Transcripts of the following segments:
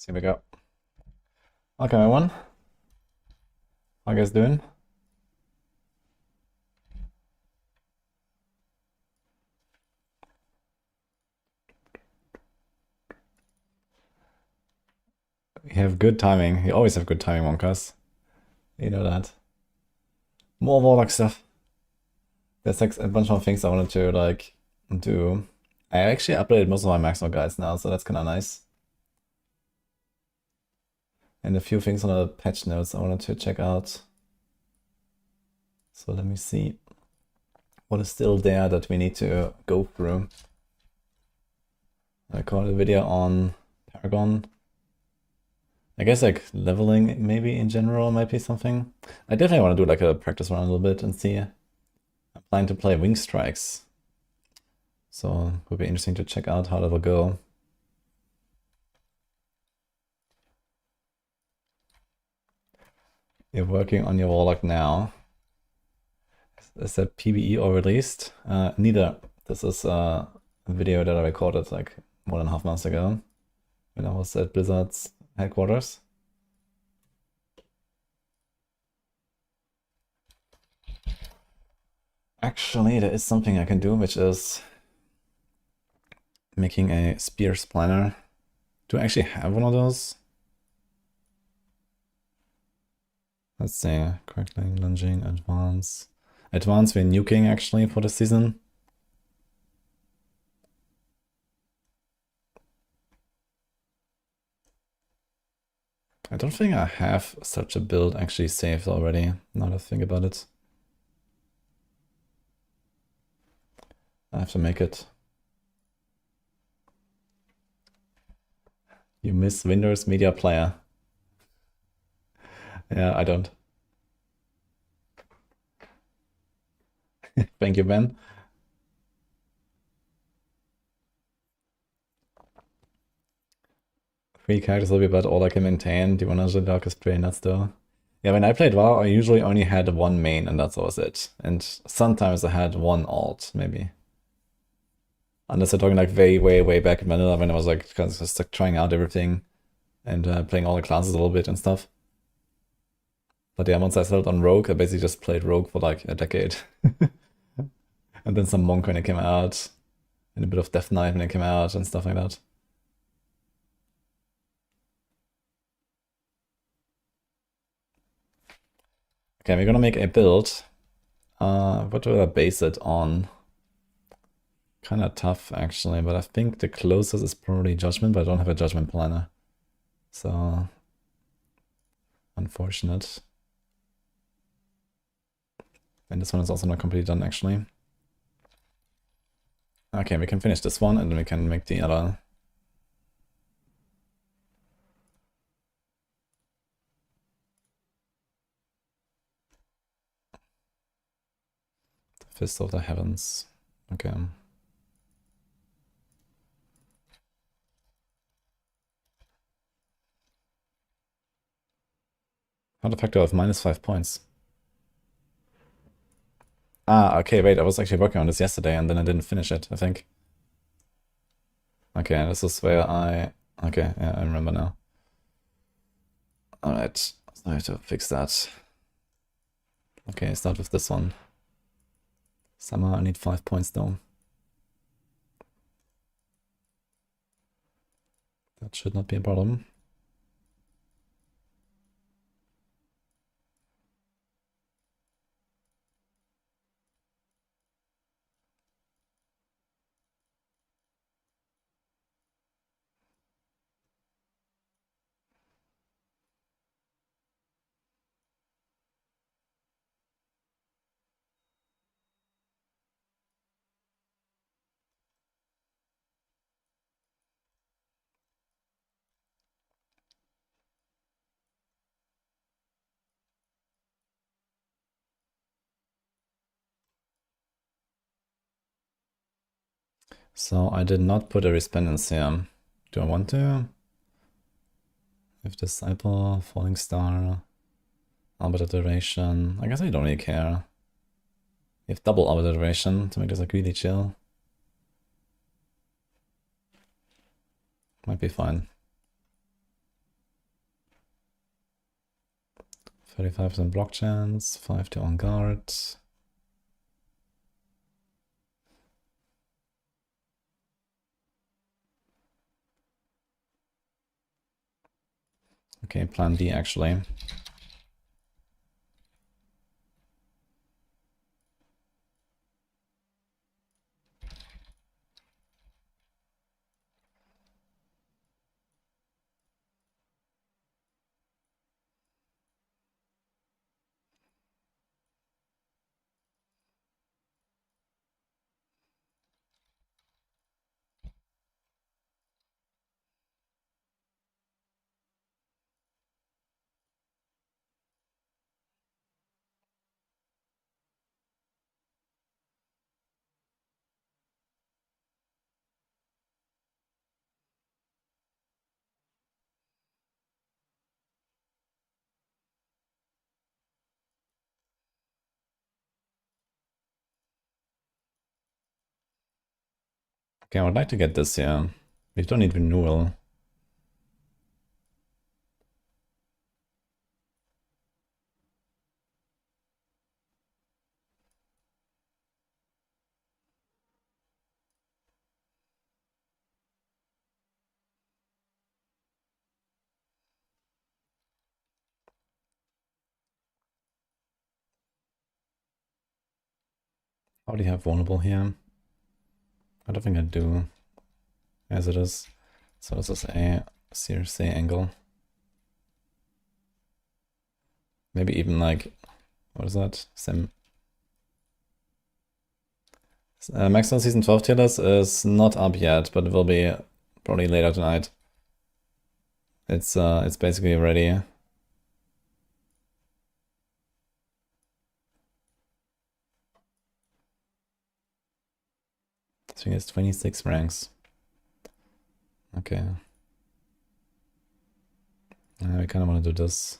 Here we go. Okay, everyone. How you guys doing? You have good timing. You always have good timing, Wonkas. You know that. More Warlock stuff. There's like a bunch of things I wanted to like do. I actually updated most of my Maxroll guides now, so that's kind of nice. And a few things on the patch notes I wanted to check out. So let me see what is still there that we need to go through. I called a video on Paragon. I guess like leveling maybe in general might be something. I definitely want to do like a practice run a little bit and see. I'm planning to play Wing Strikes. So it would be interesting to check out how that will go. You're working on your Warlock now. Is that PBE or released? Neither. This is a video that I recorded like 1.5 months ago when I was at Blizzard's headquarters. Actually, there is something I can do, which is making a Spears planner. Do I actually have one of those? Let's see, crackling, lunging, advance. Advance, we're nuking actually for the season. I don't think I have such a build actually saved already, now that I think about it. I have to make it. You miss Windows Media Player. Yeah, I don't. Thank you, Ben. Three characters will be about all I can maintain. Do you want to darkest train that still? Yeah, when I played WoW, I usually only had one main and that's always it. And sometimes I had one alt, maybe. Unless I'm talking like way back in vanilla when I was like just like trying out everything and playing all the classes a little bit and stuff. But yeah, once I settled on Rogue, I basically just played Rogue for like a decade. And then some Monk when it came out, and a bit of Death Knight when it came out and stuff like that. Okay, we're gonna make a build. What do I base it on? Kind of tough actually, but I think the closest is probably Judgement, but I don't have a Judgement planner. So, unfortunate. And this one is also not completely done actually. Okay, we can finish this one and then we can make the other. The Fist of the Heavens. Okay. How the factor of -5 points? Ah, okay, wait, I was actually working on this yesterday and then I didn't finish it, I think. Okay, this is where I... Okay, yeah, I remember now. Alright, so I have to fix that. Okay, start with this one. Somehow I need 5 points though. That should not be a problem. So I did not put a Respondence here. Do I want to? If Disciple, Falling Star, Arbiter Duration. I guess I don't really care. We have double Arbiter Duration to make this like really chill. Might be fine. 35% block chance, 5 to on guard. Okay, plan B actually. Okay, I would like to get this here. We don't need renewal. How do you have vulnerable here? I don't think I do, as it is. So this is a CRC angle. Maybe even like, what is that? Maxroll Season 12 tier list is not up yet, but it will be probably later tonight. It's basically ready. I think it's 26 ranks. Okay. I kind of want to do this.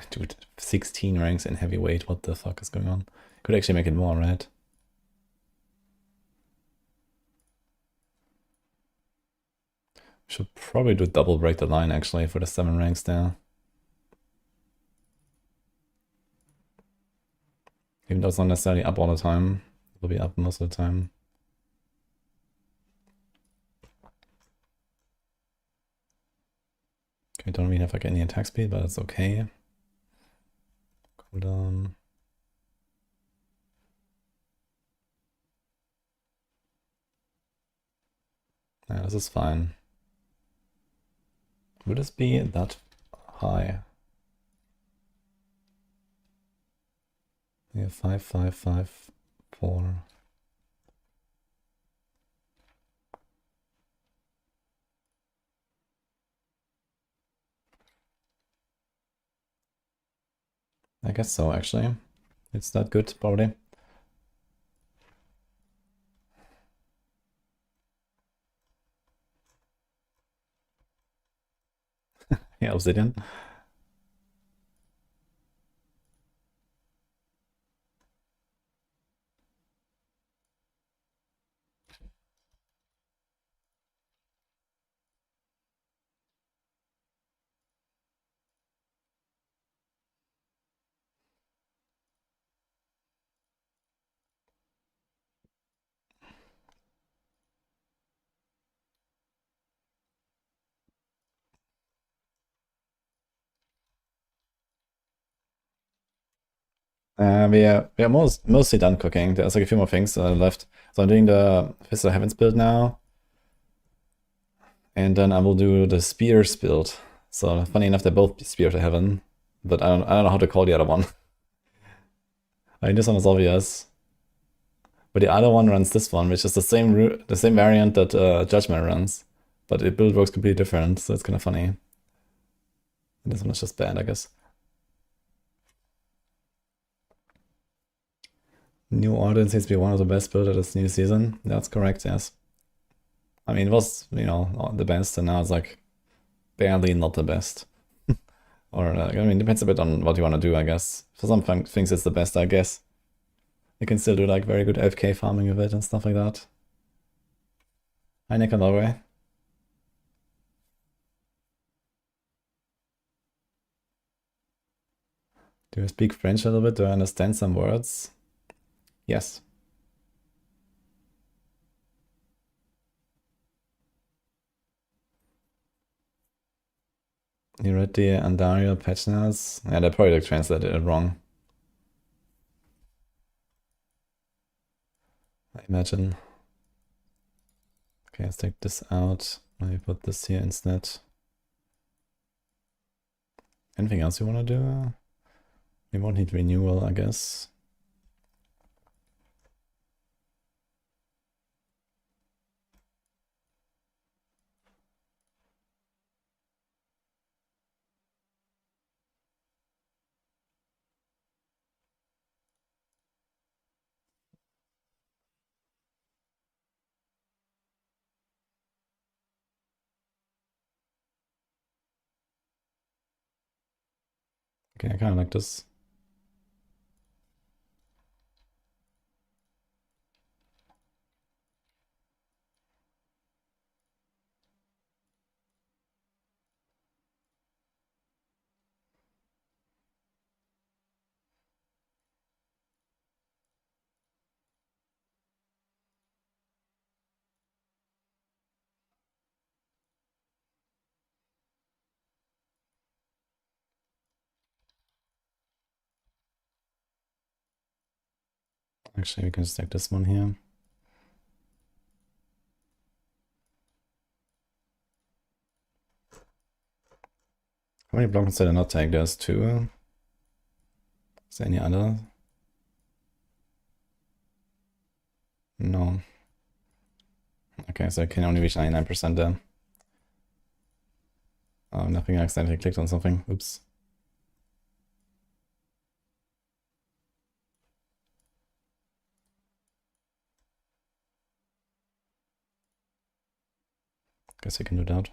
Dude, 16 ranks in heavyweight, what the fuck is going on? Could actually make it more, right? Should probably do double break the line actually for the 7 ranks there. Even though it's not necessarily up all the time, it'll be up most of the time. Okay, don't really have like any attack speed, but it's okay. Cooldown. Yeah, this is fine. Would this be that high? Yeah, 5, 5, 5, 4. I guess so, actually. It's that good, probably. Yeah, obsidian. We are mostly done cooking. There's like a few more things left. So I'm doing the Fist of Heavens build now. And then I will do the Spears build. So funny enough, they're both Spear to Heaven. But I don't know how to call the other one. I mean, this one is obvious. But the other one runs this one, which is the same variant that Judgement runs. But the build works completely different, so it's kind of funny. And this one is just bad, I guess. New Order seems to be one of the best builds of this new season. That's correct, yes. I mean, it was, you know, the best, and now it's like barely not the best. Or, I mean, depends a bit on what you want to do, I guess. For some things it's the best, I guess. You can still do like very good AFK farming with it and stuff like that. Hi, Nick, on the way. Do you speak French a little bit? Do I understand some words? Yes. You read the Andario patch notes? Yeah, they probably like translated it wrong. I imagine. Okay, let's take this out. Maybe put this here instead. Anything else you want to do? We won't need renewal, I guess. Okay, I kind of like this. Actually, we can just take this one here. How many blocks did I not take? There's 2. Is there any other? No. Okay, so I can only reach 99% there. Oh, nothing. I accidentally clicked on something. Oops. Guess I can do that.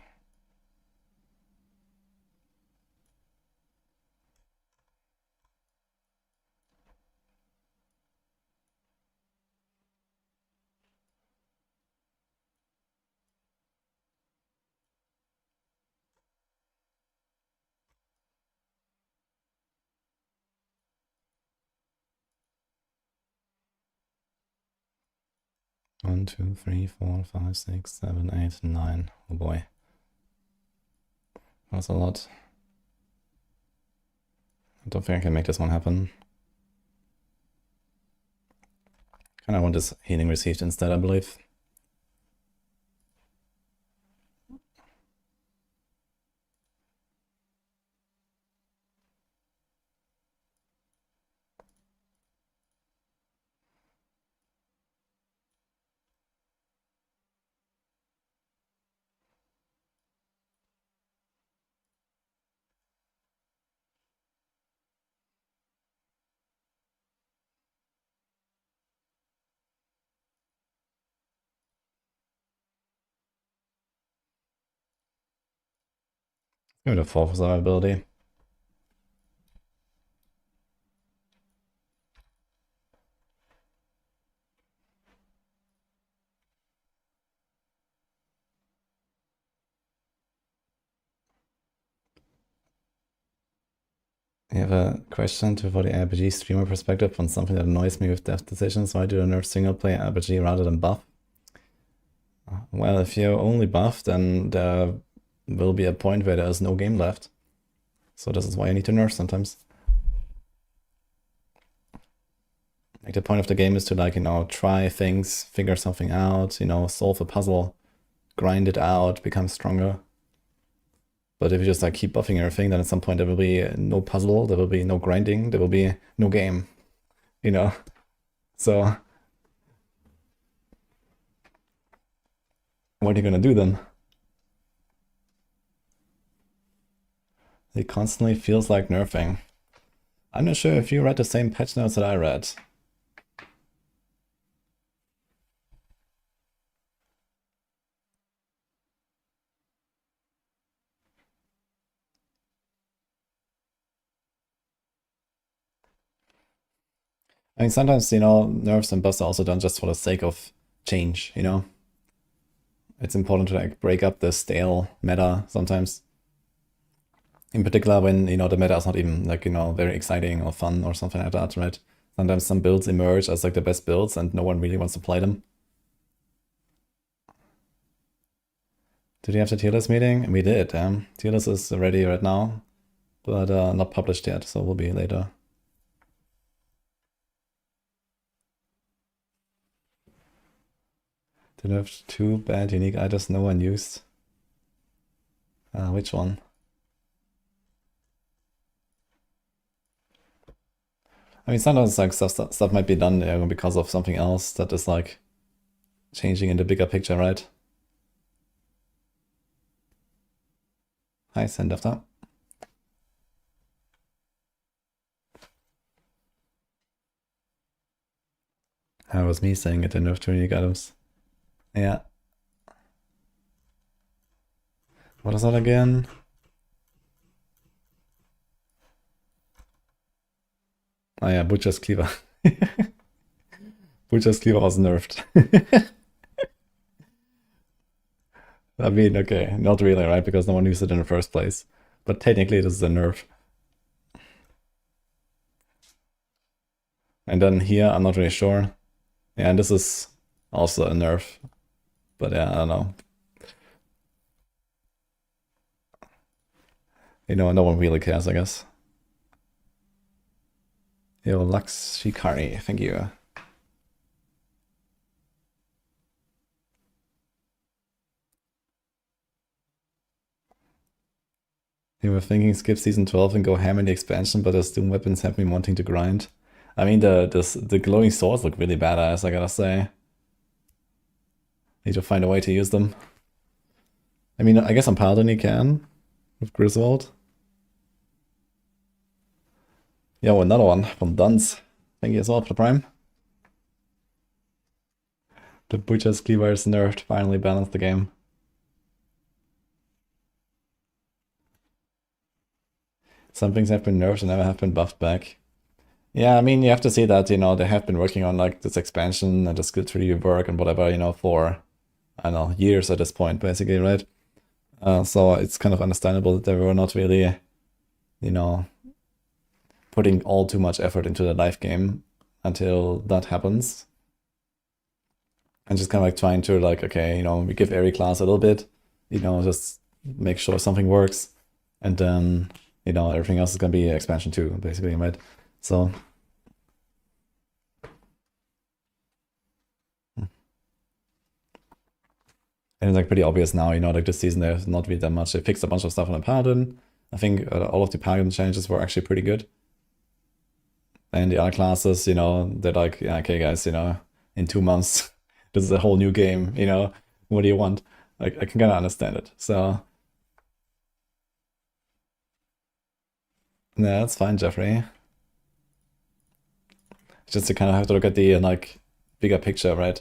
One, 2, 3, 4, 5, 6, 7, 8, 9. Oh boy. That's a lot. I don't think I can make this one happen. Kinda want this healing received instead, I believe. Give it a 4 for survivability. I have a question for the RPG streamer perspective on something that annoys me with dev decisions. Why do they nerf single player RPG rather than buff? Well, if you only buff, then there will be a point where there's no game left. So this is why you need to nerf sometimes. Like the point of the game is to like, try things, figure something out, solve a puzzle, grind it out, become stronger. But if you just like keep buffing everything, then at some point there will be no puzzle, there will be no grinding, there will be no game, So what are you gonna do then? It constantly feels like nerfing. I'm not sure if you read the same patch notes that I read. I mean, sometimes, you know, nerfs and buffs are also done just for the sake of change, you know? It's important to like break up the stale meta sometimes. In particular when, you know, the meta is not even like, you know, very exciting or fun or something like that, right? Sometimes some builds emerge as like the best builds and no one really wants to play them. Did you have the tier list meeting? We did, tier list is ready right now, but not published yet, so will be later. Did you have 2 bad unique items no one used? Which one? I mean, sometimes like stuff might be done there because of something else that is like changing in the bigger picture, right? Hi, send after. That was me saying it, I nerfed 2 unique items. Yeah. What is that again? Oh yeah, Butcher's Cleaver. Butcher's Cleaver was nerfed. I mean, okay, not really, right? Because no one used it in the first place. But technically, this is a nerf. And then here, I'm not really sure. Yeah, and this is also a nerf. But yeah, I don't know. You know, no one really cares, I guess. Yo, Lux Shikari, thank you. You were thinking skip season 12 and go ham in the expansion, but the Doom weapons have me wanting to grind. I mean, the glowing swords look really badass, I gotta say. Need to find a way to use them. I mean, I guess on Paladin you can, with Griswold. Yo, another one from Duns. Thank you as well for the prime. The Butcher's Cleaver is nerfed, finally balanced the game. Some things have been nerfed and never have been buffed back. Yeah, I mean, you have to see that, you know, they have been working on like this expansion and the skill tree work and whatever, you know, for, I don't know, years at this point, basically, right? So it's kind of understandable that they were not really, you know, putting all too much effort into the live game until that happens. And just kind of like trying to like, okay, you know, we give every class a little bit, you know, just make sure something works. And then, you know, everything else is gonna be expansion too, basically, right? So and it's like pretty obvious now, you know, like this season there's not really that much. They fixed a bunch of stuff on the Paladin. I think all of the Paladin changes were actually pretty good. And the other classes, you know, they're like, yeah, okay, guys, you know, in 2 months, this is a whole new game, you know, what do you want? Like, I can kind of understand it. So, yeah, that's fine, Jeffrey. Just to kind of have to look at the like bigger picture, right?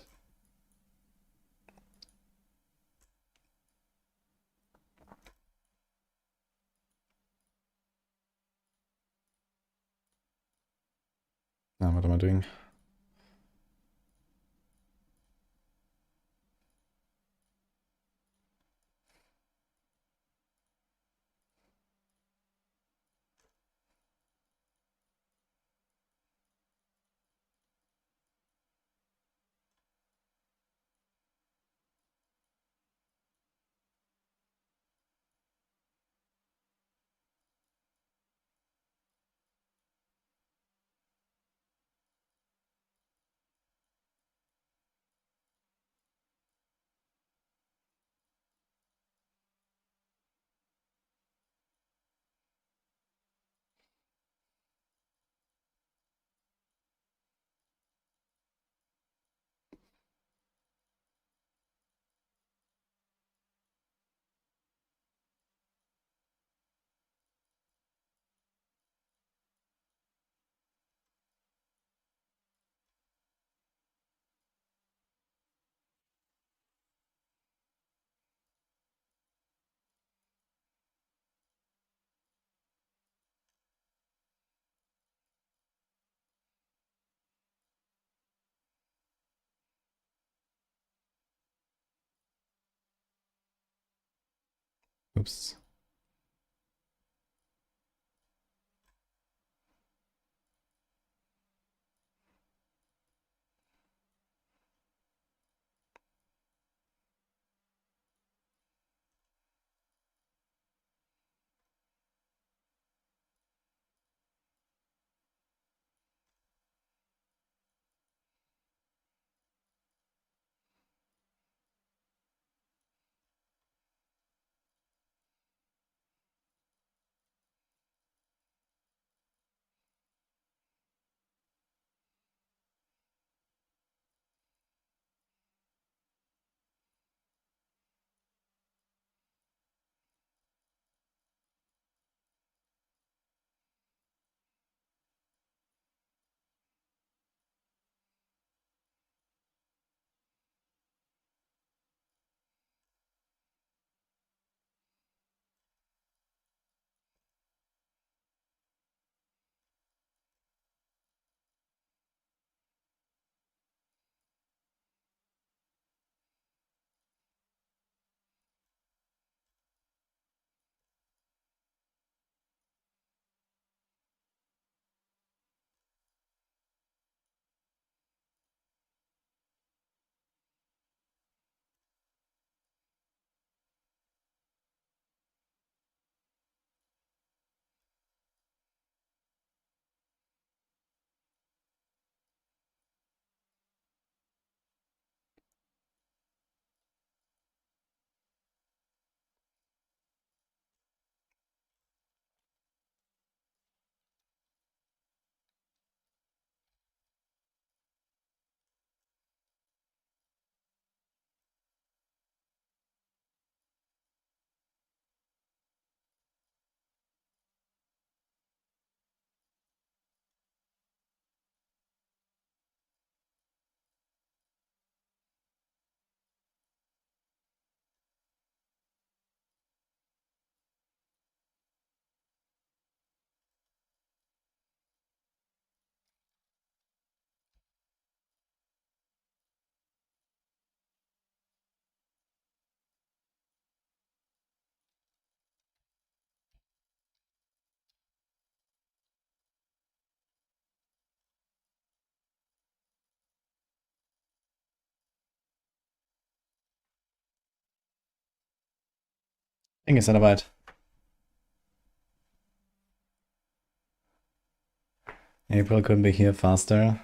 Now, what am I doing? Oops. Thank you, Cenobite. April couldn't be here faster.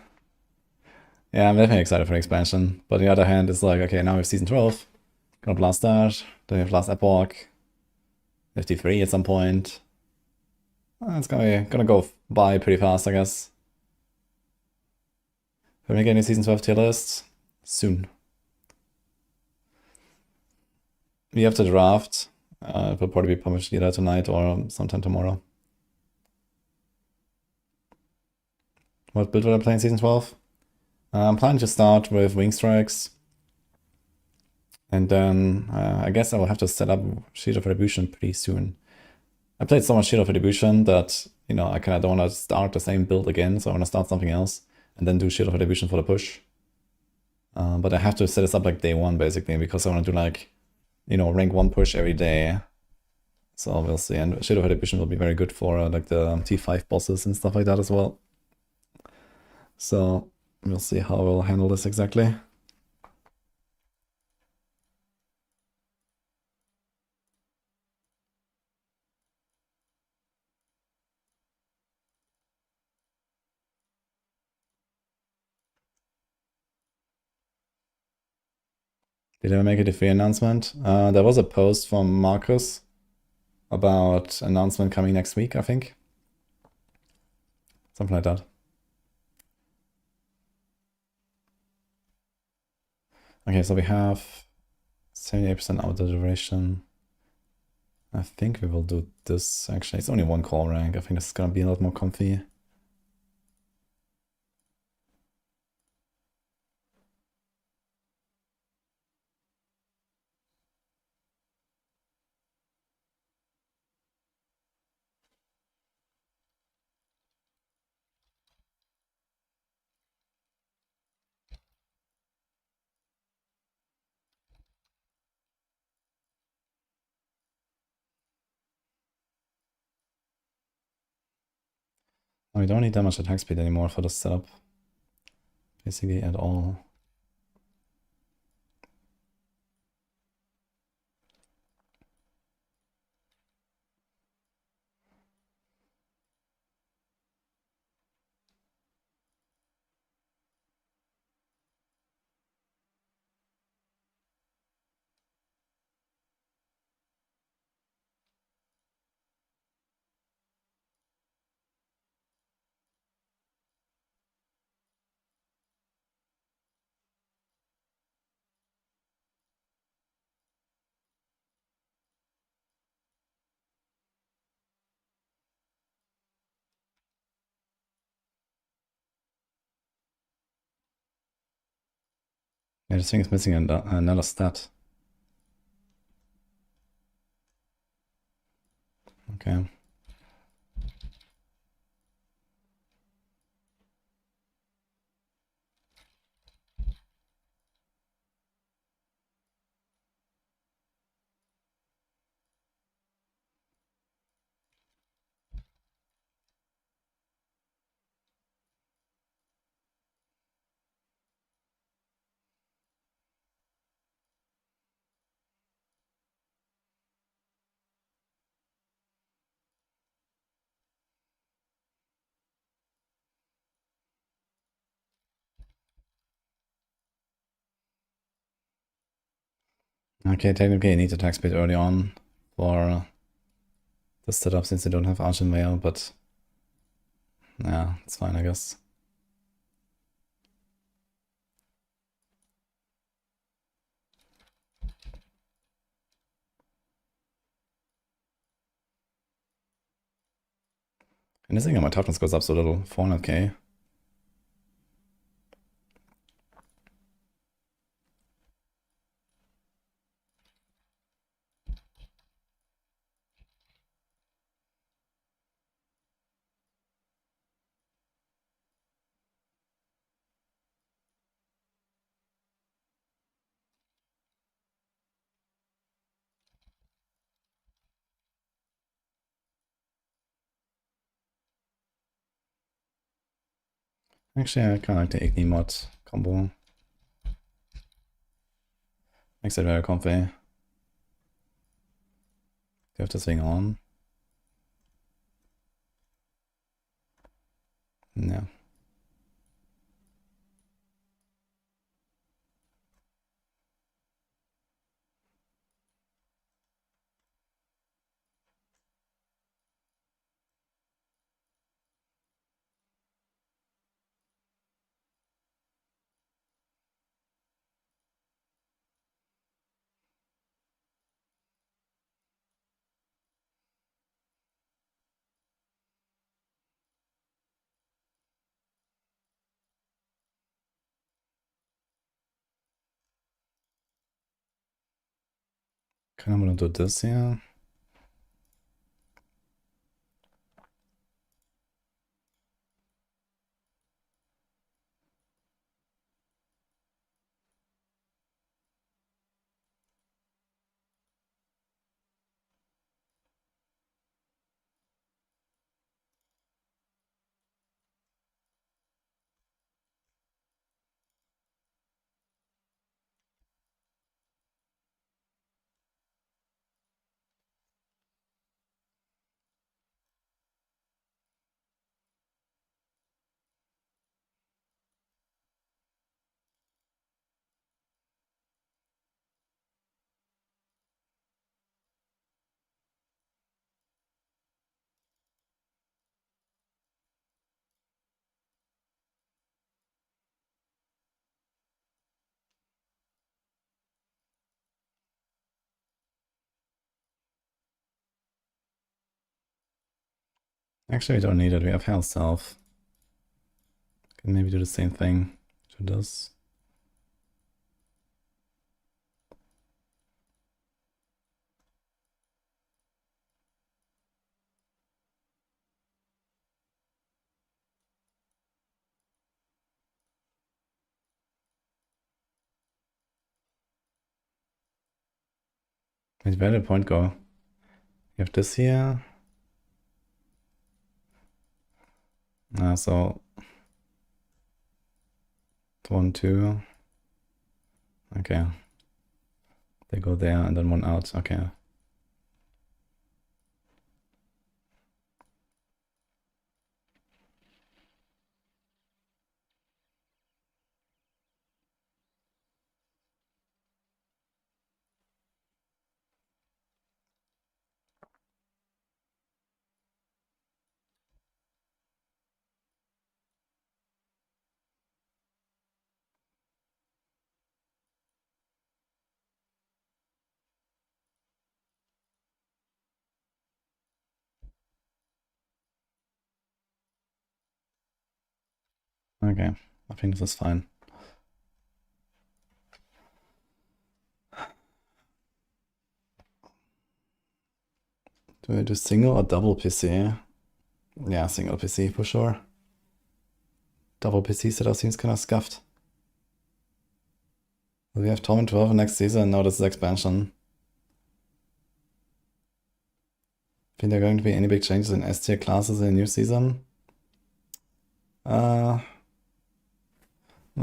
Yeah, I'm definitely excited for the expansion. But on the other hand, it's like, okay, now we have Season 12. Gonna blast that. Then we have last Epoch. 53 at some point. It's gonna go by pretty fast, I guess. Will we get any Season 12 tier lists? Soon. We have to draft. It will probably be published either tonight or sometime tomorrow. What build will I play in Season 12? I'm planning to start with Wing Strikes. And then I guess I will have to set up Shield of Retribution pretty soon. I played so much Shield of Retribution that, you know, I kind of don't want to start the same build again, so I want to start something else and then do Shield of Retribution for the push. But I have to set this up like day one, basically, because I want to do like, you know, rank 1 push every day. So we'll see. And Shield of Retribution will be very good for like the T5 bosses and stuff like that as well. So we'll see how we'll handle this exactly. Did I make a free announcement? There was a post from Marcus about announcement coming next week, I think. Something like that. Okay, so we have 78% outer duration. I think we will do this, actually. It's only 1 call rank. I think this is gonna be a lot more comfy. We don't need that much attack speed anymore for this setup. Basically at all. Yeah, this thing is missing another stat. Okay. Okay, technically I need attack speed early on for this setup since I don't have Arch and Veil, but yeah, it's fine, I guess. And this thing on my toughness goes up so little, 400k. Actually, I kinda like the Igni mod combo. Makes it very comfy. Do you have this thing on? Yeah. Kind of gonna do this here. Actually, we don't need it. We have Hell Self. Can maybe do the same thing to this. Wait, where did the point go? You have this here. So 1, 2. Okay. They go there and then 1 out. Okay. Okay. I think this is fine. Do I do single or double PC? Yeah, single PC for sure. Double PC setup seems kind of scuffed. Will we have Torment 12 next season? No, this is expansion. Think there are going to be any big changes in S tier classes in the new season?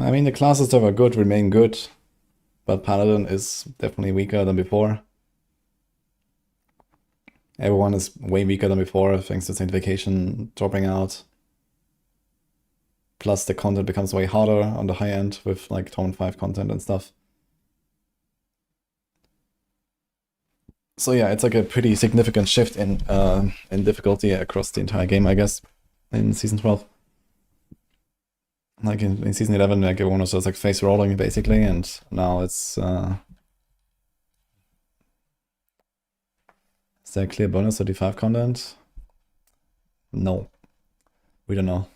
I mean, the classes that were good remain good, but Paladin is definitely weaker than before. Everyone is way weaker than before thanks to Sanctification dropping out. Plus the content becomes way harder on the high end with like Torment 5 content and stuff. So yeah, it's like a pretty significant shift in difficulty across the entire game, I guess, in Season 12. Like in Season 11, like everyone was just like face rolling basically, and now it's... Is there a clear bonus 35 content? No. We don't know.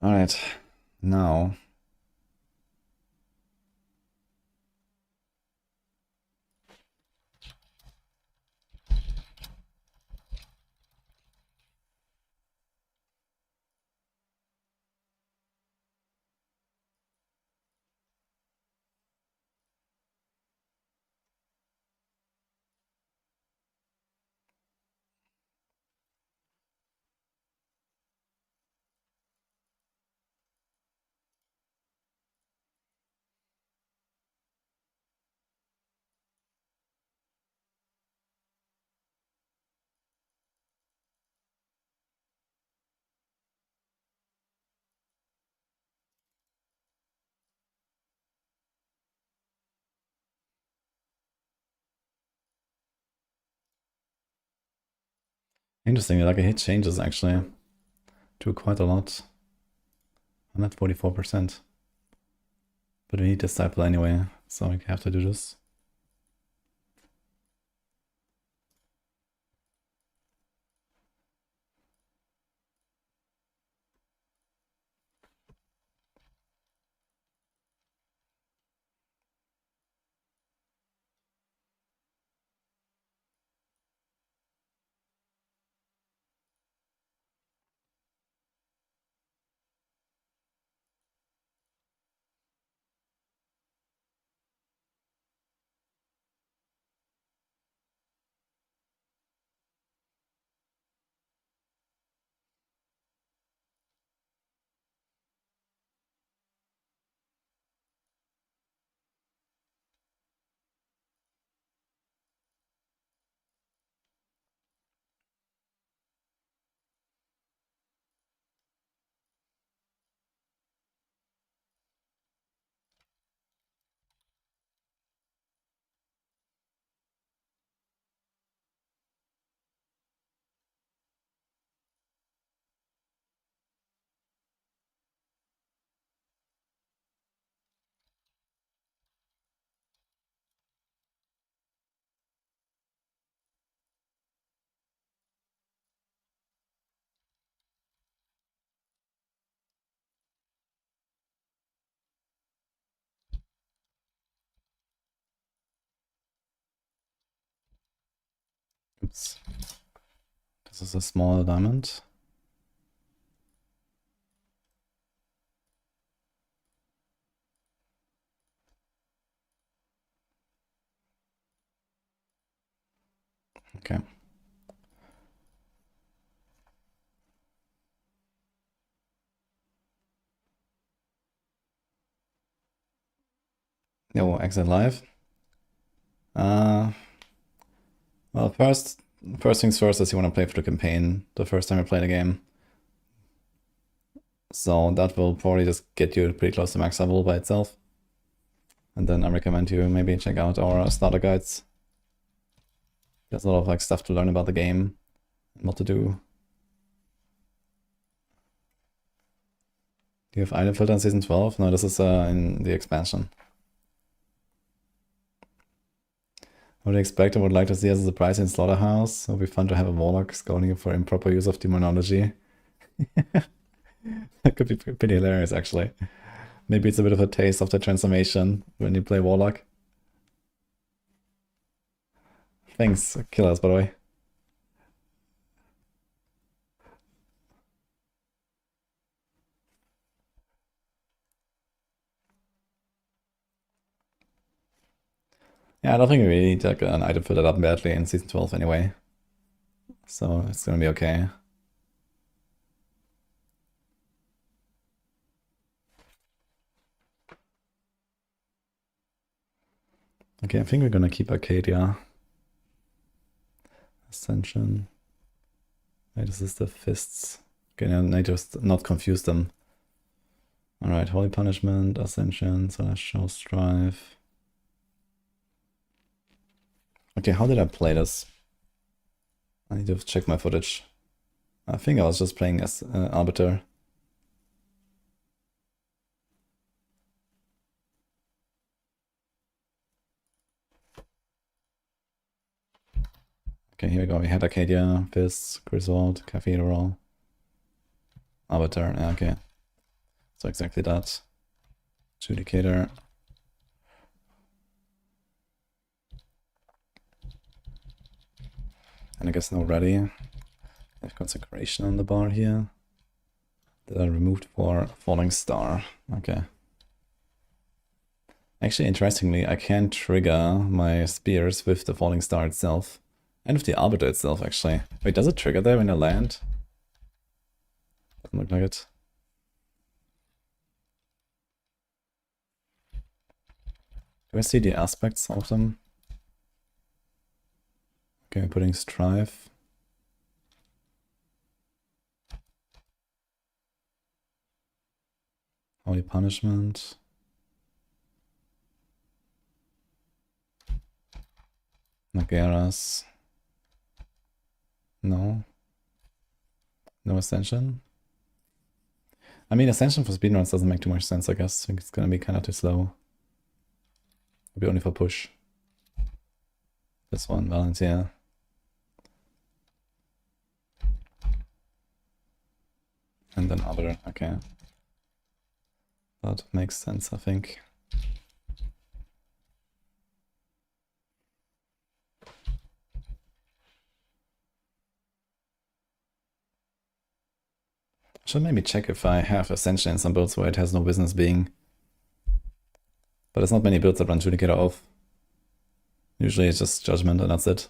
Alright, now... Interesting, like a hit changes actually. Do quite a lot. I'm at 44%. But we need Disciple anyway, so we have to do this. Oops. This is a small diamond. Okay. Yo, Exile live. Well, first things first is you want to play for the campaign the first time you play the game. So that will probably just get you pretty close to max level by itself. And then I recommend you maybe check out our starter guides. There's a lot of like stuff to learn about the game and what to do. Do you have item filter in Season 12? No, this is in the expansion. What do you expect? I would like to see as a surprise in Slaughterhouse. It would be fun to have a Warlock scouting for improper use of demonology. That could be pretty hilarious, actually. Maybe it's a bit of a taste of the transformation when you play Warlock. Thanks, killers, by the way. Yeah, I don't think we really need like an item filtered up badly in Season 12 anyway. So it's gonna be okay. Okay, I think we're gonna keep Arcadia. Ascension. Wait, this is the fists. Okay, now I just not confuse them. Alright, Holy Punishment, Ascension, Celestial Strife. Okay, how did I play this? I need to check my footage. I think I was just playing as Arbiter. Okay, here we go. We had Arcadia, Fists, Griswold, Cathedral, Arbiter. Okay. So exactly that. Judicator. And I guess no ready. I have Consecration on the bar here. That I removed for Falling Star. Okay. Actually, interestingly, I can trigger my spears with the Falling Star itself. And with the Arbiter itself, actually. Wait, does it trigger there when I land? Doesn't look like it. Do I see the aspects of them? Okay, I'm putting Strife. Holy Punishment. Nageras. No. No Ascension. I mean, Ascension for speedruns doesn't make too much sense, I guess. I think it's gonna be kind of too slow. Maybe only for push. This one, Valencia. And then Arbiter, okay. That makes sense, I think. Should maybe check if I have Ascension in some builds where it has no business being. But there's not many builds that run Judicator off. Usually it's just Judgement and that's it.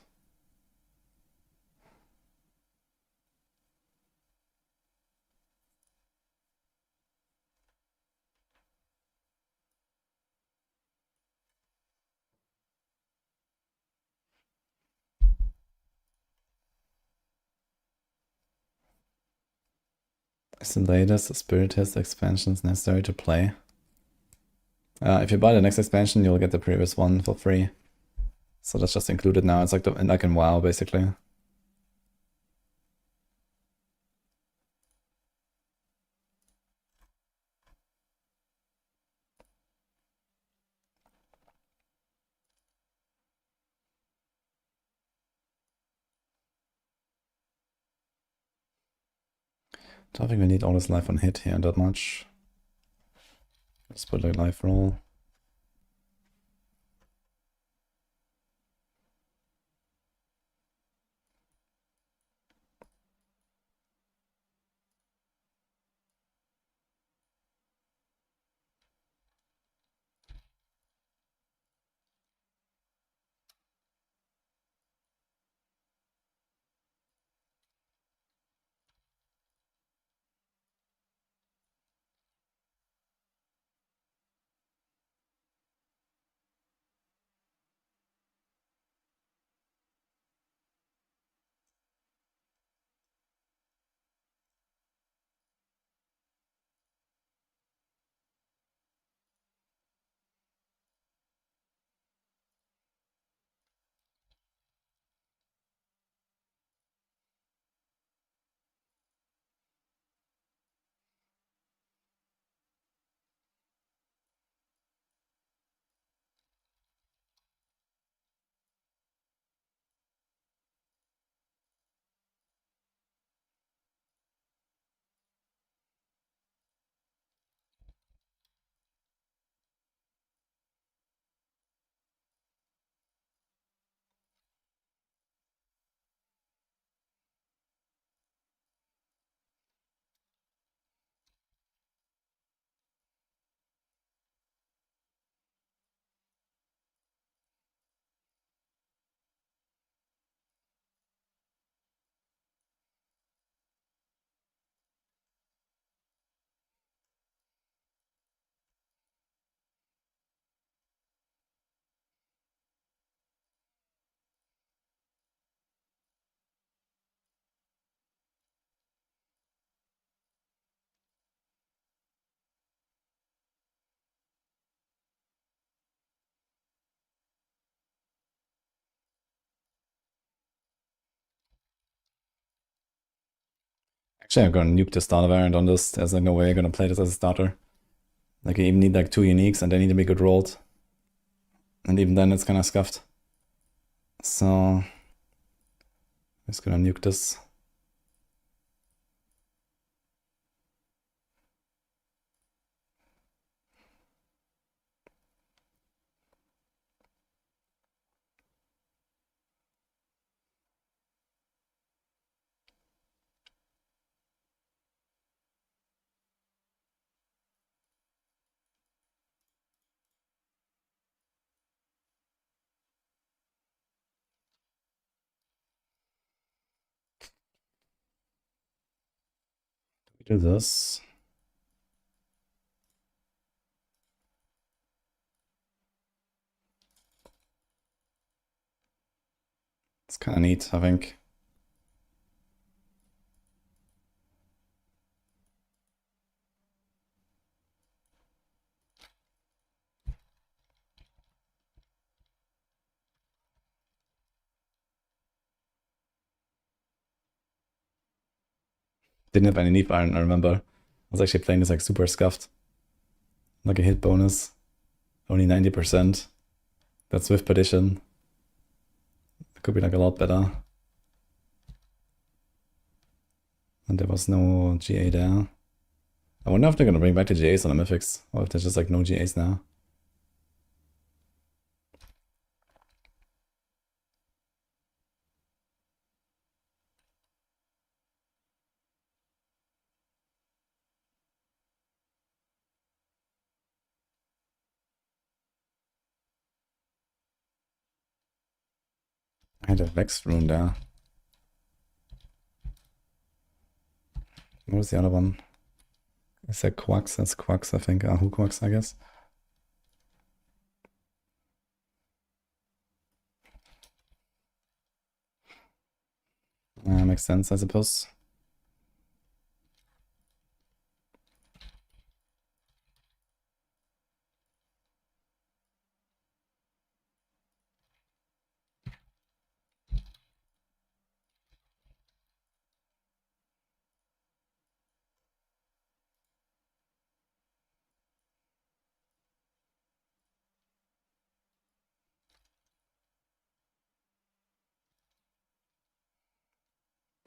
Is the latest Spiritist expansions necessary to play? If you buy the next expansion, you'll get the previous one for free. So that's just included now. It's like like in WoW, basically. Don't think we need all this life on hit here that much. Let's put a life roll. Actually, I'm gonna nuke the starter variant on this. There's like no way I'm gonna play this as a starter. Like, I even need like 2 uniques and they need to be good rolled. And even then it's kind of scuffed. So, I'm just gonna nuke this. Do this. It's kind of neat, I think. Didn't have any Neep Iron, I remember. I was actually playing this like super scuffed. Like a hit bonus. Only 90%. That's with Perdition. It could be like a lot better. And there was no GA there. I wonder if they're gonna bring back the GAs on the Mythics, or if there's just like no GAs now. I had a Vex rune there. What was the other one? Is that Quacks? That's Quacks, I think. Who Quacks, I guess. Makes sense, I suppose.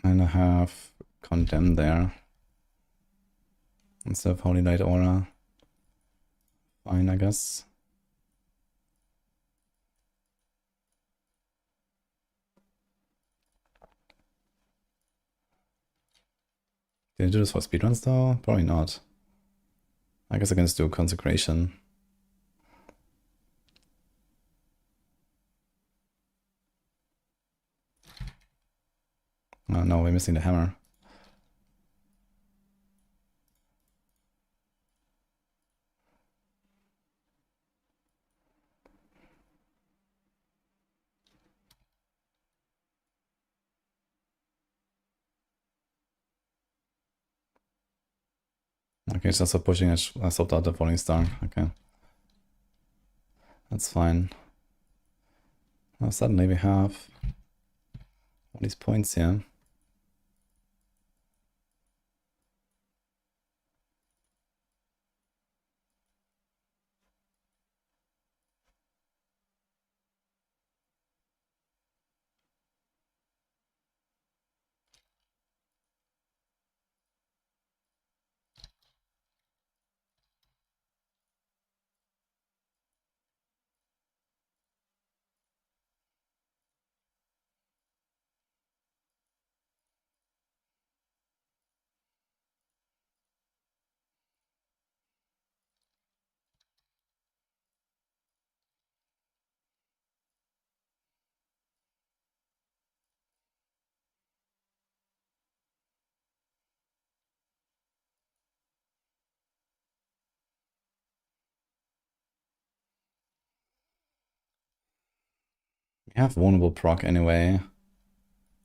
And I have Condemn there. Instead of Holy Light Aura. Fine, I guess. Did I do this for speedruns though? Probably not. I guess I can just do Consecration. Oh no, we're missing the hammer. Okay, so stop pushing. I stopped out the Falling Star. Okay. That's fine. Now suddenly we have all these points here. We have vulnerable proc anyway.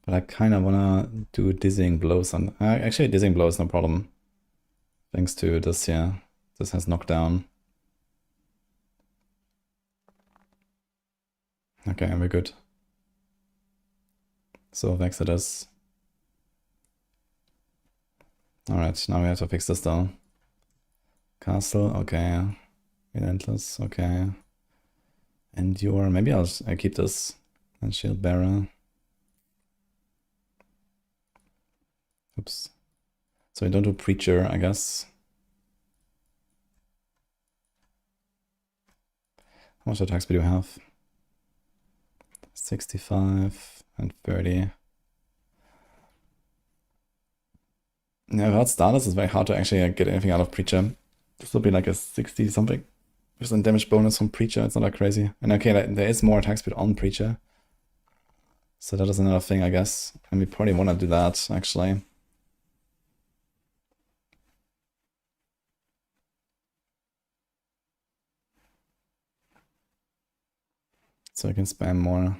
But I kind of want to do Dizzying Blows on... actually, Dizzying Blow is no problem. Thanks to this here. This has knockdown. Okay, we're good. So Exodus. Alright, now we have to fix this though. Castle, okay. Relentless, okay. Endure, maybe I keep this. And Shield Bearer. Oops. So we don't do Preacher, I guess. How much attack speed do we have? 65 and 30. Yeah, without status, it's very hard to actually get anything out of Preacher. This will be like a 60 something. With damage bonus from Preacher, it's not that crazy. And okay, there is more attack speed on Preacher. So that is another thing, I guess. And we probably want to do that, actually. So I can spam more.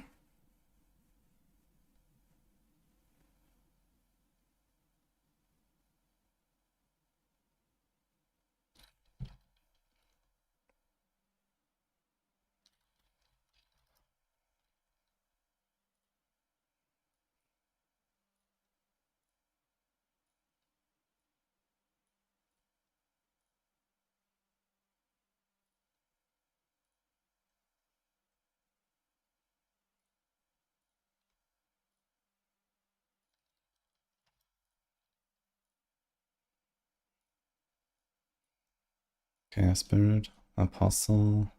Okay, Spirit, Apostle.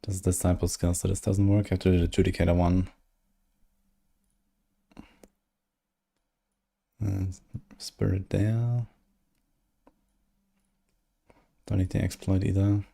This is Disciple skill, so this doesn't work. I have to do the Judicator one. Spirit there. Don't need the exploit either.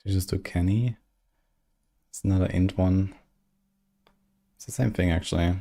You just do Kenny. It's another int one. It's the same thing, actually.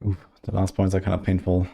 Oof, the last points are kind of painful.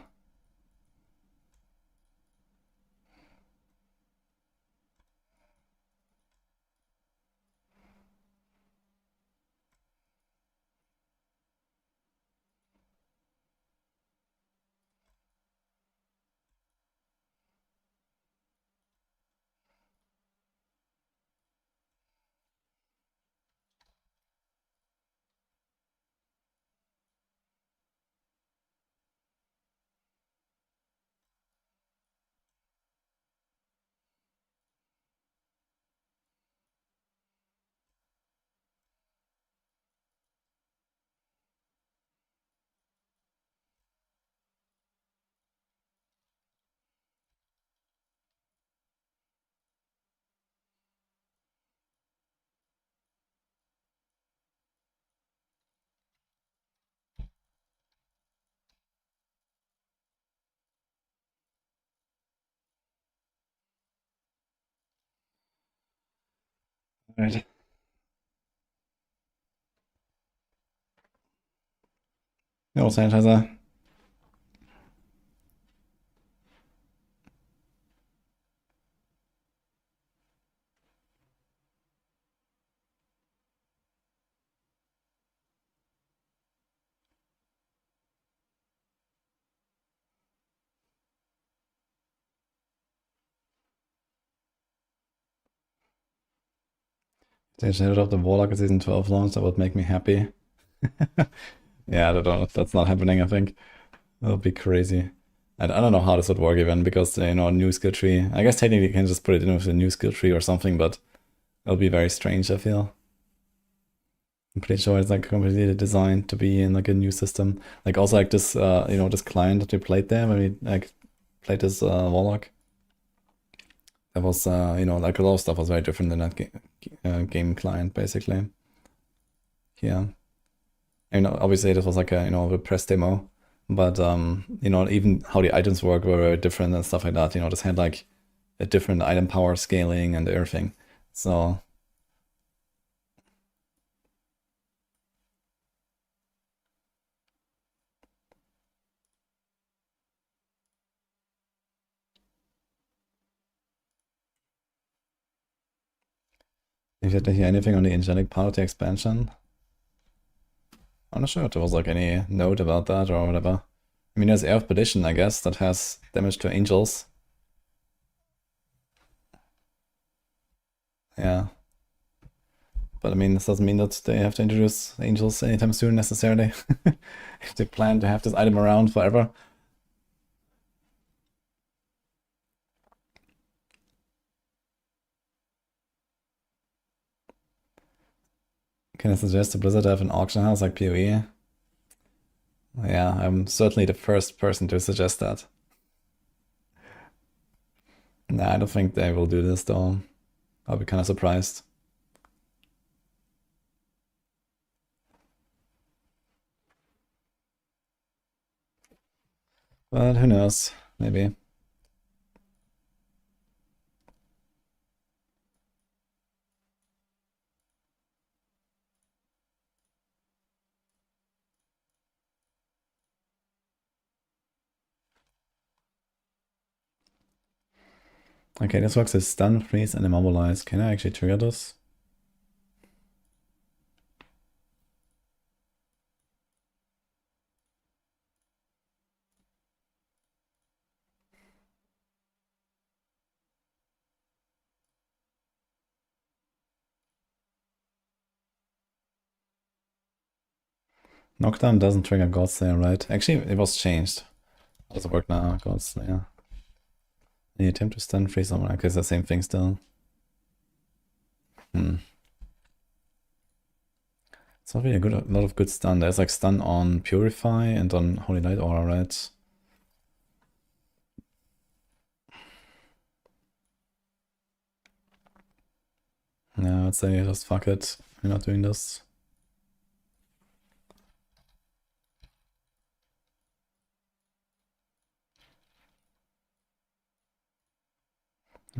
Right. No sanitizer. They should have the Warlock at Season 12 launch, that would make me happy. Yeah, I don't know. That's not happening, I think. That would be crazy. I don't know how this would work even, because, you know, a new skill tree. I guess technically you can just put it in with a new skill tree or something, but it'll be very strange, I feel. I'm pretty sure it's like completely designed to be in like a new system. Like also like this, you know, this client that we played there when we like played this Warlock. That was, you know, like a lot of stuff was very different than that game client, basically. Yeah. And obviously this was like a, you know, a press demo, but, you know, even how the items work were very different and stuff like that. You know, this had like a different item power scaling and everything. So if you had to hear anything on the angelic part of the expansion, I'm not sure if there was like any note about that or whatever. I mean, there's Air of Perdition, I guess, that has damage to angels. Yeah. But I mean, this doesn't mean that they have to introduce angels anytime soon necessarily. If they plan to have this item around forever. Can I suggest to Blizzard to have an auction house like PoE? Yeah, I'm certainly the first person to suggest that. Nah, I don't think they will do this though. I'll be kind of surprised. But who knows? Maybe. Okay, this works as stun, freeze, and immobilize. Can I actually trigger this? Knockdown doesn't trigger Godslayer, right? Actually, it was changed. How does it work now? Godslayer. Any attempt to stun, freeze someone? Okay, it's the same thing still. It's not really a lot of good stun. There's like stun on Purify and on Holy Light Aura, right? Yeah, I'd say just fuck it. We're not doing this.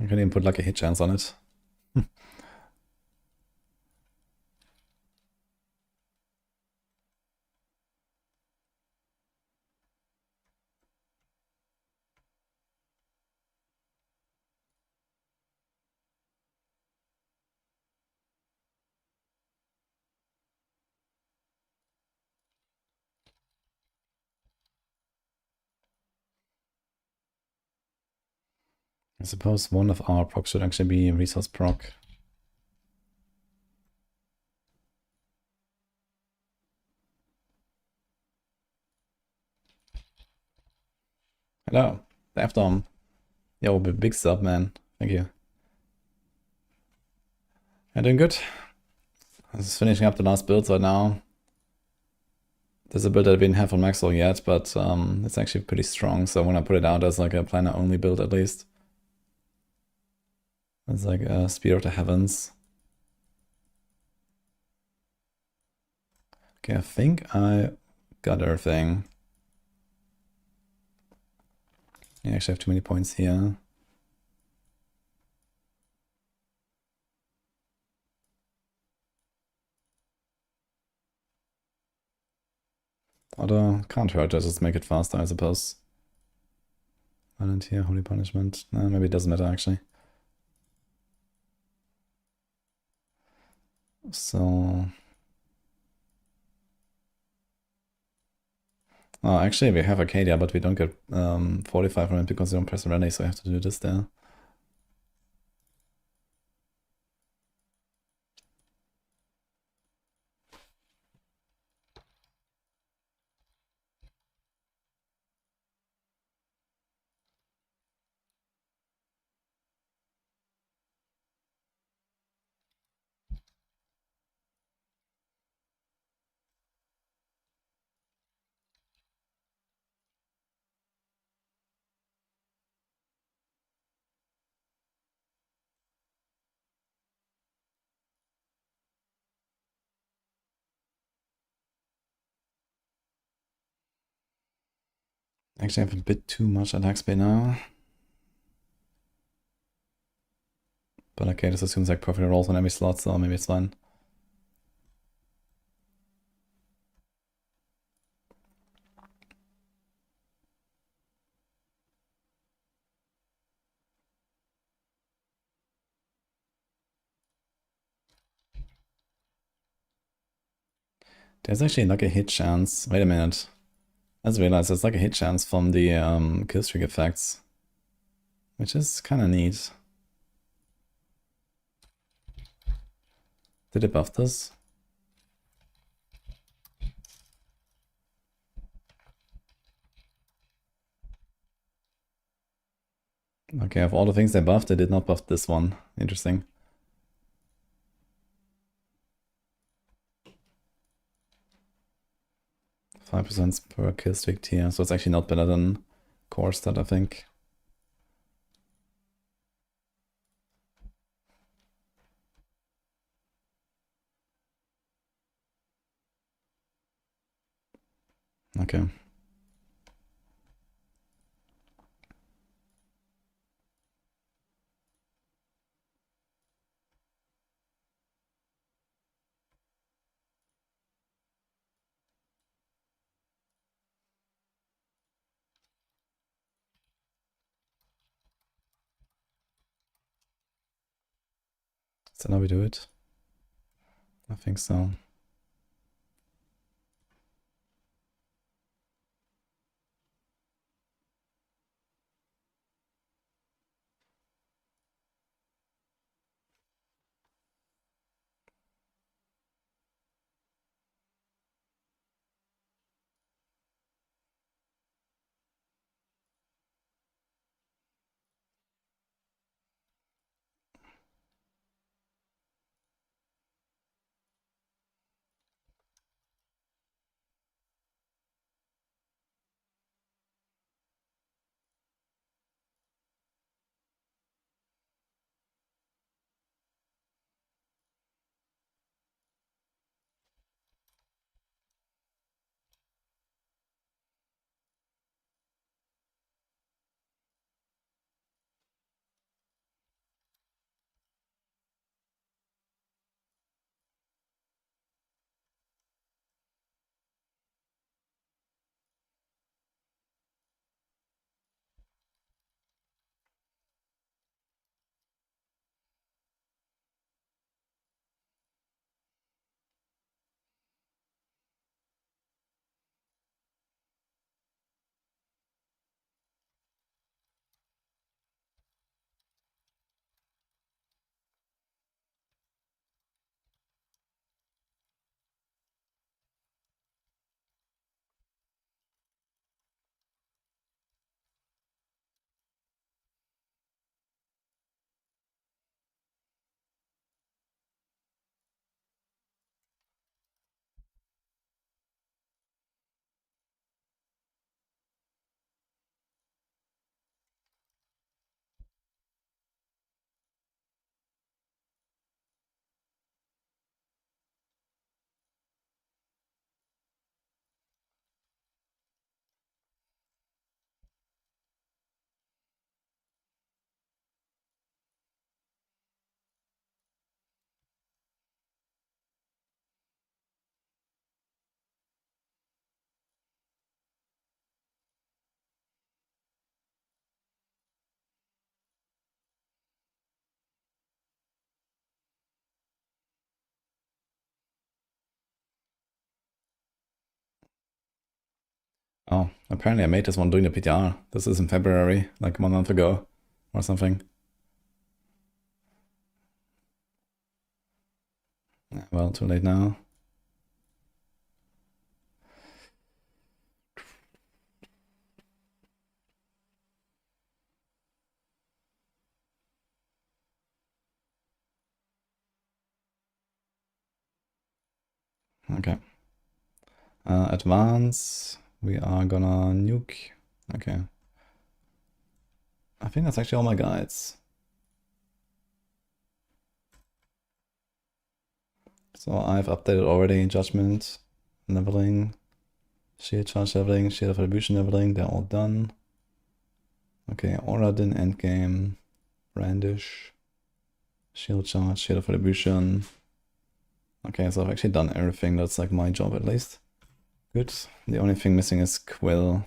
I can even put like a hit chance on it. I suppose one of our procs should actually be resource proc. Hello, Aftom. Yo, big sub, man. Thank you. I'm doing good. I was finishing up the last builds right now. There's a build that I didn't have on Maxroll yet, but it's actually pretty strong, so I want to put it out as like a planner-only build at least. It's like a Spear of the Heavens. Okay, I think I got everything. I actually have too many points here. Although, can't hurt, just make it faster, I suppose. Volunteer, Holy Punishment. No, maybe it doesn't matter, actually. So... Oh, actually, we have Arcadia, but we don't get 45 from it because we don't press rally, so I have to do this there. Actually, I have a bit too much attack speed now. But okay, this assumes like perfect rolls on every slot, so maybe it's fine. There's actually like a hit chance. Wait a minute. I just realized there's like a hit chance from the kill streak effects. Which is kind of neat. Did it buff this? Okay, of all the things they buffed, they did not buff this one. Interesting. %5 per kill streak tier, so it's actually not better than core stat, I think. Okay. Is that how we do it? I think so. Apparently I made this one during the PTR. This is in February, like 1 month ago or something. Well, too late now. Okay. Advance. We are gonna nuke. Okay. I think that's actually all my guides. So I've updated already Judgement, leveling, shield charge leveling, shield of attribution leveling, they're all done. Okay, Paladin endgame, brandish, shield charge, shield of attribution. Okay, so I've actually done everything that's like my job at least. Good. The only thing missing is Quill.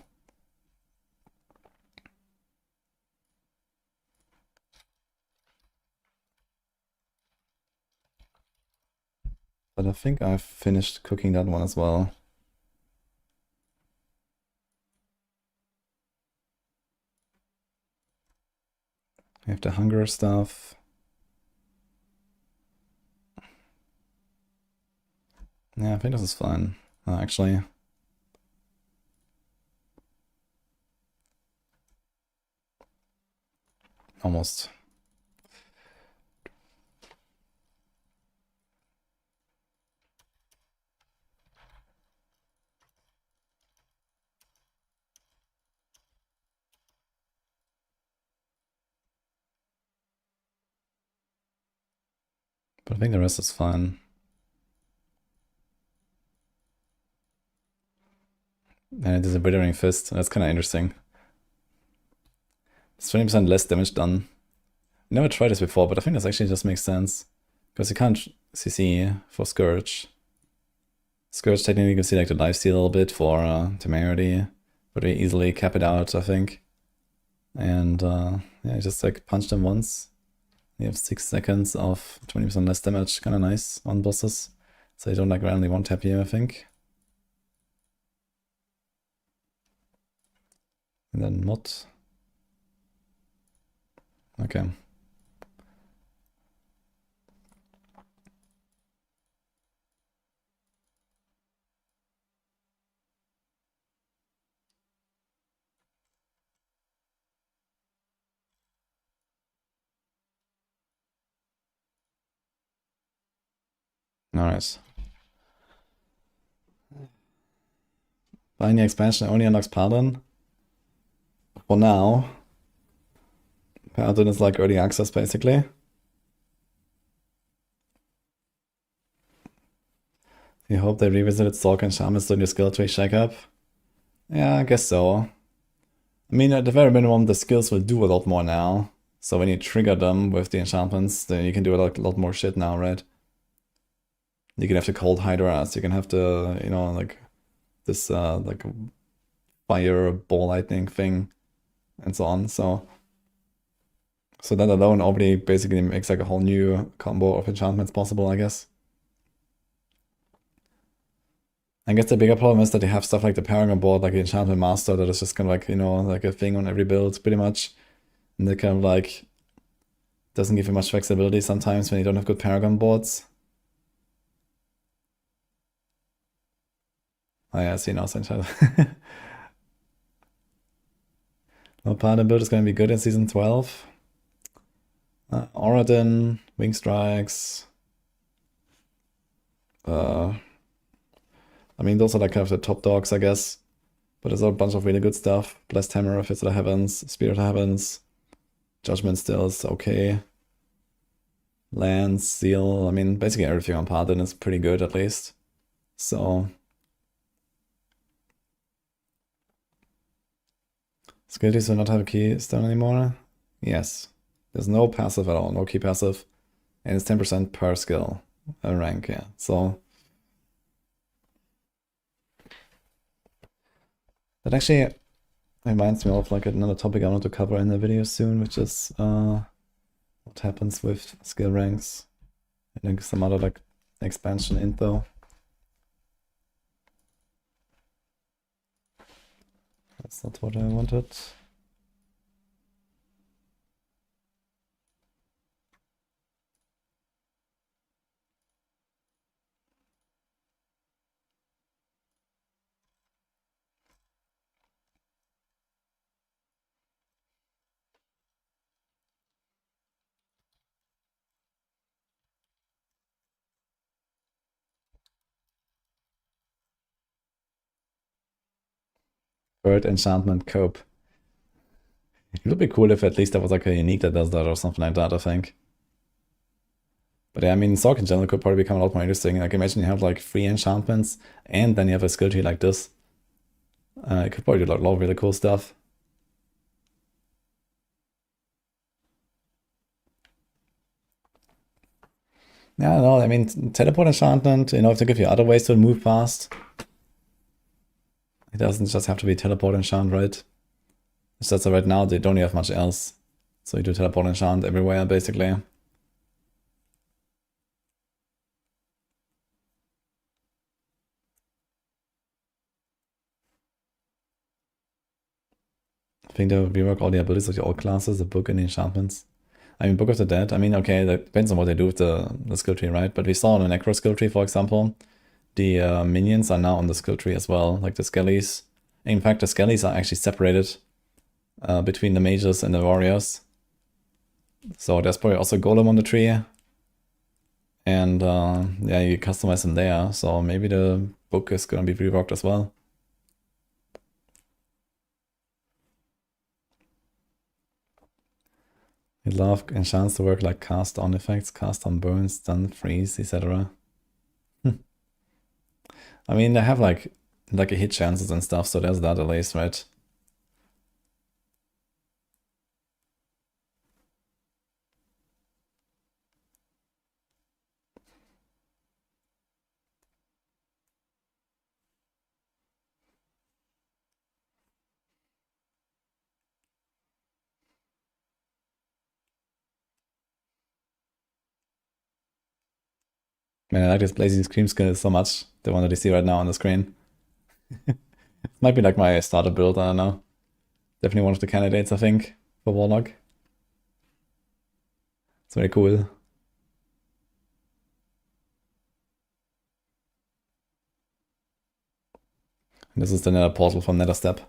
But I think I've finished cooking that one as well. We have the hunger stuff. Yeah, I think this is fine. Actually, almost. But I think the rest is fine. And it is a Withering Fist. That's kind of interesting. It's 20% less damage done. Never tried this before, but I think this actually just makes sense. Because you can't CC for Scourge. Scourge technically you can see like the lifesteal a little bit for Temerity. But we easily cap it out, I think. And yeah, just like punch them once. You have 6 seconds of 20% less damage, kind of nice on bosses. So you don't like randomly one tap you, I think. And then mod. Okay. Alright. Buying the expansion only unlocks Paladin. For now. Paladin is like early access basically. You hope they revisited Stalk and Shaman's doing your skill tree shake-up? Yeah, I guess so. I mean, at the very minimum, the skills will do a lot more now. So when you trigger them with the enchantments, then you can do a lot more shit now, right? You can have the Cold Hydras, you can have the, you know, like this like fire ball lightning thing and so on. So that alone already basically makes like a whole new combo of enchantments possible, I guess. I guess the bigger problem is that they have stuff like the Paragon board, like the Enchantment Master, that is just kind of like, you know, like a thing on every build, pretty much. And they kind of like doesn't give you much flexibility sometimes when you don't have good Paragon boards. Oh yeah, I see now, Sunshine. Well, Paladin build is going to be good in Season 12. Oradin, Wing Strikes. I mean, those are like kind of the top dogs, I guess. But there's a bunch of really good stuff. Blessed Hammer, Fist of the Heavens, Spirit of Heavens. Judgement still is okay. Lance, Seal, I mean, basically everything on Paladin is pretty good at least. So... Skills do not have a keystone anymore? Yes. There's no passive at all, no key passive. And it's 10% per skill rank, yeah. So... That actually reminds me of like another topic I want to cover in the video soon, which is what happens with skill ranks and like some other like expansion info. That's not what I wanted. Bird enchantment cope. It would be cool if at least there was like a unique that does that or something like that, I think. But yeah, I mean, Sork in general could probably become a lot more interesting. Like, imagine you have like 3 enchantments and then you have a skill tree like this. It could probably do a lot of really cool stuff. Yeah, I don't know. I mean, teleport enchantment, you know, if they give you other ways to move fast. It doesn't just have to be teleport enchant, right? It's just that right now they don't have much else. So you do teleport enchant everywhere, basically. I think they will rework all the abilities of the old classes, the book and the enchantments. I mean, Book of the Dead, I mean, okay, that depends on what they do with the skill tree, right? But we saw in the Necro skill tree, for example, the minions are now on the skill tree as well, like the skellies. In fact, the skellies are actually separated between the mages and the warriors. So there's probably also Golem on the tree. And yeah, you customize them there. So maybe the book is going to be reworked as well. I love enchants to work like cast on effects, cast on burn, stun, freeze, etc. I mean, they have like a hit chances and stuff, so there's that at least, right? Man, I like this Blazing Scream skill so much. The one that you see right now on the screen. Might be like my starter build, I don't know. Definitely one of the candidates, I think, for Warlock. It's very cool. And this is the nether portal from Nether Step.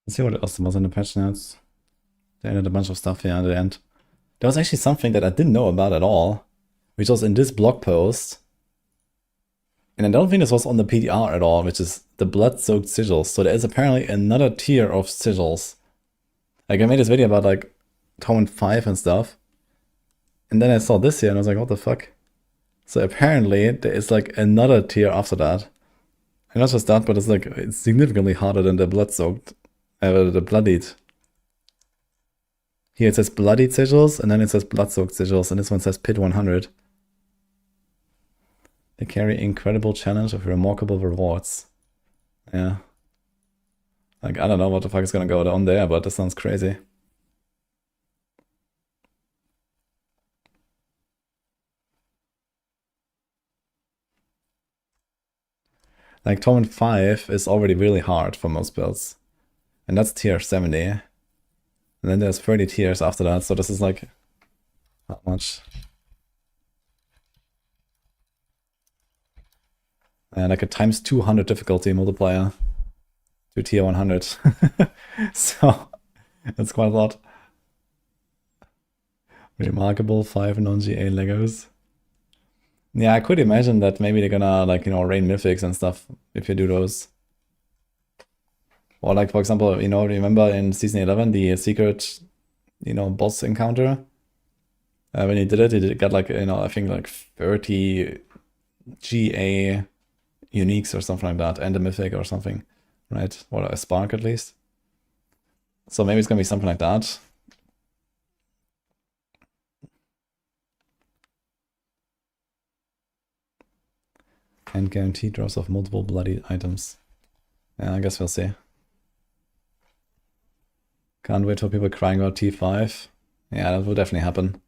Let's see what else was in the patch notes. They added a bunch of stuff here at the end. There was actually something that I didn't know about at all, which was in this blog post. And I don't think this was on the PDR at all, which is the blood-soaked sigils. So there is apparently another tier of sigils. Like, I made this video about, like, Torment 5 and stuff. And then I saw this here and I was like, what the fuck? So apparently there is, like, another tier after that. And not just that, but it's, like, it's significantly harder than the blood-soaked, the bloodied. Here it says bloodied sigils, and then it says blood-soaked sigils, and this one says Pit 100. They carry incredible challenge of remarkable rewards. Yeah. Like, I don't know what the fuck is gonna go on there, but this sounds crazy. Like, Torment 5 is already really hard for most builds. And that's tier 70. And then there's 30 tiers after that, so this is like... not much. And like a times 200 difficulty multiplier to tier 100. So, that's quite a lot. Remarkable 5 non-GA Legos. Yeah, I could imagine that maybe they're gonna, like, you know, rain mythics and stuff if you do those. Or like, for example, you know, remember in Season 11, the secret, you know, boss encounter? When he did it, he got like, you know, I think like 30 GA uniques or something like that, and a mythic or something, right? Or a spark at least. So maybe it's gonna be something like that. And guaranteed drops of multiple bloody items. Yeah, I guess we'll see. Can't wait for people crying about T5. Yeah, that will definitely happen.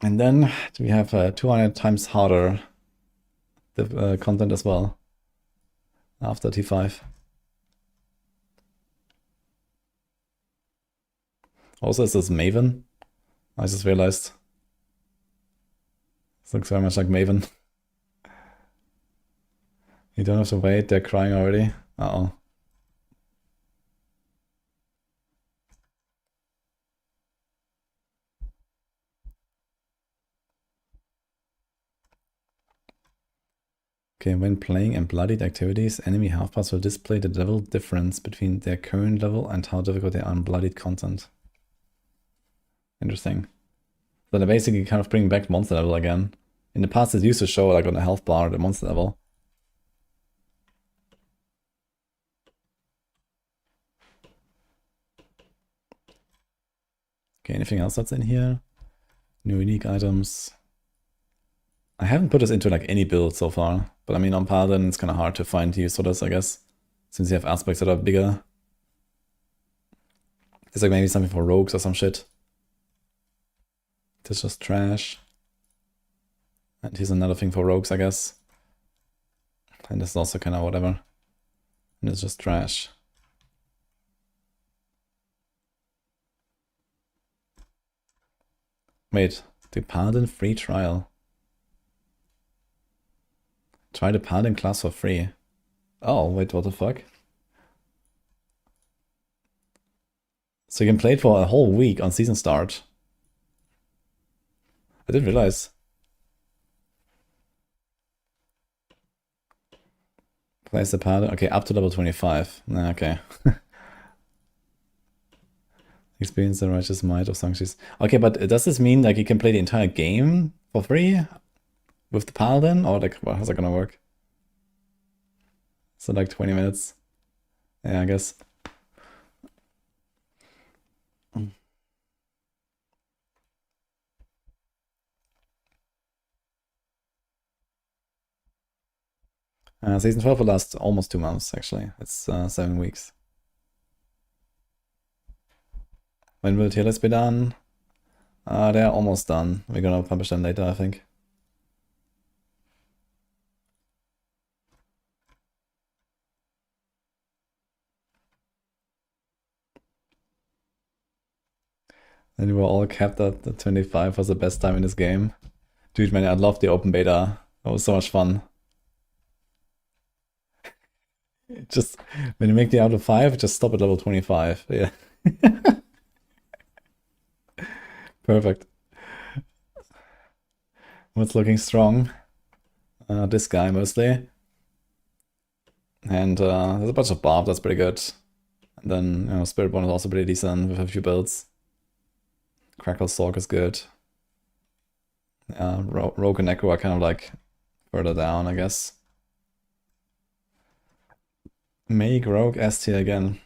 And then we have 200 times harder the content as well after T5. Also, is this Maven? I just realized. This looks very much like Maven. You don't have to wait, they're crying already. Uh-oh. Okay, when playing Embodied activities, enemy half-parts will display the level difference between their current level and how difficult they are on Bloodied content. Interesting. So they're basically kind of bringing back monster level again. In the past, it used to show like on the health bar the monster level. Okay, anything else that's in here? New unique items. I haven't put this into like any build so far, but I mean on Paladin it's kind of hard to find use for this, I guess, since you have aspects that are bigger. There's like maybe something for rogues or some shit. This is just trash. And here's another thing for rogues, I guess. And this is also kind of whatever. And it's just trash. Wait, the Paladin free trial. Try the Paladin class for free. Oh, wait, what the fuck? So you can play it for a whole week on season start. I didn't realize. Place the Paladin. Okay, up to level 25. Okay. Experience the righteous might of sanctuaries. Okay, but does this mean like you can play the entire game for free with the Paladin? Or like, how's that gonna work? So like 20 minutes? Yeah, I guess. Season 12 will last almost 2 months, actually. It's 7 weeks. When will tier lists be done? They're almost done. We're gonna publish them later, I think. And we were all capped at the 25 was the best time in this game. Dude, man, I love the open beta. That was so much fun. Just, when you make the out of 5, just stop at level 25. Yeah. Perfect. What's looking strong? This guy mostly. And there's a bunch of Barb, that's pretty good. And then, you know, Spiritborn is also pretty decent with a few builds. Crackle Stalk is good. Rogue and Echo are kind of like further down, I guess. Make Rogue S tier again.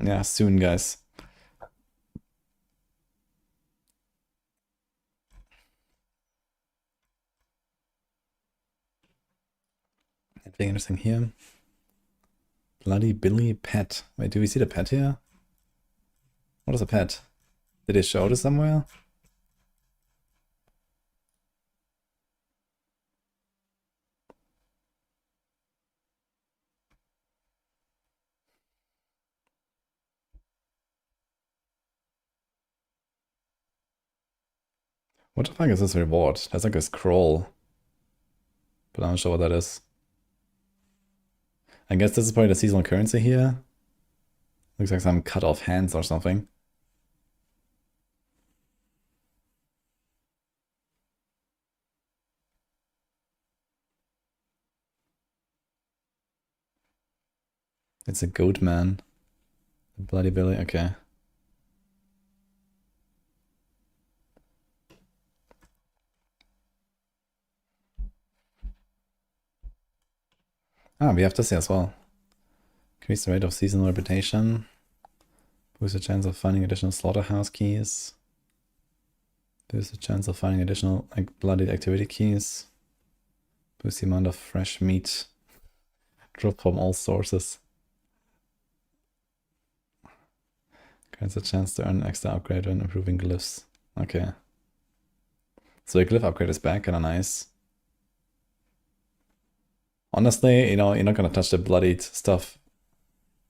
Yeah, soon, guys. Anything interesting here? Bloody Billy pet. Wait, do we see the pet here? What is a pet? Did they show this somewhere? What the fuck is this reward? That's like a scroll. But I'm not sure what that is. I guess this is probably the seasonal currency here. Looks like some cut off hands or something. It's a goat man. Bloody Billy, okay. Ah, we have this here as well. Increase the rate of seasonal reputation. Boost the chance of finding additional slaughterhouse keys. Boost the chance of finding additional bloodied activity keys. Boost the amount of fresh meat dropped from all sources. Grants a chance to earn an extra upgrade when improving glyphs. Okay. So the glyph upgrade is back, kinda nice. Honestly, you know, you're not gonna touch the bloodied stuff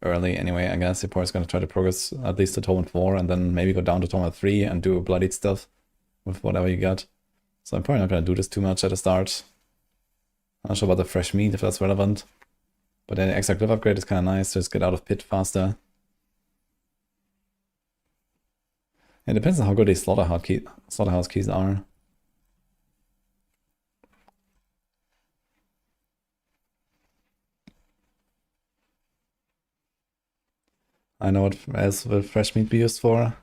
early anyway, I guess. You're probably gonna try to progress at least to Torment 4 and then maybe go down to Torment 3 and do bloodied stuff with whatever you got. So I'm probably not gonna do this too much at the start. I'm not sure about the fresh meat, if that's relevant. But the extra glyph upgrade is kinda nice to just get out of pit faster. It depends on how good these slaughterhouse keys are. I know what else will fresh meat be used for.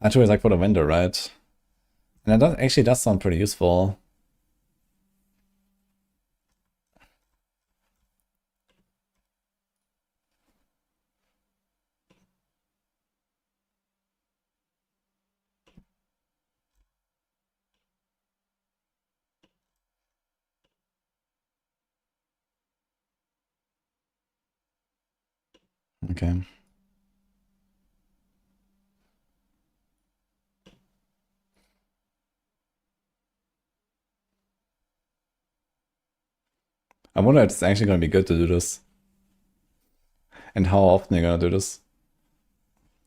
Actually, it's like for the vendor, right? And that actually does sound pretty useful. Okay. I wonder if it's actually going to be good to do this. And how often you're going to do this.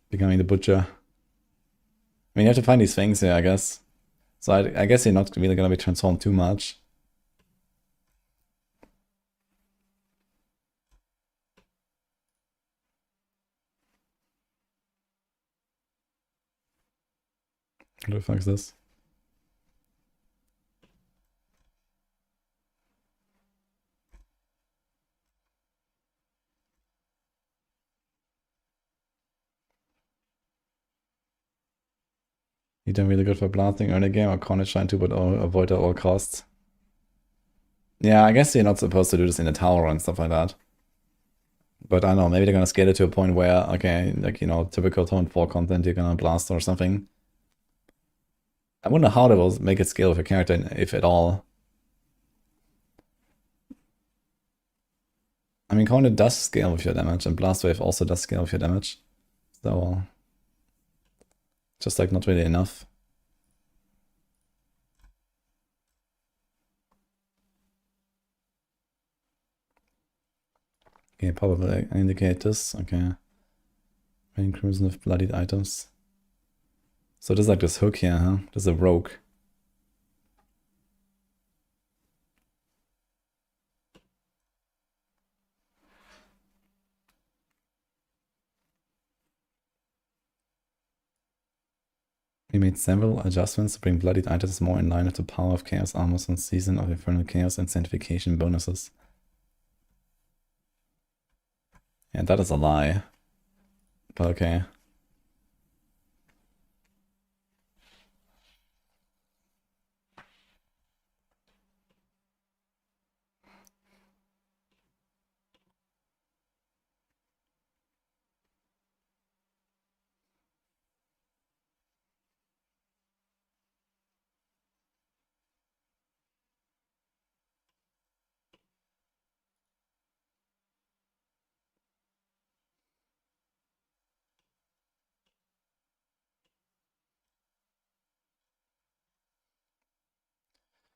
Becoming the butcher. I mean, you have to find these things here, I guess. So I guess you're not really going to be transformed too much. What the fuck is this? You done really good for blasting early game or Cornet Shine too, but avoid at all costs. Yeah, I guess you're not supposed to do this in the tower and stuff like that. But I don't know, maybe they're gonna scale it to a point where, okay, like, you know, typical Torment 4 content, you're gonna blast or something. I wonder how they will make it scale with your character, if at all. I mean, Cornet does scale with your damage, and Blast Wave also does scale with your damage. So, just like not really enough. Okay, probably indicate this. Okay. Rain Crimson with bloodied items. So this is like this hook here, huh? This is a rogue. We made several adjustments to bring bloodied items more in line with the power of Chaos Armors and Season of Infernal Chaos and Sanctification bonuses. Yeah, that is a lie. But okay.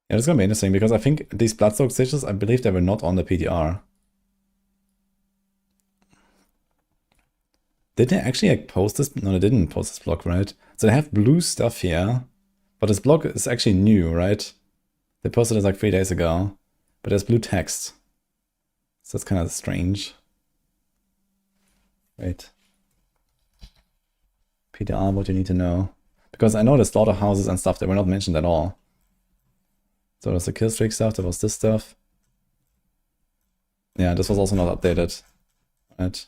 Yeah, it's gonna be interesting because I think these Bloodsoaked Stitches, I believe they were not on the PTR. Did they actually like post this? No, they didn't post this block, right? So they have blue stuff here, but this block is actually new, right? They posted it like 3 days ago, but there's blue text. So that's kind of strange. Wait. PDR, what you need to know. Because I know the slaughterhouses and stuff that were not mentioned at all. So there's the killstreak stuff, there was this stuff. Yeah, this was also not updated. Right.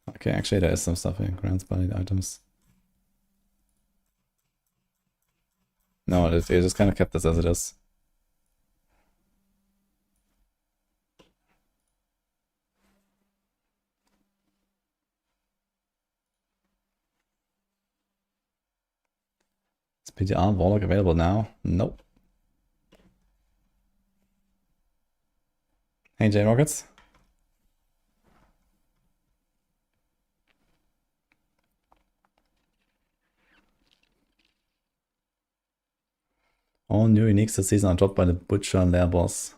Okay, actually there is some stuff in grants bodied items. No, it just kind of kept this as it is. Is PDR Warlock available now? Nope. Hey J Rockets. All new uniques this season are dropped by the Butcher Lair boss.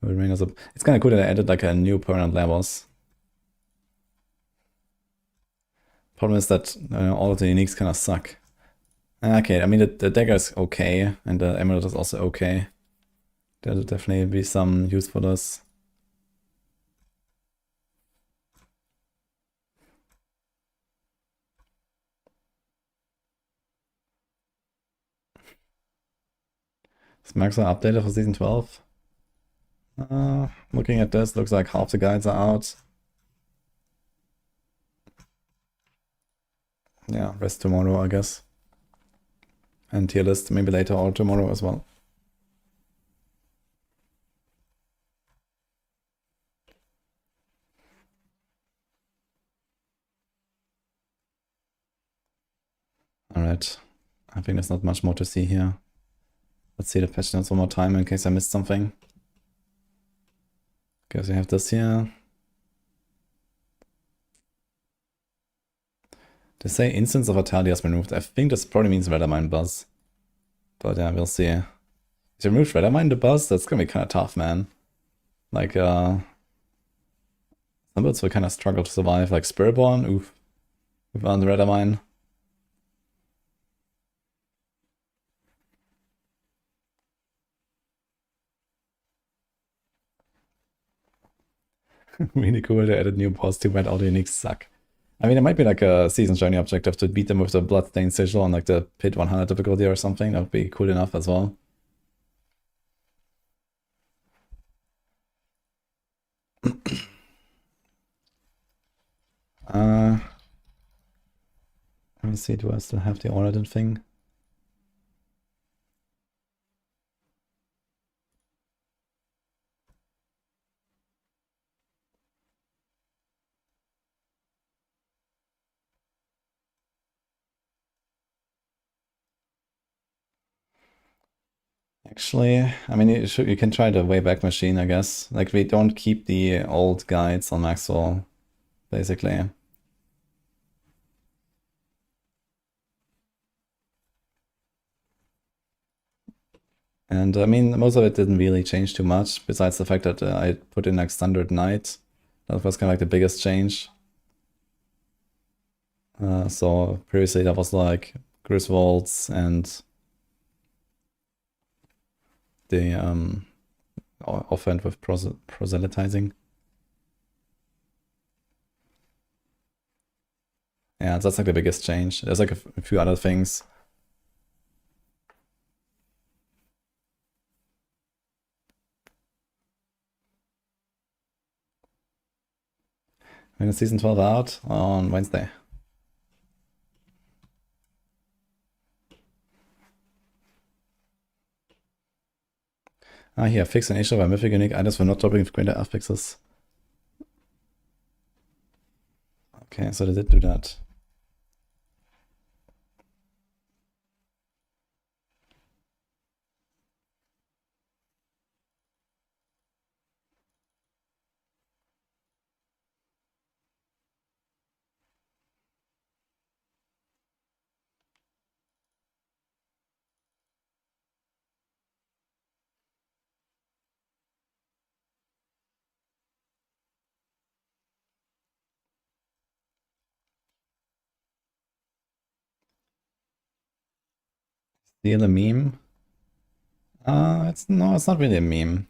It's kind of cool that I added like a new permanent Lair boss. Problem is that all of the uniques kind of suck. Okay, I mean the dagger is okay, and the emerald is also okay. There'll definitely be some use for this. Is Maxroll updated for season 12? Looking at this, looks like half the guides are out. Yeah, rest tomorrow, I guess. And tier list maybe later or tomorrow as well. Alright. I think there's not much more to see here. Let's see the patch notes one more time in case I missed something. Okay, so we have this here. They say instance of Atalia has been removed. I think this probably means Reddermine Buzz. But yeah, we'll see. If you remove Reddermine the Buzz, that's gonna be kind of tough, man. Like, some builds will kind of struggle to survive. Like Spiritborn, oof. Without the Reddermine. Really cool, they added new boss to where all the uniques suck. I mean, it might be like a season journey objective to beat them with the Bloodstained Sigil on like the Pit 100 difficulty or something. That would be cool enough as well. Let me see, do I still have the Origin thing? Actually, I mean, you can try the Wayback Machine, I guess. Like, we don't keep the old guides on Maxroll, basically. And I mean, most of it didn't really change too much, besides the fact that I put in like Standard Knight. That was kind of like the biggest change. So previously that was like Griswolds and the offhand with proselytizing. Yeah, that's like the biggest change. There's like a few other things. When is season 12 out? On Wednesday. Ah, here, fix an issue by mythic unique items for not dropping with greater affixes. Okay, so they did do that. Steal a meme? It's not really a meme.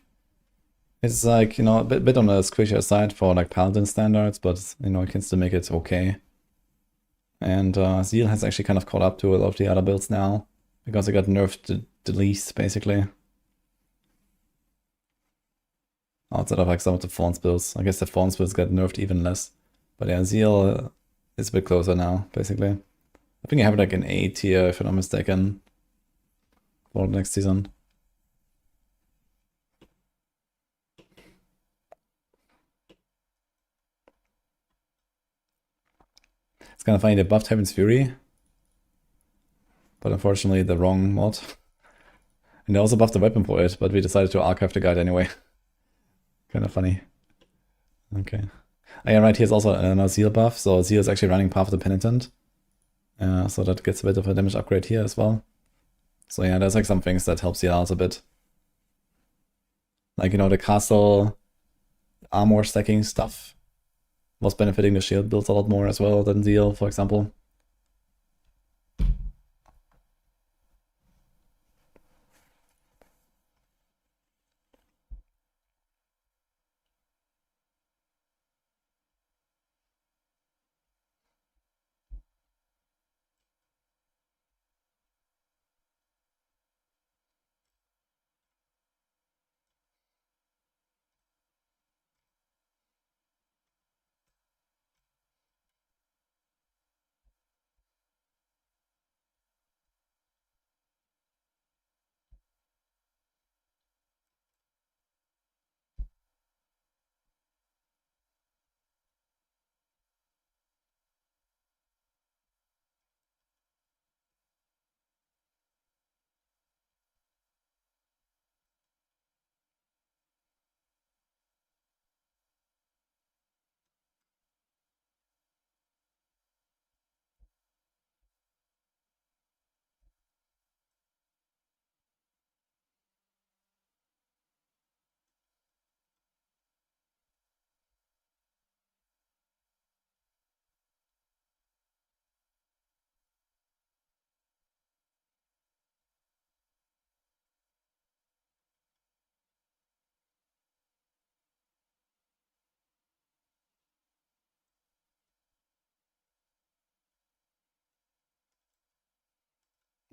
It's like, you know, a bit on the squishier side for like Paladin standards, but you know, it can still make it okay. And Zeal has actually kind of caught up to a lot of the other builds now, because it got nerfed the least, basically. Outside of like some of the Fawns builds. I guess the Fawns builds got nerfed even less. But yeah, Zeal is a bit closer now, basically. I think I have it like an A tier, if I'm not mistaken, for the next season. It's kind of funny, they buffed Heaven's Fury, but unfortunately the wrong mod. And they also buffed the weapon for it, but we decided to archive the guide anyway. Kind of funny. Okay. Oh, yeah, right, here's also another Zeal buff, so Zeal is actually running Path of the Penitent. So that gets a bit of a damage upgrade here as well. So yeah, there's like some things that help Zeal out a bit. Like, you know, the castle armor stacking stuff was benefiting the shield builds a lot more as well than Zeal, for example.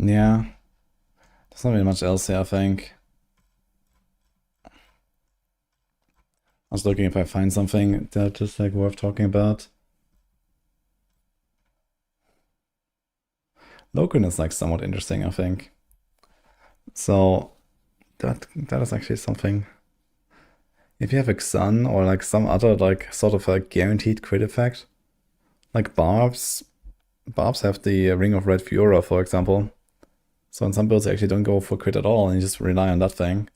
Yeah. There's not really much else here, I think. I was looking if I find something that is like worth talking about. Loken is like somewhat interesting, I think. So that is actually something. If you have Xun or like some other like sort of a guaranteed crit effect, like Barbs have the Ring of Red Fiora, for example. So in some builds you actually don't go for crit at all and you just rely on that thing.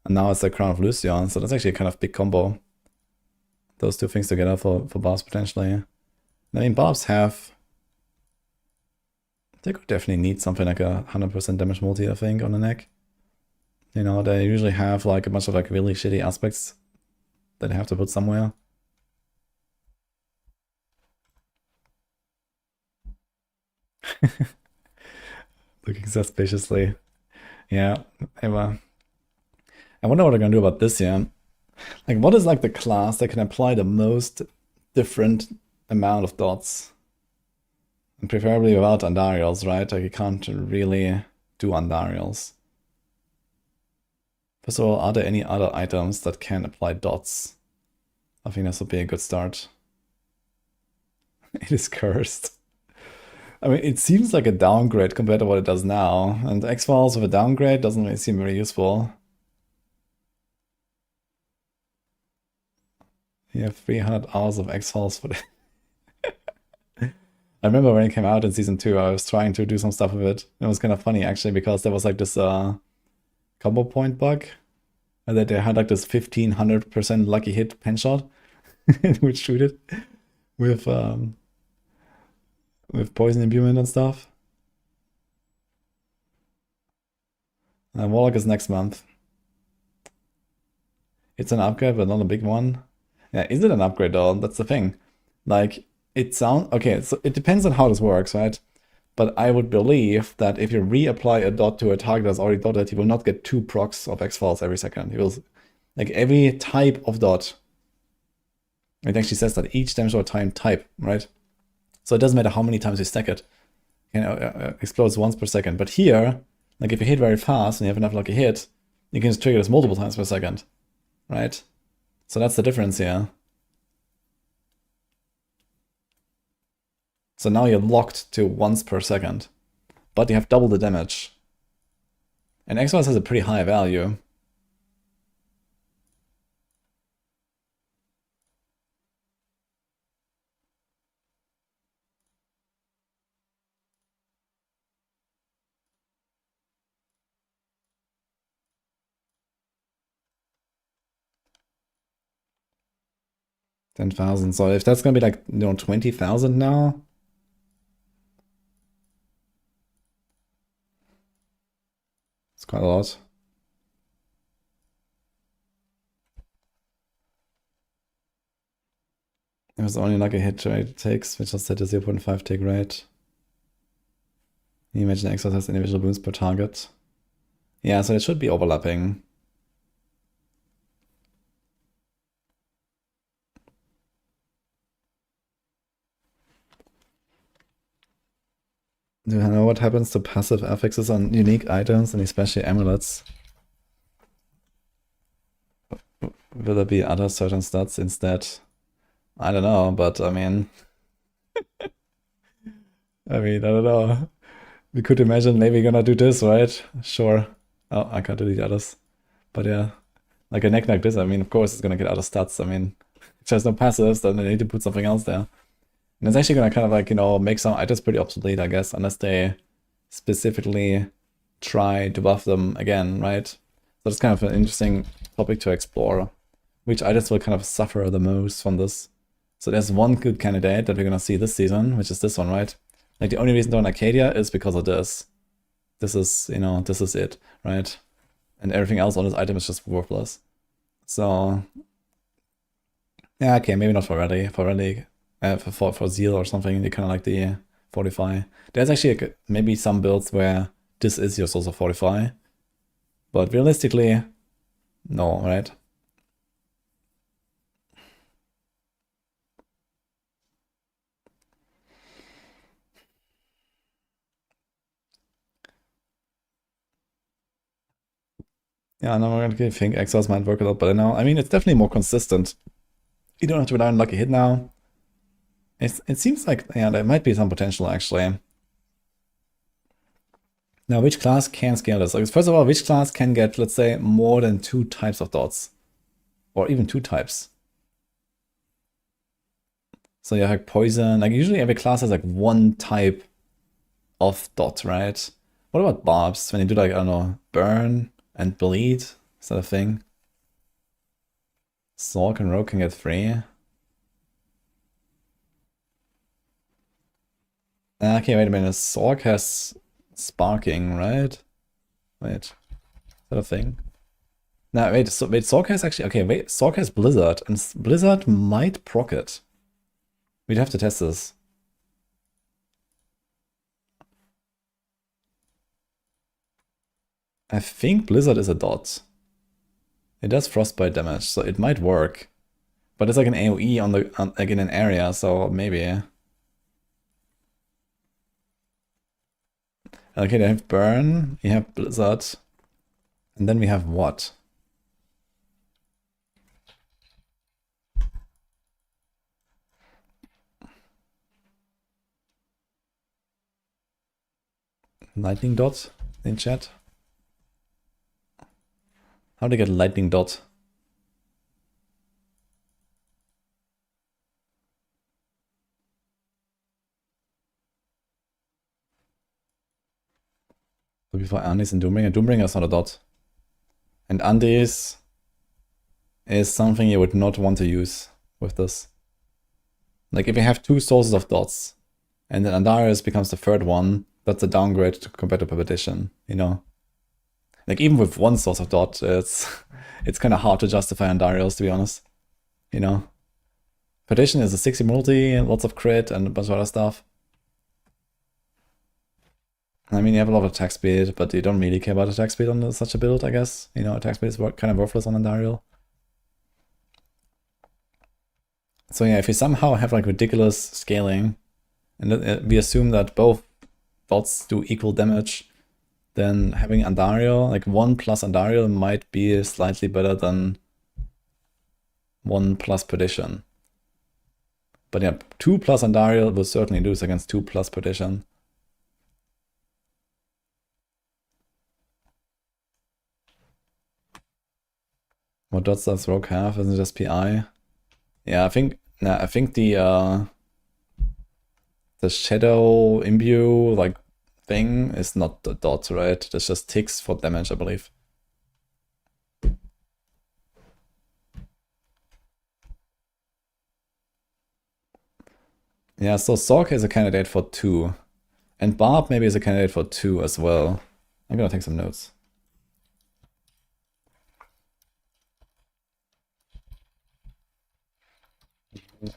And now it's the Crown of Lucian, so that's actually a kind of big combo. Those two things together for Barbs potentially. I mean, Barbs have... They could definitely need something like a 100% damage multi, I think, on the neck. You know, they usually have like a bunch of like really shitty aspects that they have to put somewhere. Looking suspiciously. Yeah, I wonder what they're gonna do about this here. Like, what is like the class that can apply the most different amount of dots? And preferably without Andariels, right? Like, you can't really do Andariels. First of all, are there any other items that can apply dots? I think this would be a good start. It is cursed. I mean, it seems like a downgrade compared to what it does now, and X-Files with a downgrade doesn't really seem very useful. You have 300 hours of X-Files for the... I remember when it came out in Season 2, I was trying to do some stuff with it. It was kind of funny, actually, because there was like this combo point bug, and that they had like this 1500% lucky hit pen shot, and would shoot it with poison imbuement and stuff. Warlock is next month. It's an upgrade, but not a big one. Yeah, is it an upgrade though? That's the thing. Like, it sounds... Okay, so it depends on how this works, right? But I would believe that if you reapply a dot to a target that's already dotted, you will not get 2 procs of X-Files every second. Like every type of dot. It actually says that each damage or time type, right? So it doesn't matter how many times you stack it. Explodes once per second. But here, like if you hit very fast and you have enough lucky hit, you can just trigger this multiple times per second, right? So that's the difference here. So now you're locked to once per second, but you have double the damage. And Exile has a pretty high value. $10,000. So if that's gonna be like 20,000 now. It's quite a lot. It was only like a hit rate takes, which is set to 0.5 take rate. Can you imagine Exile has individual wounds per target? Yeah, so it should be overlapping. Do you know what happens to passive affixes on unique items and especially amulets? Will there be other certain stats instead? I don't know, but I mean... I don't know. We could imagine maybe gonna do this, right? Sure. Oh, I can't do the others. But yeah, like a neck like this, I mean, of course it's gonna get other stats. I mean, if there's no passives, then they need to put something else there. And it's actually gonna kind of like, make some items pretty obsolete, I guess, unless they specifically try to buff them again, right? So it's kind of an interesting topic to explore. Which items will kind of suffer the most from this? So there's one good candidate that we're gonna see this season, which is this one, right? Like the only reason to own Arcadia is because of this. This is, this is it, right? And everything else on this item is just worthless. So, yeah, okay, maybe not for Rally. For Rally, for Zeal or something, you kind of like the Fortify. There's actually maybe some builds where this is your source of Fortify. But realistically, no, right? Yeah, no, I really think Exiles might work a lot better now. I mean, it's definitely more consistent. You don't have to rely on lucky hit now. It seems like, yeah, there might be some potential, actually. Now, which class can scale this? Like, first of all, which class can get, let's say, more than 2 types of dots? Or even 2 types? So you have like poison. Like, usually every class has like 1 type of dot, right? What about barbs? When you do like, I don't know, burn and bleed? Is that a thing? Sork and Rogue can get 3. Okay, wait a minute. Sork has sparking, right? Wait. Is that a thing? No, wait, Sork has actually... Okay, wait, Sork has Blizzard, and Blizzard might proc it. We'd have to test this. I think Blizzard is a dot. It does frostbite damage, so it might work. But it's like an AoE like in an area, so maybe. Okay, they have Burn, you have Blizzard, and then we have what? Lightning Dot in chat? How to get Lightning Dot? So before Andis and Doombringer. Doombringer is not a dot. And Andis is something you would not want to use with this. Like if you have 2 sources of dots, and then Andarius becomes the 3rd one, that's a downgrade compared to Perdition, Like even with 1 source of dot, it's kind of hard to justify Andarius, to be honest. Perdition is a 60 multi, lots of crit, and a bunch of other stuff. I mean, you have a lot of attack speed, but you don't really care about attack speed on such a build, I guess. Attack speed is kind of worthless on Andariel. So yeah, if we somehow have like ridiculous scaling, and we assume that both dots do equal damage, then having Andariel, like 1 plus Andariel might be slightly better than 1 plus Perdition. But yeah, 2 plus Andariel will certainly lose against 2 plus Perdition. What dots does Rogue have? Isn't it just PI? Yeah, I think the Shadow Imbue like thing is not the dot, right? That's just ticks for damage, I believe. Yeah, so Sork is a candidate for 2. And Barb maybe is a candidate for 2 as well. I'm gonna take some notes.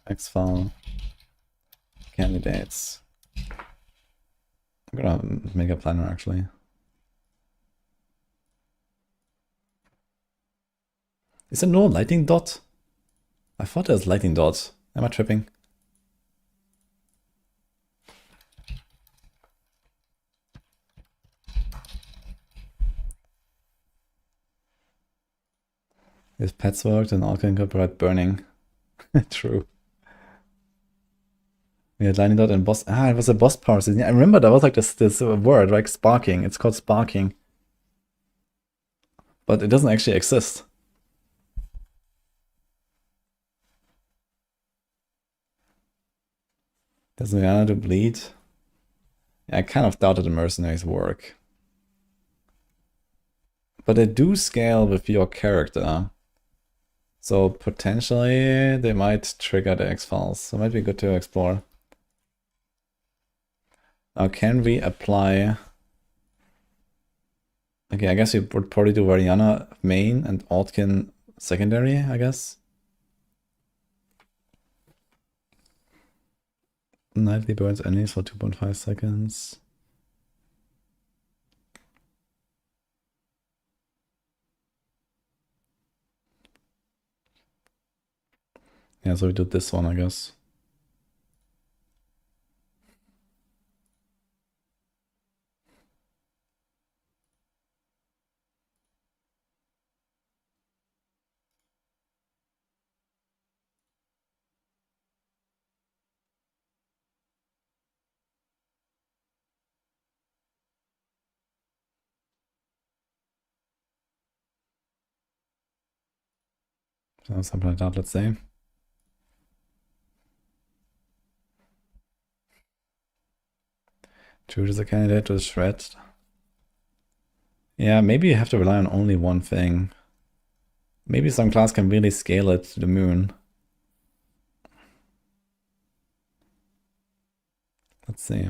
Exile candidates. I'm gonna make a planner actually. Is there no lightning dot? I thought there was lightning dot. Am I tripping? If pets work, then all can incorporate burning. True. We had lightning dot and boss. Ah, it was a boss power season. I remember there was like this word, like sparking. It's called sparking. But it doesn't actually exist. Does Mariana do bleed? Yeah, I kind of doubted the mercenaries work. But they do scale with your character. So potentially they might trigger the X-Files. So it might be good to explore. Now can we apply... Okay, I guess we would probably do Variana main and Altkin secondary, I guess. Nightly burns enemies for 2.5 seconds. Yeah, so we do this one, I guess. So something like that, let's say. Jude is a candidate with Shred. Yeah, maybe you have to rely on only one thing. Maybe some class can really scale it to the moon. Let's see.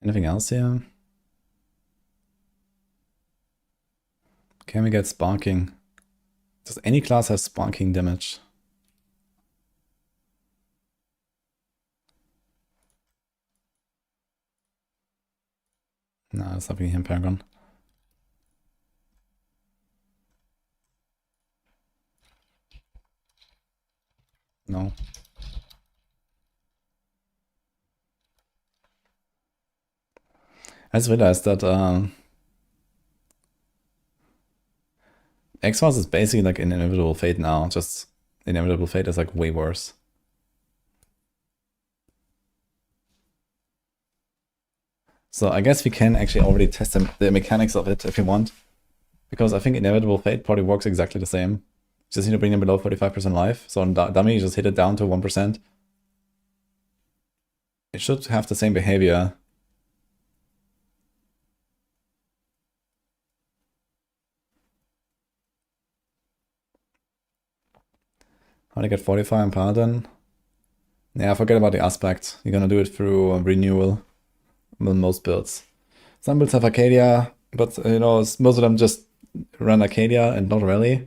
Anything else here? Can we get sparking? Does any class have sparking damage? No, it's not him, Paragon. No. I just realized that X-Files is basically like an Inevitable Fate now, just Inevitable Fate is like way worse. So I guess we can actually already test the mechanics of it if you want. Because I think Inevitable Fate probably works exactly the same. Just need to bring them below 45% life. So on dummy, you just hit it down to 1%. It should have the same behavior. How do I get 45 on Paladin? Yeah, forget about the aspect. You're gonna do it through renewal with most builds. Some builds have Arcadia, but you know, most of them just run Arcadia and not Rally.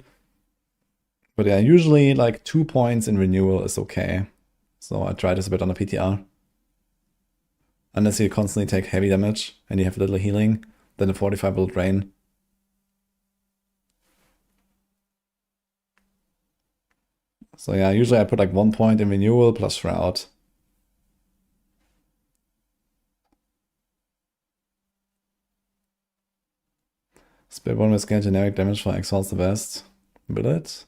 But yeah, usually like 2 points in renewal is okay. So I try this a bit on the PTR. Unless you constantly take heavy damage and you have little healing, then the 45 will drain. So yeah, usually I put like 1 point in renewal plus Shroud. Spell one with scale generic damage for Exile's the best. Will it?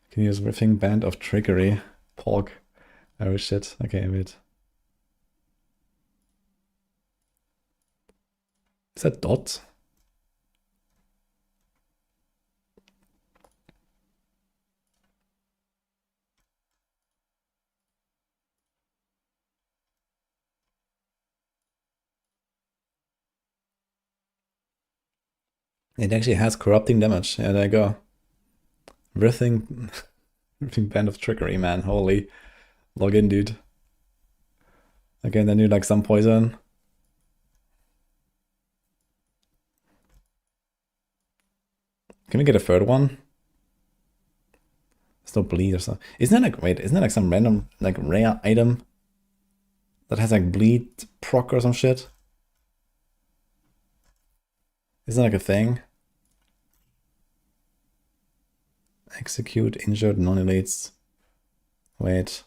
Can use Riffing Band of Trickery. Pork. Oh shit. Okay, wait. Is that dot? It actually has corrupting damage. Yeah, there you go. Riffing Band of Trickery, man. Holy. Log in, dude. Okay, then you like some poison. Can we get a third one? There's no bleed or something. Isn't that like, wait, isn't that like some random, like rare item that has like bleed proc or some shit? Isn't that like a thing? Execute injured non-elites. Wait.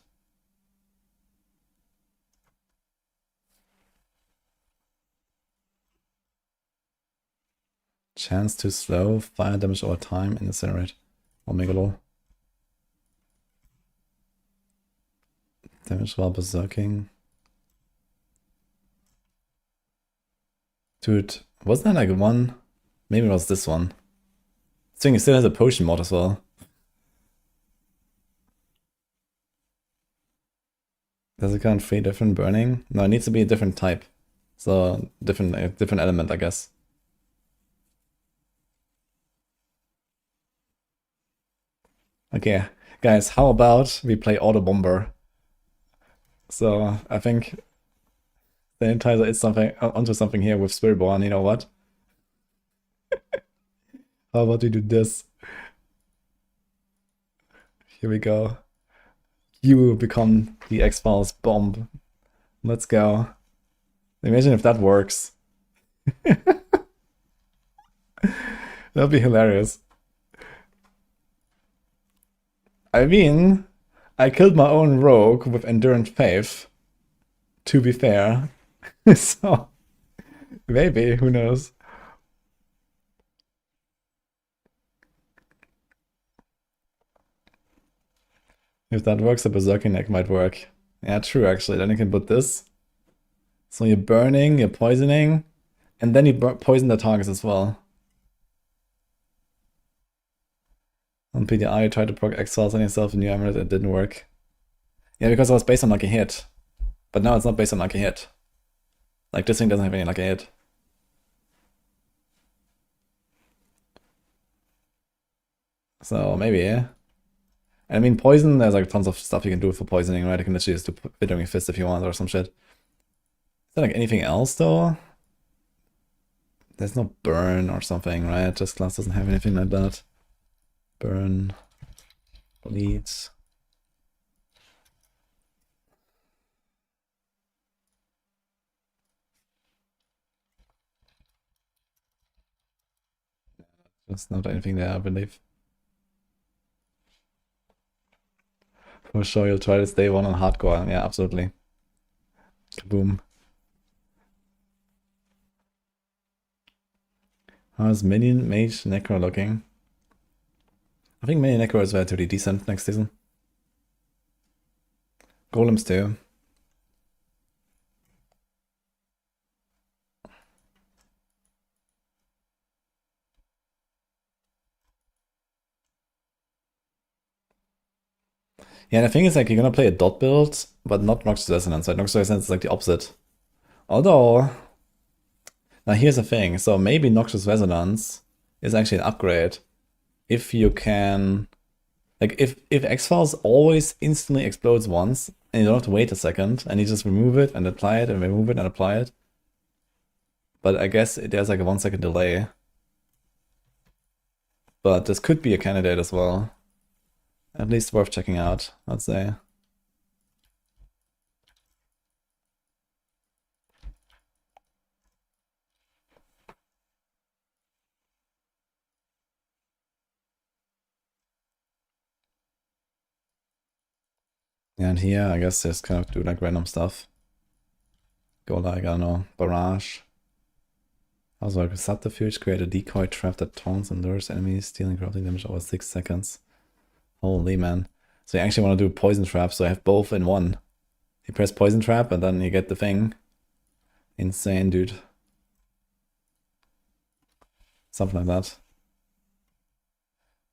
Chance to slow fire damage over time, incinerate. Omega low. Damage while berserking. Dude, wasn't that like one? Maybe it was this one. This thing still has a potion mod as well. Does it count 3 different burning? No, it needs to be a different type. So different element, I guess. Okay, guys, how about we play Auto Bomber? So I think the Sanitizer is something onto something here with Spiritborn. You know what? How about we do this? Here we go. You become the X-Files bomb. Let's go. Imagine if that works. That'd be hilarious. I mean, I killed my own rogue with Endurance Faith, to be fair. So, maybe, who knows? If that works, a Berserking Neck might work. Yeah, true, actually. Then you can put this. So you're burning, you're poisoning, and then you poison the targets as well. On PDI, you tried to proc Exiles on yourself, a new amulet, it didn't work. Yeah, because it was based on lucky hit. But now it's not based on lucky hit. Like, this thing doesn't have any lucky hit. So, maybe, yeah. I mean, poison, there's like tons of stuff you can do for poisoning, right? You can literally just do Withering Fist if you want or some shit. Is there like anything else, though? There's no burn or something, right? Just class doesn't have anything like that. Burn. Bleeds. Just not anything there, I believe. For sure, you'll try this day one on hardcore. Yeah, absolutely. Kaboom. How's Minion Mage Necro looking? I think Minion Necro is relatively decent next season. Golems too. Yeah, the thing is, like, you're gonna play a dot build, but not Noxious Resonance. Right? Noxious Resonance is like the opposite. Although, now here's the thing. So maybe Noxious Resonance is actually an upgrade. if you can, like if X-Files always instantly explodes once, and you don't have to wait a second, and you just remove it and apply it, and remove it and apply it. But I guess there's like a 1 second delay. But this could be a candidate as well. At least worth checking out, I'd say. And here, I guess just kind of do like random stuff. Go like, I don't know, barrage. Also like a subterfuge, create a decoy trap that taunts and lures enemies, stealing corrupting damage over 6 seconds. Holy man. So you actually want to do poison trap, so I have both in one. You press poison trap and then you get the thing. Insane, dude. Something like that.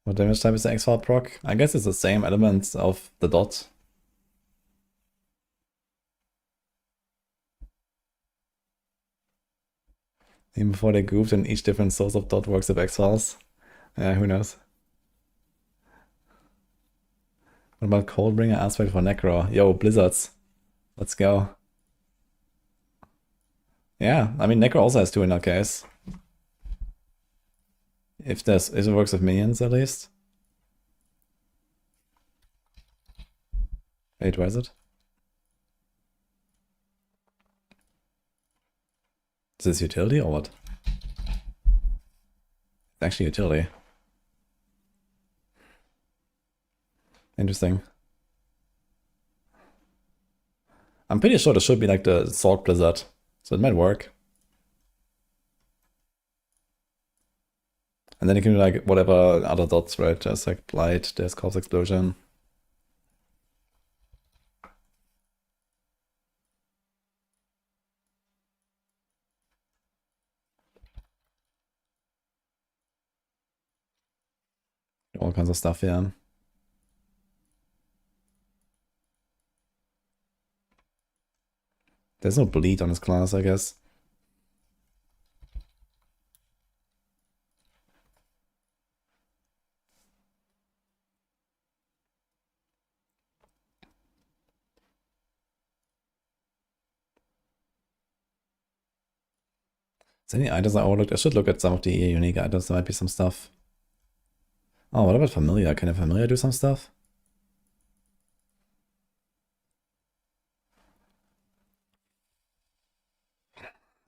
What damage type is the Exile proc? I guess it's the same elements of the dot. Even before they goofed, and each different source of dot works with Exiles. Yeah, who knows? What about Coldbringer aspect for Necro? Yo, Blizzards. Let's go. Yeah, I mean Necro also has 2 in that case. If it works with minions at least. Wait, where is it? Is this utility or what? It's actually utility. Interesting. I'm pretty sure this should be like the Sword Blizzard, so it might work. And then you can do like whatever other dots, right? Just like Blight, there's Corpse Explosion. All kinds of stuff, yeah. There's no bleed on this class, I guess. Is there any items I overlooked? I should look at some of the unique items. There might be some stuff. Oh, what about Familiar? Can a Familiar do some stuff?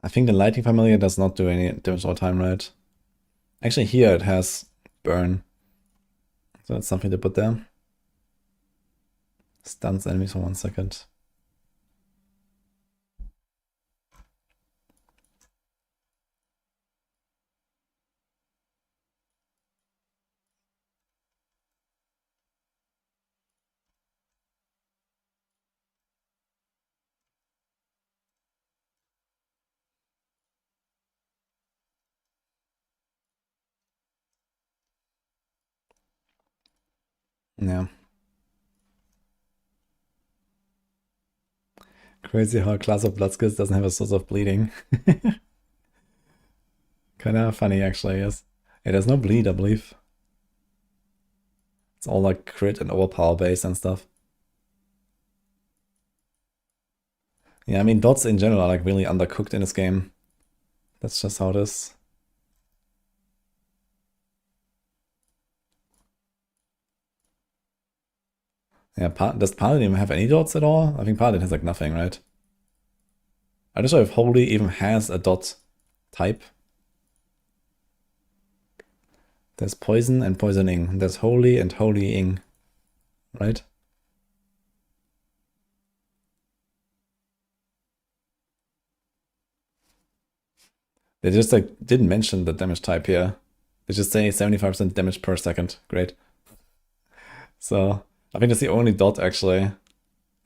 I think the Lightning Familiar does not do any damage all time, right? Actually, here it has Burn. So that's something to put there. Stuns enemies for 1 second. Yeah. Crazy how a class of blood skills doesn't have a source of bleeding. Kinda funny, actually, yes. It has no bleed, I believe. It's all like crit and overpower based and stuff. Yeah, I mean, dots in general are like really undercooked in this game. That's just how it is. Yeah, does Paladin have any dots at all? I think Paladin has like nothing, right? I don't know if Holy even has a dot type. There's Poison and Poisoning. There's Holy and Holying, right? They just like didn't mention the damage type here. They just say 75% damage per second. Great. So I think that's the only dot actually.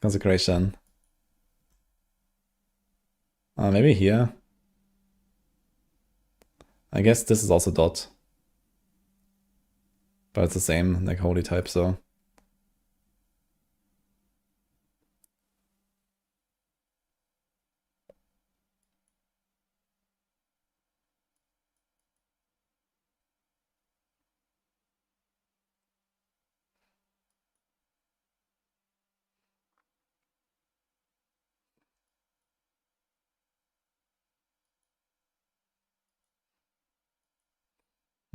Consecration. Maybe here. I guess this is also dot. But it's the same, like holy type, so.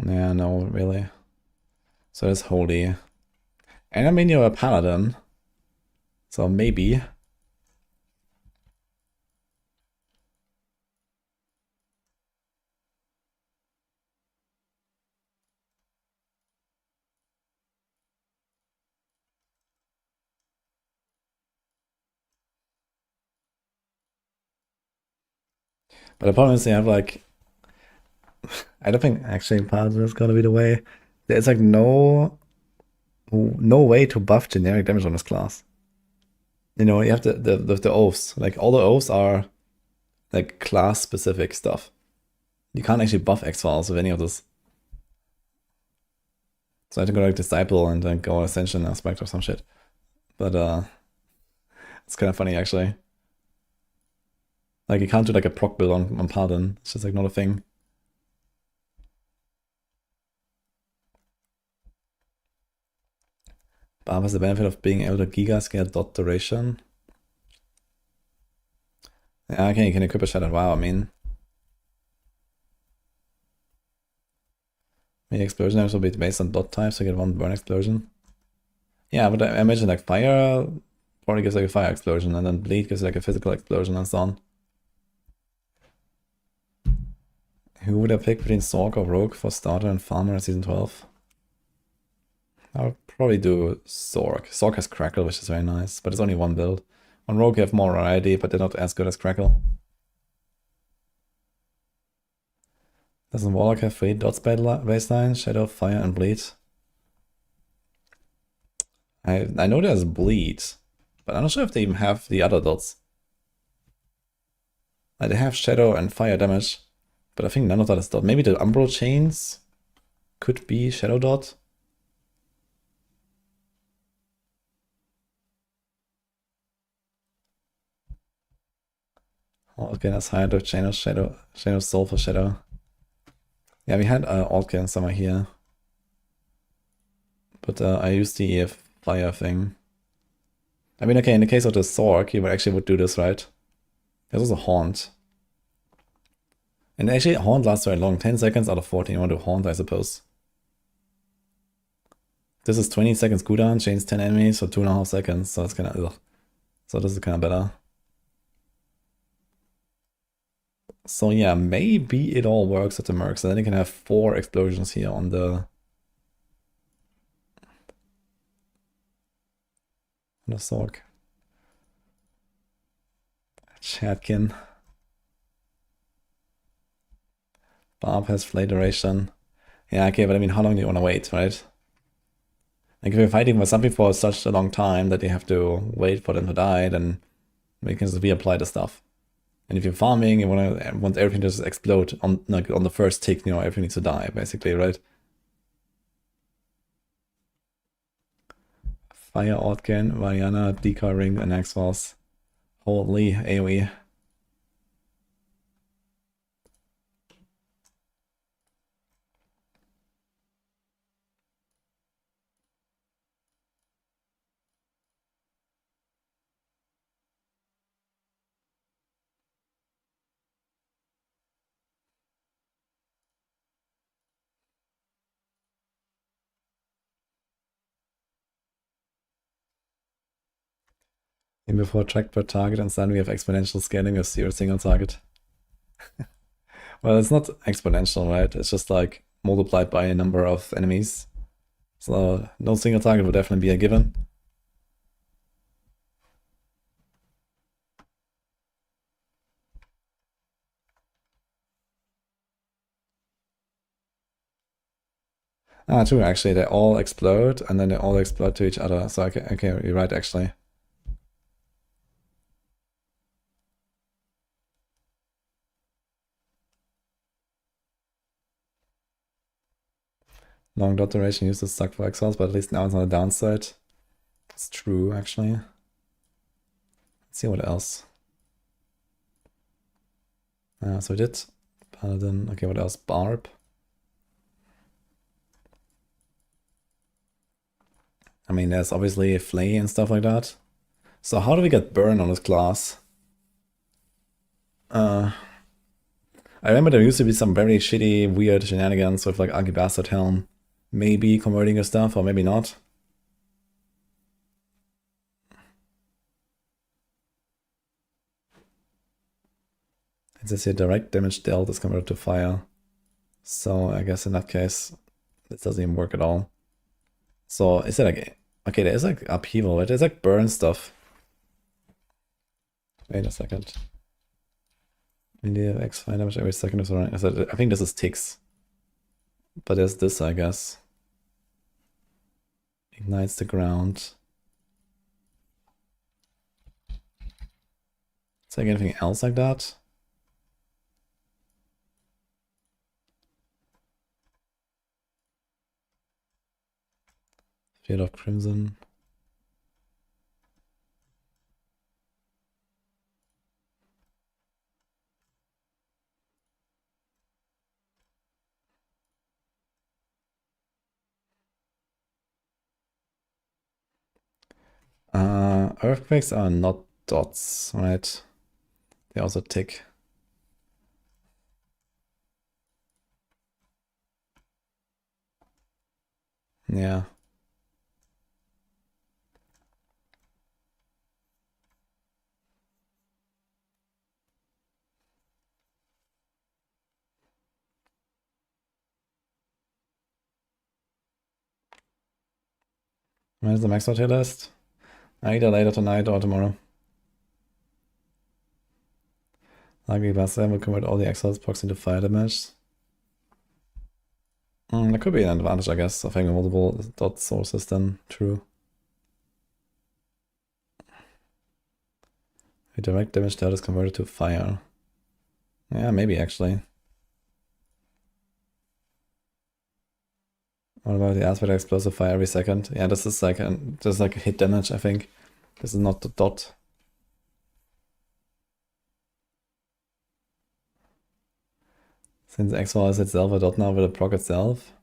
Yeah, no, really. So it's holy. And I mean, you're a paladin. So maybe. But the problem is you have like, I don't think actually paladin is gonna be the way. There's like no way to buff generic damage on this class. You know, you have the oaths. Like all the oaths are like class specific stuff. You can't actually buff X-Files with any of this. So I had to go like Disciple and then go Ascension aspect or some shit. But it's kind of funny actually. Like you can't do like a proc build on Paladin. It's just like not a thing. Barb has the benefit of being able to Giga scale dot duration. Yeah, okay, you can equip a Shattered Wow, I mean. Maybe explosion damage will be based on dot type, so you get one burn explosion. Yeah, but I imagine like fire probably gives like a fire explosion, and then bleed gives like a physical explosion and so on. Who would I pick between Sork or Rogue for starter and farmer in season 12? I would probably do Sork. Sork has Crackle, which is very nice, but it's only one build. On Rogue you have more variety, but they're not as good as Crackle. Doesn't Warlock have 3 dots baseline? Shadow, Fire, and Bleed? I know there's Bleed, but I'm not sure if they even have the other dots. Like they have Shadow and Fire damage, but I think none of that is dot. Maybe the Umbral Chains could be Shadow dot. Altgen has hired a Chain of Soul for Shadow. Yeah, we had Altgen somewhere here. But I used the fire thing. I mean, okay, in the case of the Sork, you actually would do this, right? There's also Haunt. And actually, Haunt lasts very long. 10 seconds out of 14, you want to Haunt, I suppose. This is 20 seconds cooldown, chains 10 enemies for 2.5 seconds, so it's kind of ugh. So this is kind of better. So yeah, maybe it all works at the Mercs, and then you can have 4 explosions here on the Sork. Chatkin. Barb has Flay Duration. Yeah, okay, but I mean, how long do you want to wait, right? Like if you're fighting with something for such a long time that you have to wait for them to die, then we can just reapply the stuff. And if you're farming, you want everything to just explode on the first tick, you know, everything needs to die, basically, right? Fire Ortgan, Vaiana, Decoy Ring, and X-Force. Holy AoE. Even before tracked per target, and suddenly we have exponential scaling of 0 single target. Well, it's not exponential, right? It's just like multiplied by a number of enemies. So no single target would definitely be a given. Ah, true, actually, they all explode, and then they all explode to each other. So, okay, you're right, actually. Long dot duration used to suck for exiles, but at least now it's on the downside. It's true, actually. Let's see what else. So we did Paladin. Okay, what else? Barb. I mean, there's obviously Flay and stuff like that. So how do we get burn on this class? I remember there used to be some very shitty, weird shenanigans with like Ugly Bastard Helm. Maybe converting your stuff, or maybe not. It says here direct damage dealt is converted to fire. So I guess in that case, this doesn't even work at all. So is it like, okay, there is like upheaval, right? There's like burn stuff. Wait a second. Melee X fire damage every second is running. I think this is ticks. But there's this, I guess. Ignites the ground. Is there anything else like that? Field of Crimson. Earthquakes are not dots, right? They also tick. Yeah. Where's the Maxroll tier list? Either later tonight or tomorrow. Ugly Bastard will convert all the Exiles procs into fire damage. That could be an advantage, I guess, of having multiple dot sources then. True. A direct damage dealt is converted to fire. Yeah, maybe actually. What about the aspect of explosive fire every second? Yeah, this is like a hit damage, I think. This is not the dot. Since Exile is itself a dot now with a proc itself.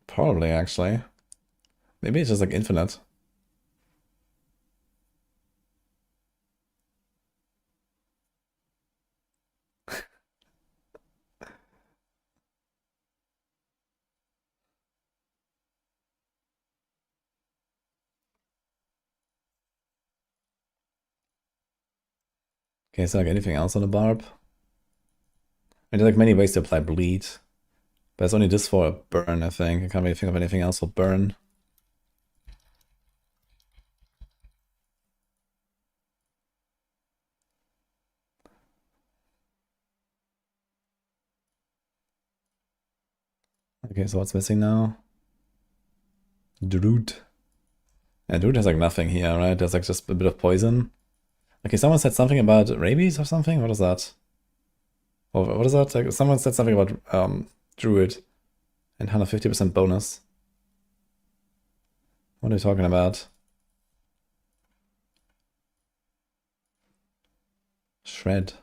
Probably actually. Maybe it's just like infinite. Okay, so like anything else on the barb? There's like many ways to apply bleed. But it's only this for a burn, I think. I can't really think of anything else for burn. Okay, so what's missing now? Druid. Yeah, Druid has like nothing here, right? There's like just a bit of poison. Okay, someone said something about rabies or something? What is that? Oh, what is that? Like, someone said something about Druid and 150% bonus. What are you talking about? Shred.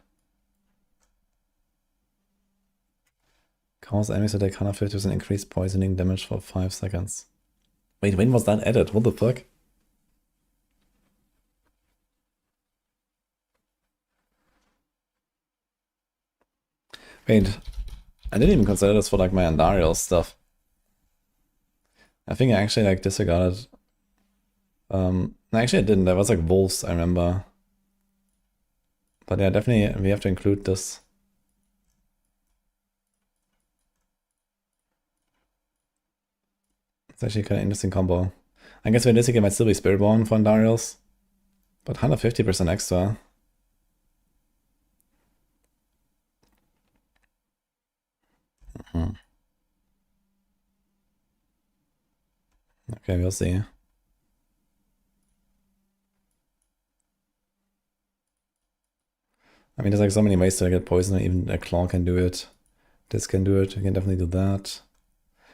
Cause enemies to take 150% increased poisoning damage for 5 seconds. Wait, when was that added? What the fuck? Wait, I didn't even consider this for like my Andariel stuff. I think I actually like disregarded. No, actually I didn't. There was like wolves, I remember. But yeah, definitely we have to include this. It's actually kind of interesting combo. I guess realistically it might still be Spiritborn for Andariels. But 150% extra. Okay, we'll see. I mean, there's like so many ways to get poisoned. Even a claw can do it. This can do it. You can definitely do that.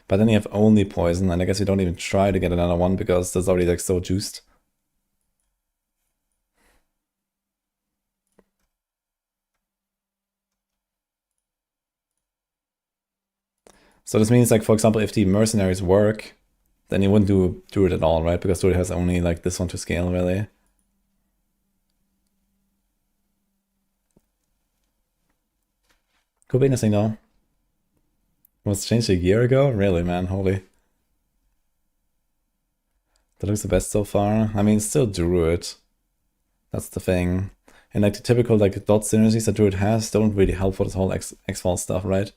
But then you have only poison, and I guess you don't even try to get another one because that's already like so juiced. So this means like, for example, if the mercenaries work, then you wouldn't do it at all, right? Because Druid has only like this one to scale, really. Could be anything though. It was changed a year ago? Really, man, holy. That looks the best so far. I mean, it's still Druid. That's the thing. And like the typical like dot synergies that Druid has don't really help for this whole Exile stuff, right?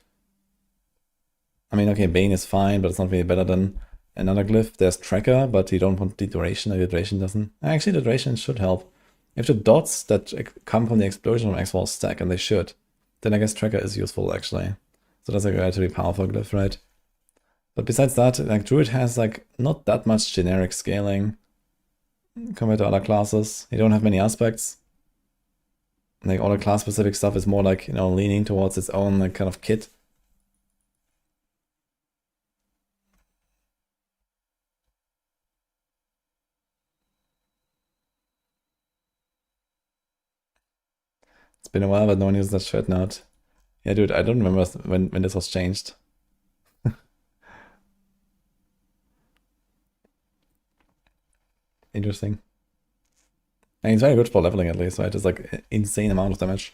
I mean, okay, Bane is fine, but it's not really better than another glyph. There's Tracker, but you don't want the duration. Like the duration doesn't. Actually, the duration should help. If the dots that come from the explosion from Exile stack, and they should, then I guess Tracker is useful actually. So that's like a relatively powerful glyph, right? But besides that, like Druid has like not that much generic scaling compared to other classes. You don't have many aspects. Like all the class specific stuff is more like, you know, leaning towards its own like kind of kit. It's been a while, but no one uses that shit now. Yeah, dude, I don't remember when this was changed. Interesting. And it's very good for leveling at least, right? It's like an insane amount of damage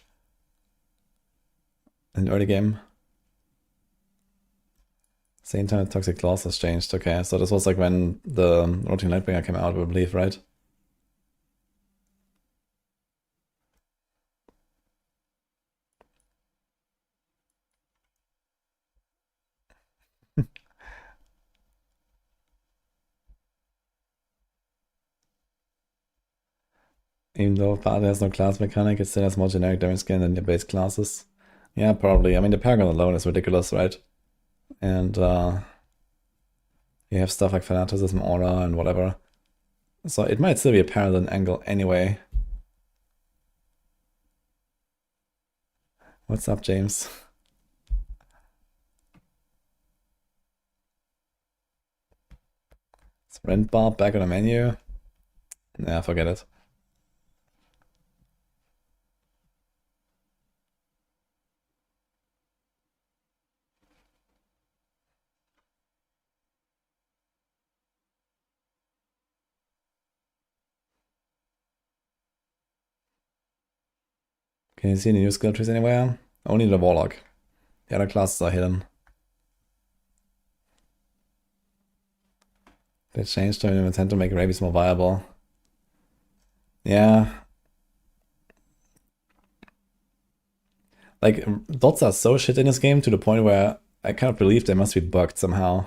in early game. Same time Toxic Claws has changed. Okay, so this was like when the Rotating Lightbringer came out, I believe, right? Even though Paladin has no class mechanic, it still has more generic damage scaling than your base classes. Yeah, probably. I mean, the Paragon alone is ridiculous, right? And you have stuff like Fanaticism, Aura, and whatever. So it might still be a Paladin angle anyway. What's up, James? Is Rent Bar back on the menu? Nah, forget it. Can you see any new skill trees anywhere? Only the Warlock. The other classes are hidden. They changed to intent to make rabies more viable. Yeah. Like, dots are so shit in this game to the point where I kind of believe they must be bugged somehow.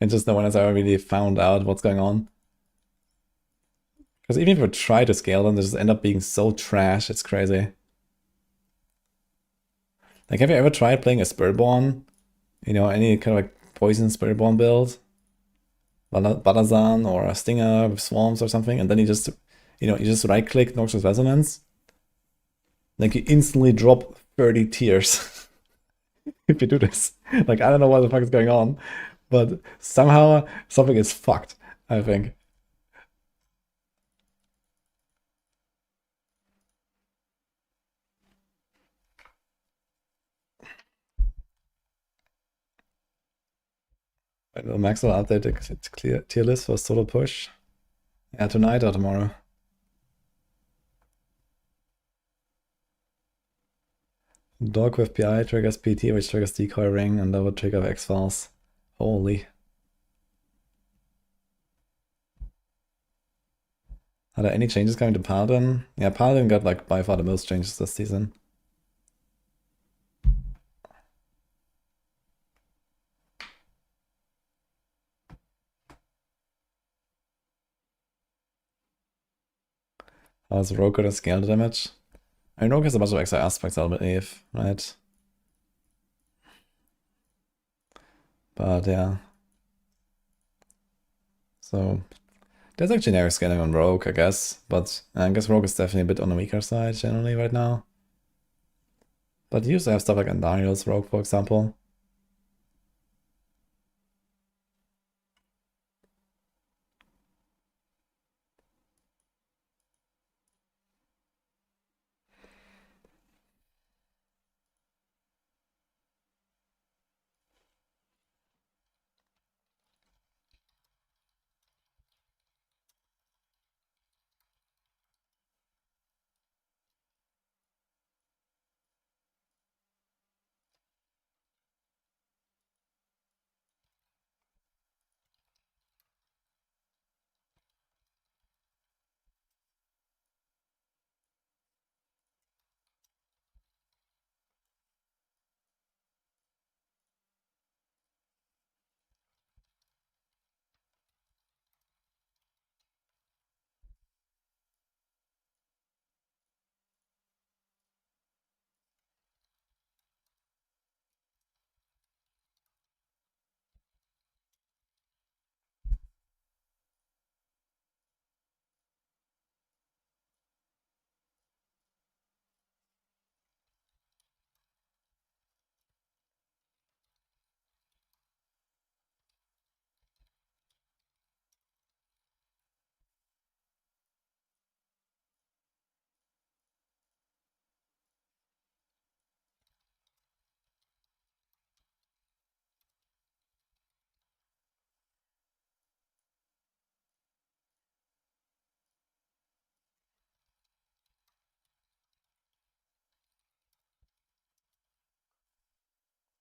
And just no one has ever really found out what's going on. Because even if you try to scale them, they just end up being so trash, it's crazy. Like, have you ever tried playing a Spurborn? You know, any kind of like poison Spurborn build? Balazan or a Stinger with Swarms or something, and then you just right click Noxious Resonance. Like, you instantly drop 30 tiers if you do this. Like, I don't know what the fuck is going on, but somehow something is fucked, I think. The Maxroll update the clear tier list for solo push. Yeah, tonight or tomorrow. Dog with PI triggers PT, which triggers decoy ring, and that would trigger X-Files. Holy. Are there any changes coming to Paladin? Yeah, Paladin got like by far the most changes this season. How's Rogue gonna scale the damage? I mean, Rogue has a bunch of extra aspects, I believe, right? But yeah. So there's like generic scaling on Rogue, I guess. But I guess Rogue is definitely a bit on the weaker side generally right now. But you used to have stuff like Andariel's Rogue, for example.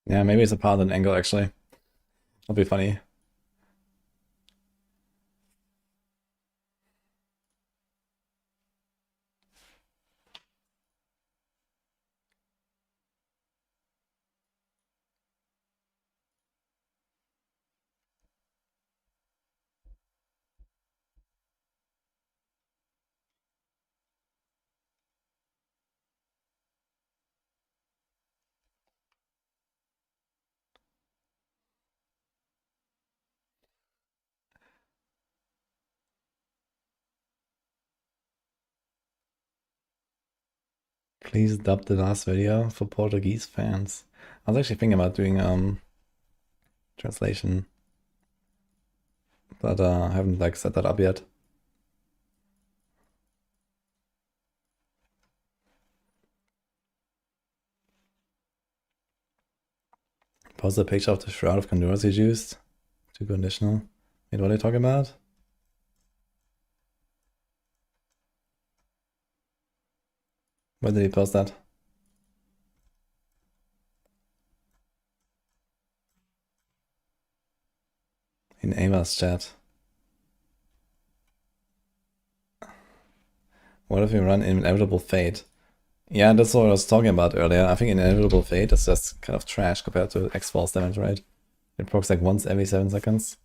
Yeah, maybe it's a Paladin angle actually. That'll be funny. Please dub the last video for Portuguese fans. I was actually thinking about doing translation, but I haven't like set that up yet. Post a picture of the Shroud of Conduras he used. Too conditional. Wait, what are you talking about? Where did he post that? In Ava's chat. What if we run Inevitable Fate? Yeah, that's what I was talking about earlier. I think Inevitable Fate is just kind of trash compared to X-Force damage, right? It procs like once every 7 seconds.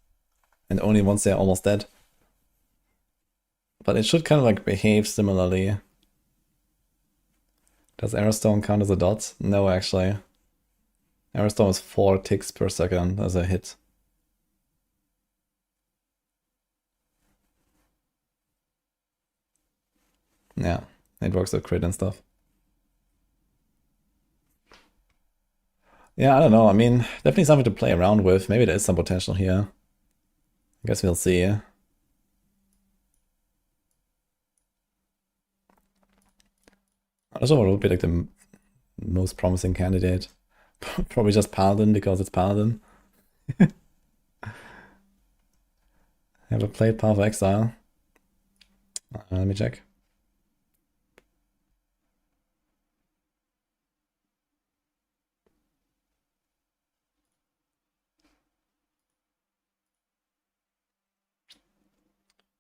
And only once they're almost dead. But it should kind of like behave similarly. Does Aerostorm count as a dot? No, actually. Aerostorm is 4 ticks per second as a hit. Yeah, it works with crit and stuff. Yeah, I don't know. I mean, definitely something to play around with. Maybe there is some potential here. I guess we'll see. I don't know what would be like the most promising candidate. Probably just Paladin because it's Paladin. Have a played Path of Exile. Let me check.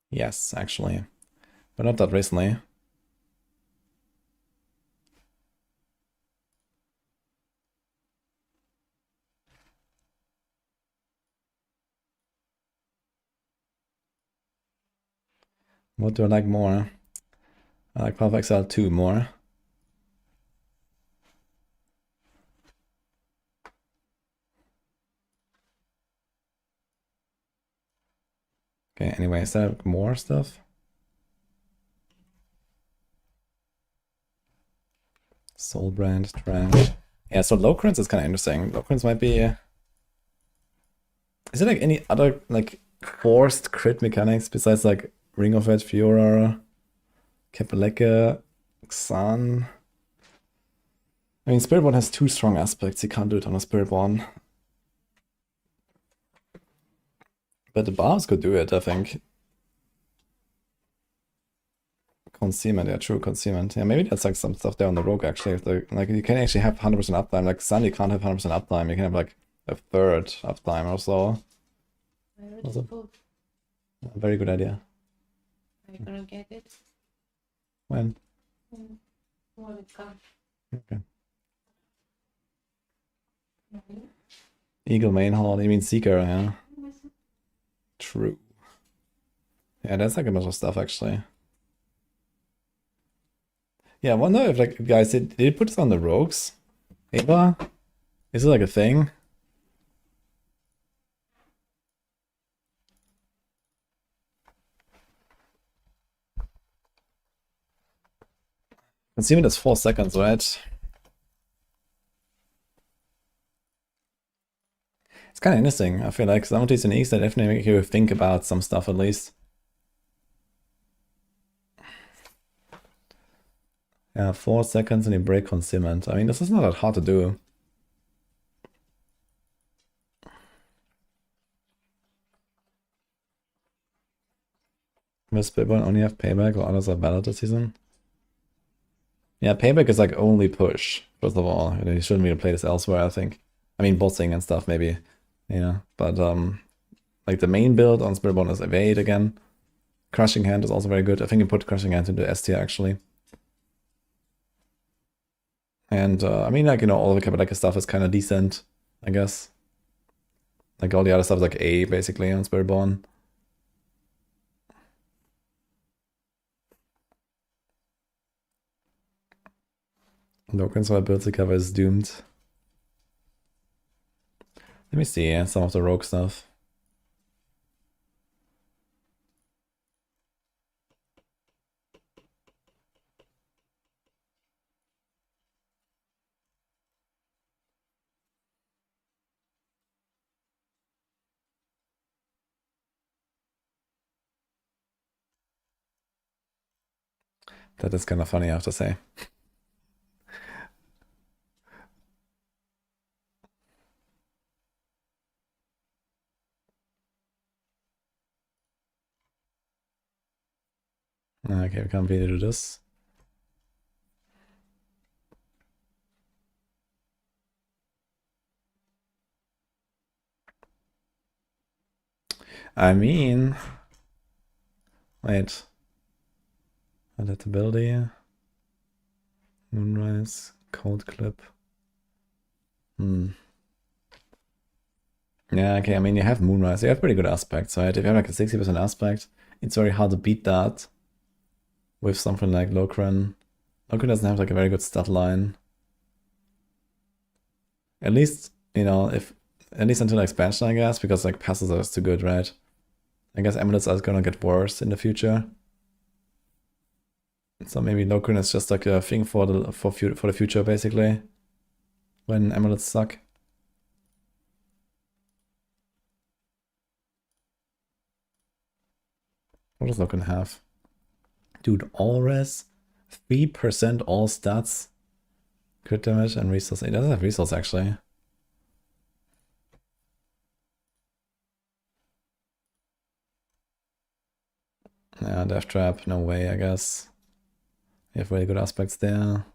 Yes, actually. But not that recently. What do I like more? I like Path of Exile 2 more. Okay, anyway, is there more stuff? Soulbrand, trash. Yeah, so low crits is kind of interesting. Low crits might be... Is there like any other like forced crit mechanics besides like Ring of Red Fiora, Kapaleka, Xan? I mean, Spiritborn has 2 strong aspects. You can't do it on a Spiritborn. But the bars could do it, I think. Concealment, yeah, true, concealment. Yeah, maybe that's like some stuff there on the rogue actually. If like you can actually have 100% uptime. Like Sun, you can't have 100% uptime. You can have like a third uptime or so. A very good idea. Are you gonna get it? When? When it comes. Okay. Eagle main hall, you mean Seeker, yeah. True. Yeah, that's like a bunch of stuff actually. Yeah, I wonder if like guys did you put this on the rogues? Ava? Is it like a thing? Concealment is 4 seconds, right? It's kind of interesting. I feel like some of these uniques that definitely make you think about some stuff at least. Yeah, 4 seconds and you break concealment. I mean, this is not that hard to do. Will Spitball only have payback or others are valid this season? Yeah, payback is like only push, first of all. You shouldn't really play this elsewhere, I think. I mean, bossing and stuff maybe, but like the main build on Spirit Bond is Evade again. Crushing Hand is also very good. I think you put Crushing Hand into S tier actually. And I mean, like, all the Kabaleka stuff is kind of decent, I guess. Like all the other stuff is like A basically on Spirit Bond. Logan's Ability cover is doomed. Let me see some of the rogue stuff. That is kind of funny, I have to say. Okay, we can't really do this. I mean, wait. Adaptability. Moonrise. Cold Clip. Yeah, okay, I mean, you have Moonrise. You have pretty good aspects, right? If you have like a 60% aspect, it's very hard to beat that with something like Lokran. Lokran doesn't have like a very good stat line. At least, at least until expansion, I guess, because like passes are too good, right? I guess amulets are gonna get worse in the future. So maybe Lokran is just like a thing for the future, basically. When amulets suck. What does Lokran have? Dude, all res, 3% all stats, crit damage, and resource. It doesn't have resource actually. Yeah, Death Trap, no way, I guess. You have really good aspects there.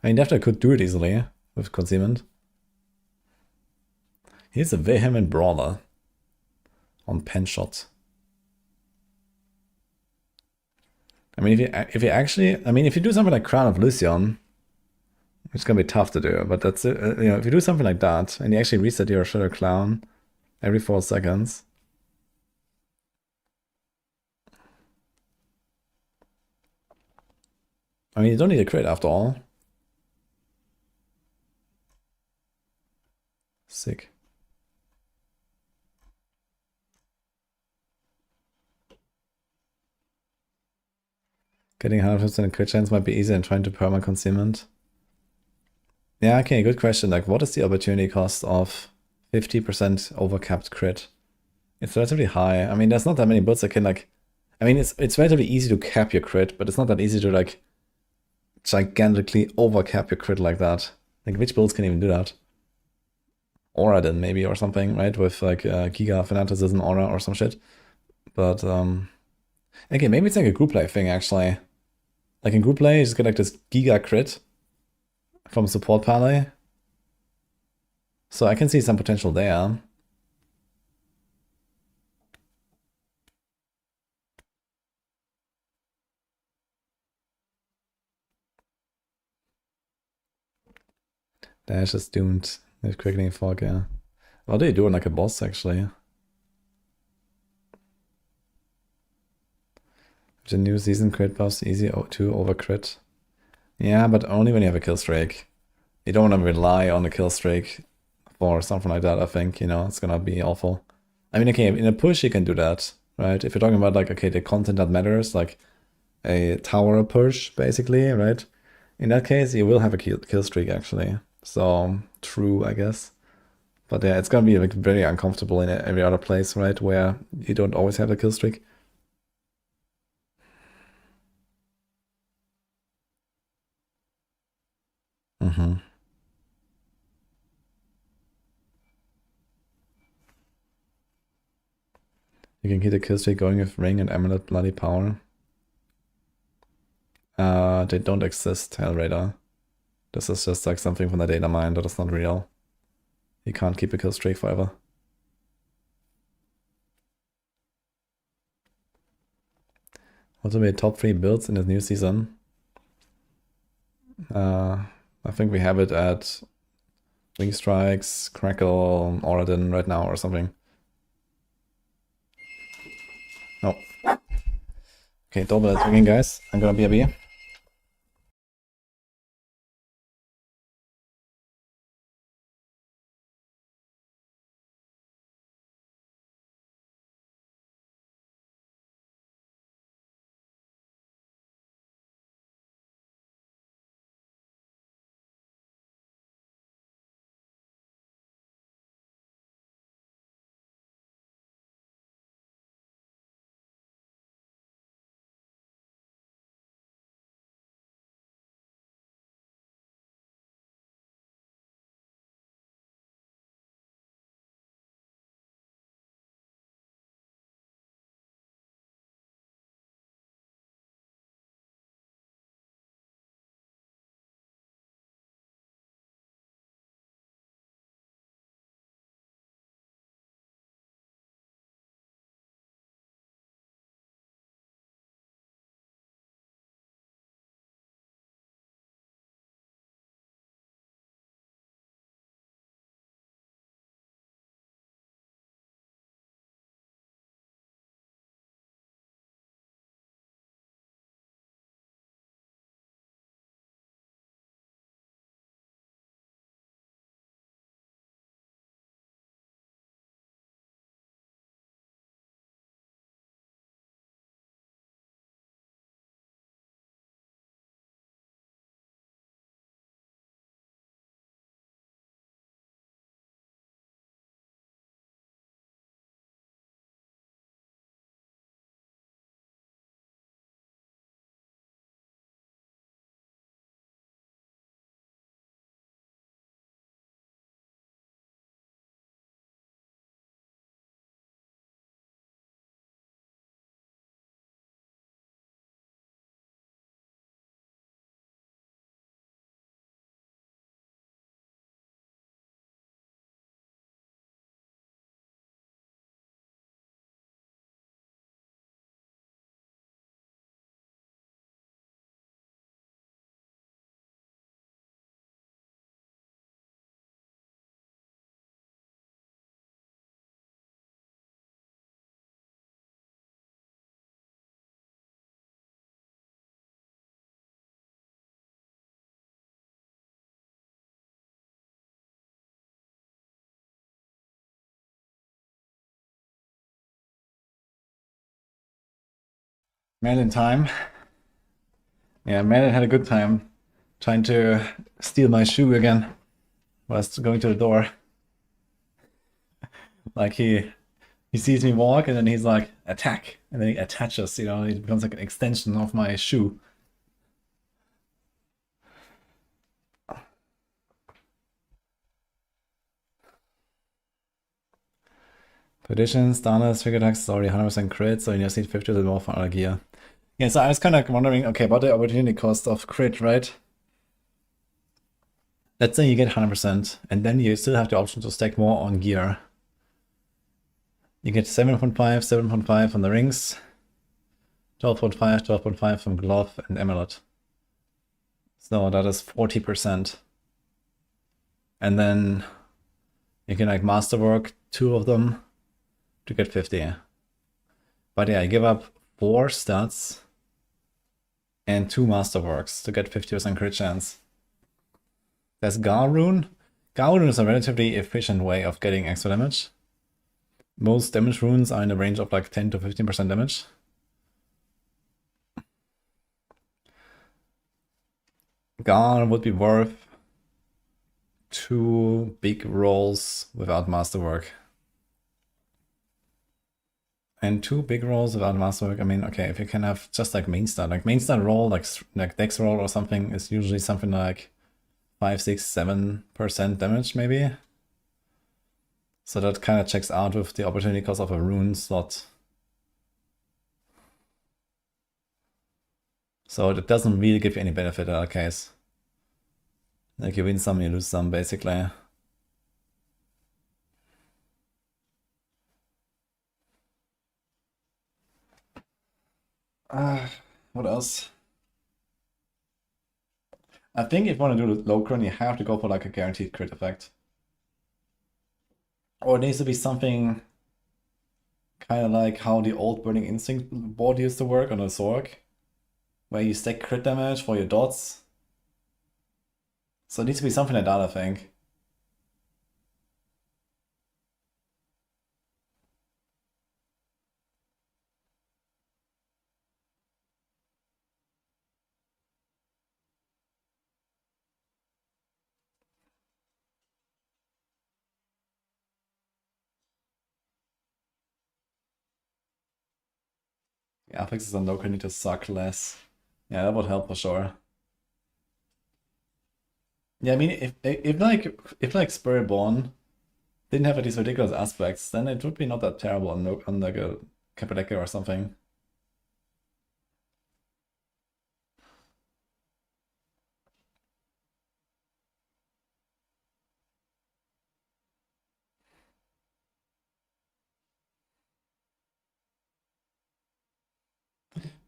I mean, Death Trap could do it easily with Concealment. He's a vehement brawler on Pen Shot. I mean, if you do something like Crown of Lucian, it's gonna be tough to do. But that's it. If you do something like that and you actually reset your Shadow Clown every 4 seconds. I mean, you don't need a crit after all. Sick. Getting 100% crit chance might be easier than trying to perma concealment. Yeah, okay, good question. Like, what is the opportunity cost of 50% overcapped crit? It's relatively high. I mean, there's not that many builds that can like. I mean, it's relatively easy to cap your crit, but it's not that easy to like gigantically overcap your crit like that. Like, which builds can even do that? Aura then maybe or something, right? With like Giga Fanaticism Aura or some shit. But okay, maybe it's like a group play thing actually. Like in group play, you just get like this Giga crit from support parlay. So I can see some potential there. Dash is doomed with Quickening Fog, yeah. What do you do on like a boss actually? The new season crit buffs easy to over crit. Yeah, but only when you have a kill streak. You don't want to rely on a kill streak for something like that, I think, it's gonna be awful. I mean, okay, in a push you can do that, right? If you're talking about like, okay, the content that matters, like a tower push, basically, right? In that case, you will have a kill streak, actually. So, true, I guess. But yeah, it's gonna be like very uncomfortable in every other place, right? Where you don't always have a kill streak. Mm-hmm. You can keep the kill streak going with Ring and Amulet Bloody Power. They don't exist, Hellraider. This is just like something from the data mine that is not real. He can't keep a kill streak forever. What will be top 3 builds in this new season? I think we have it at Wing Strikes, Crackle, Paladin right now or something. No. Okay, double is ringing, guys. I'm gonna be a B. Man in time. Yeah, man had a good time trying to steal my shoe again whilst going to the door. Like he sees me walk and then he's like, attack. And then he attaches, you know, it becomes like an extension of my shoe. Perdition, Starless, Figure Attacks is already 100% crit, so you just need 50% more for other gear. Yeah, so I was kind of wondering, okay, about the opportunity cost of crit, right? Let's say you get 100%, and then you still have the option to stack more on gear. You get 7.5, 7.5 on the rings, 12.5, 12.5 from glove and amulet. So that is 40%. And then you can like masterwork 2 of them to get 50. But yeah, I give up 4 stats and 2 masterworks to get 50% crit chance. There's Garrune. Garrune is a relatively efficient way of getting extra damage. Most damage runes are in the range of like 10 to 15% damage. Gar would be worth 2 big rolls without masterwork. And 2 big rolls without masterwork, I mean, okay, if you can have just like main stat roll, like dex roll or something is usually something like 5, 6, 7% damage maybe. So that kind of checks out with the opportunity cost of a rune slot. So it doesn't really give you any benefit in that case. Like you win some, you lose some, basically. What else? I think if you want to do the low cron, you have to go for like a guaranteed crit effect. Or it needs to be something kind of like how the old Burning Instinct board used to work on a Zorg, where you stack crit damage for your dots. So it needs to be something like that, I think. Yeah, affixes on local need to suck less. Yeah, that would help for sure. Yeah, I mean, if Spiritborn didn't have these ridiculous aspects, then it would be not that terrible on like a Kappadeka or something.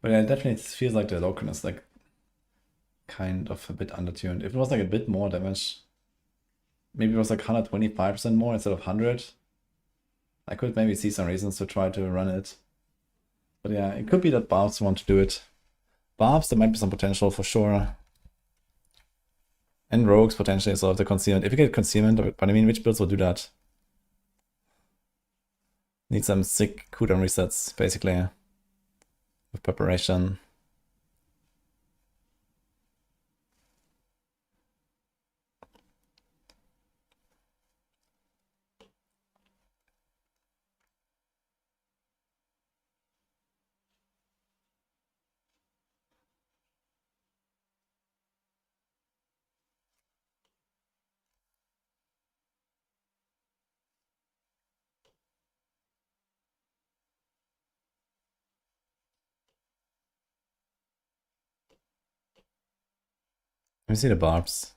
But yeah, it definitely feels like the Loken is like kind of a bit undertuned. If it was like a bit more damage, maybe it was like 125% more instead of 100. I could maybe see some reasons to try to run it. But yeah, it could be that Barbs want to do it. Barbs, there might be some potential for sure. And Rogues potentially, so if the Concealment. If you get Concealment, but I mean, which builds will do that? Need some sick cooldown resets, basically. With preparation. Let me see the Barbs.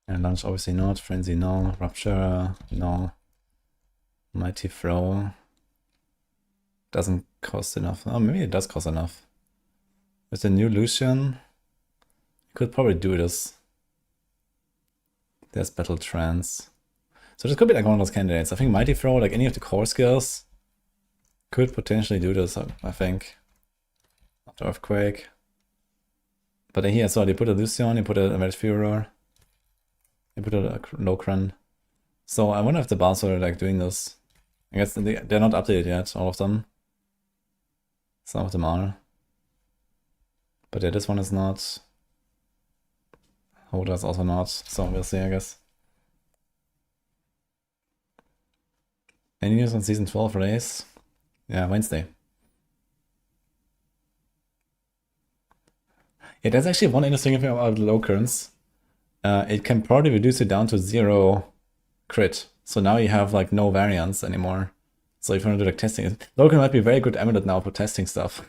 And Lunge obviously not, Frenzy no, Rupture no. Mighty Throw doesn't cost enough. Oh, maybe it does cost enough. With the new Lucian, you could probably do this. There's Battle Trance. So this could be like one of those candidates. I think Mighty Throw, like any of the core skills, could potentially do this, I think. After Earthquake. But then here, so they put a Lucian, they put a Red Furor, they put a Locran. So I wonder if the bars are like doing this. I guess they're not updated yet, all of them. Some of them are. But yeah, this one is not. Holder's also not, so we'll see, I guess. Any news on Season 12 release? Yeah, Wednesday. Yeah, there's actually one interesting thing about low currents. It can probably reduce it down to 0 crit. So now you have like no variance anymore. So if you want to do like testing, low current might be a very good amulet now for testing stuff.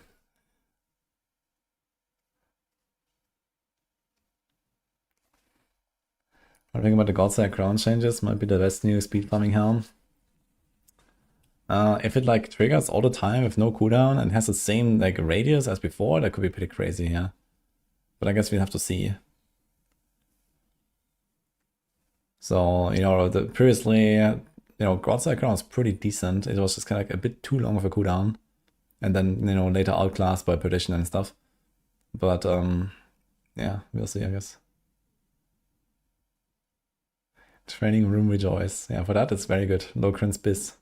I'm thinking about the Godslike crown changes, might be the best new speed farming helm. If it like triggers all the time with no cooldown and has the same like radius as before, that could be pretty crazy, yeah. But I guess we'll have to see. So, you know, previously, you know, Godslike crown was pretty decent. It was just kind of like a bit too long of a cooldown. And then, you know, later outclassed by perdition and stuff. But, yeah, we'll see, I guess. Training room rejoice. Yeah, for that, it's very good. Locran's Biz.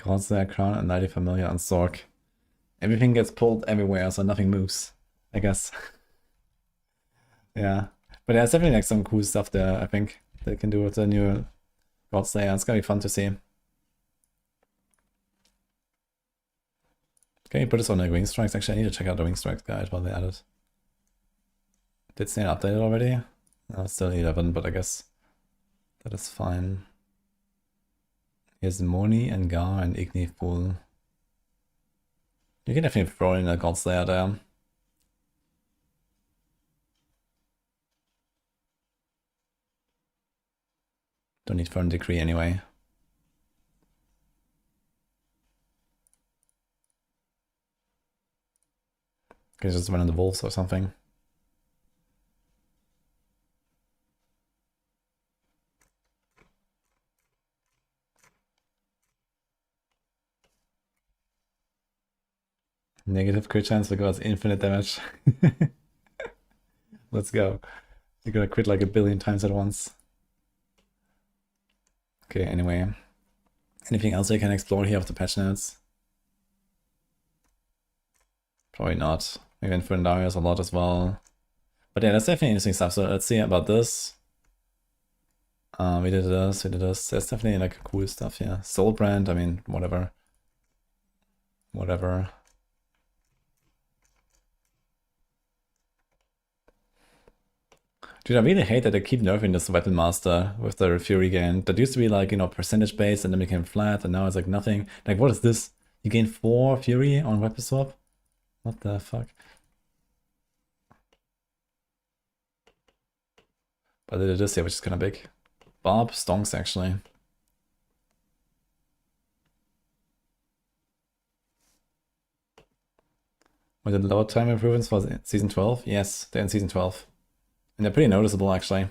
Godslayer, Crown, and 90 Familiar on Zork. Everything gets pulled everywhere, so nothing moves, I guess. Yeah. But there's definitely like some cool stuff there, I think, they can do with the new Godslayer. It's gonna be fun to see. Can you put this on the Wing Strikes? Actually, I need to check out the Wing Strikes guide while they add it. Did Snail update it already? No, it's still 11, but I guess that is fine. Here's Moni and Gar and Igni Fool. You can definitely throw in a Godslayer there. Don't need Firm Decree anyway. Can just run on the Wolves or something. Negative crit chance because infinite damage. Let's go. You're gonna crit like 1 billion times at once. Okay, anyway. Anything else I can explore here of the patch notes? Probably not. Maybe Infernarius a lot as well. But yeah, that's definitely interesting stuff. So let's see about this. We did this, we did this. There's definitely like cool stuff here. Soulbrand, I mean, whatever. Whatever. Dude, I really hate that they keep nerfing this Weapon Master with the Fury gain. That used to be like, you know, percentage based and then became flat and now it's like nothing. Like, what is this? You gain 4 Fury on Weapon Swap? What the fuck? But they did this here, which is kind of big. Bob stonks, actually. Were the load time improvements for Season 12? Yes, they're in Season 12. And they're pretty noticeable, actually.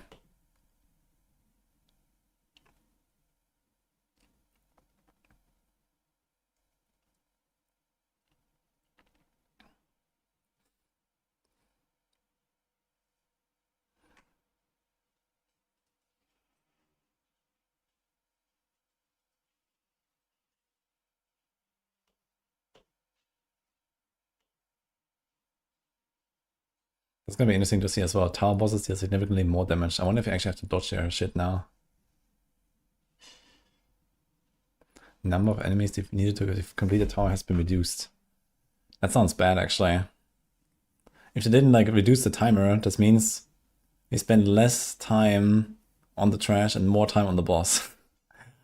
It's gonna be interesting to see as well. Tower bosses deal significantly more damage. I wonder if you actually have to dodge their shit now. Number of enemies needed to complete the tower has been reduced. That sounds bad, actually. If they didn't like reduce the timer, this means we spend less time on the trash and more time on the boss.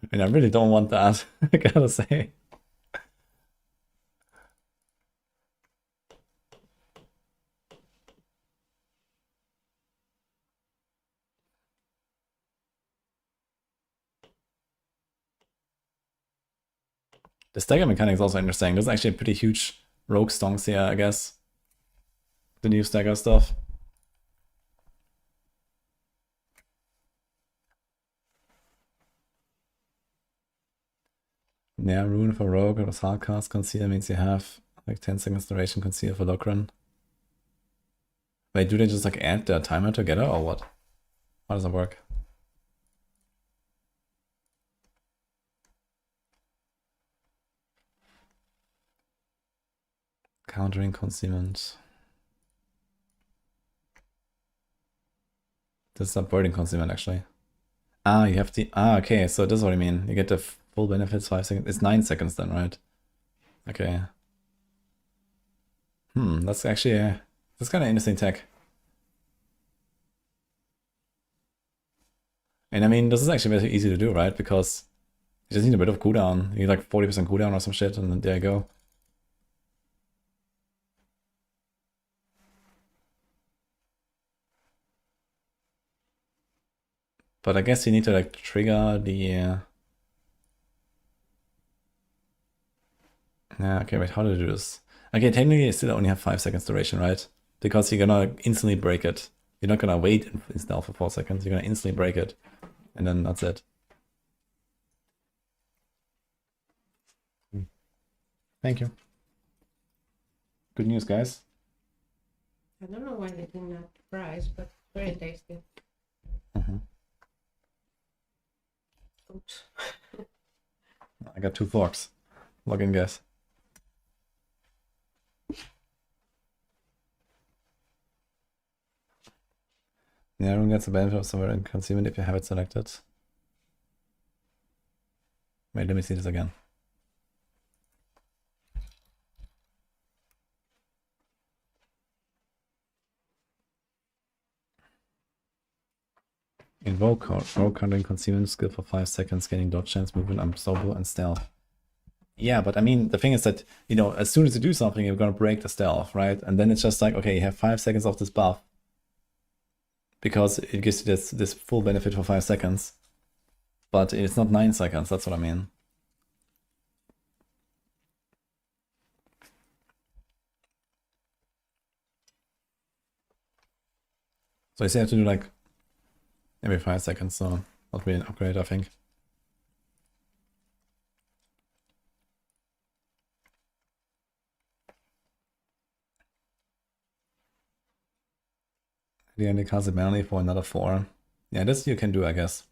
And I really don't want that, I gotta say. The stagger mechanic is also interesting. There's actually pretty huge rogue stonks here, I guess. The new stagger stuff. Yeah, rune for rogue, it was hardcast. Conceal means you have like 10 seconds duration conceal for Lokran. Wait, do they just like add the timer together or what? How does that work? Countering concealment. This is avoiding concealment actually. Ah, you have the okay, so this is what I mean. You get the full benefits 5 seconds. It's 9 seconds then, right? Okay. That's actually that's kind of interesting tech. And I mean, this is actually very easy to do, right? Because you just need a bit of cooldown. You need like 40% cooldown or some shit, and then there you go. But I guess you need to like trigger the... Yeah, okay, wait, how do I do this? Okay, technically you still only have 5 seconds duration, right? Because you're gonna instantly break it. You're not gonna wait in stealth for 4 seconds, you're gonna instantly break it. And then that's it. Thank you. Good news, guys. I don't know why they didn't have fries, but very tasty. Oops. I got 2 forks. Login guess. Yeah, everyone gets the benefit of sovereign concealment if you have it selected. Wait, let me see this again. Invoke countering concealment skill for 5 seconds, gaining dodge chance, movement, unstoppable, and stealth. Yeah, but I mean, the thing is that, you know, as soon as you do something, you're gonna break the stealth, right? And then it's just like, okay, you have 5 seconds of this buff. Because it gives you this full benefit for 5 seconds. But it's not 9 seconds, that's what I mean. So you say you have to do like every 5 seconds, so not really an upgrade, I think. The only cast it manually for another 4. Yeah, this you can do, I guess.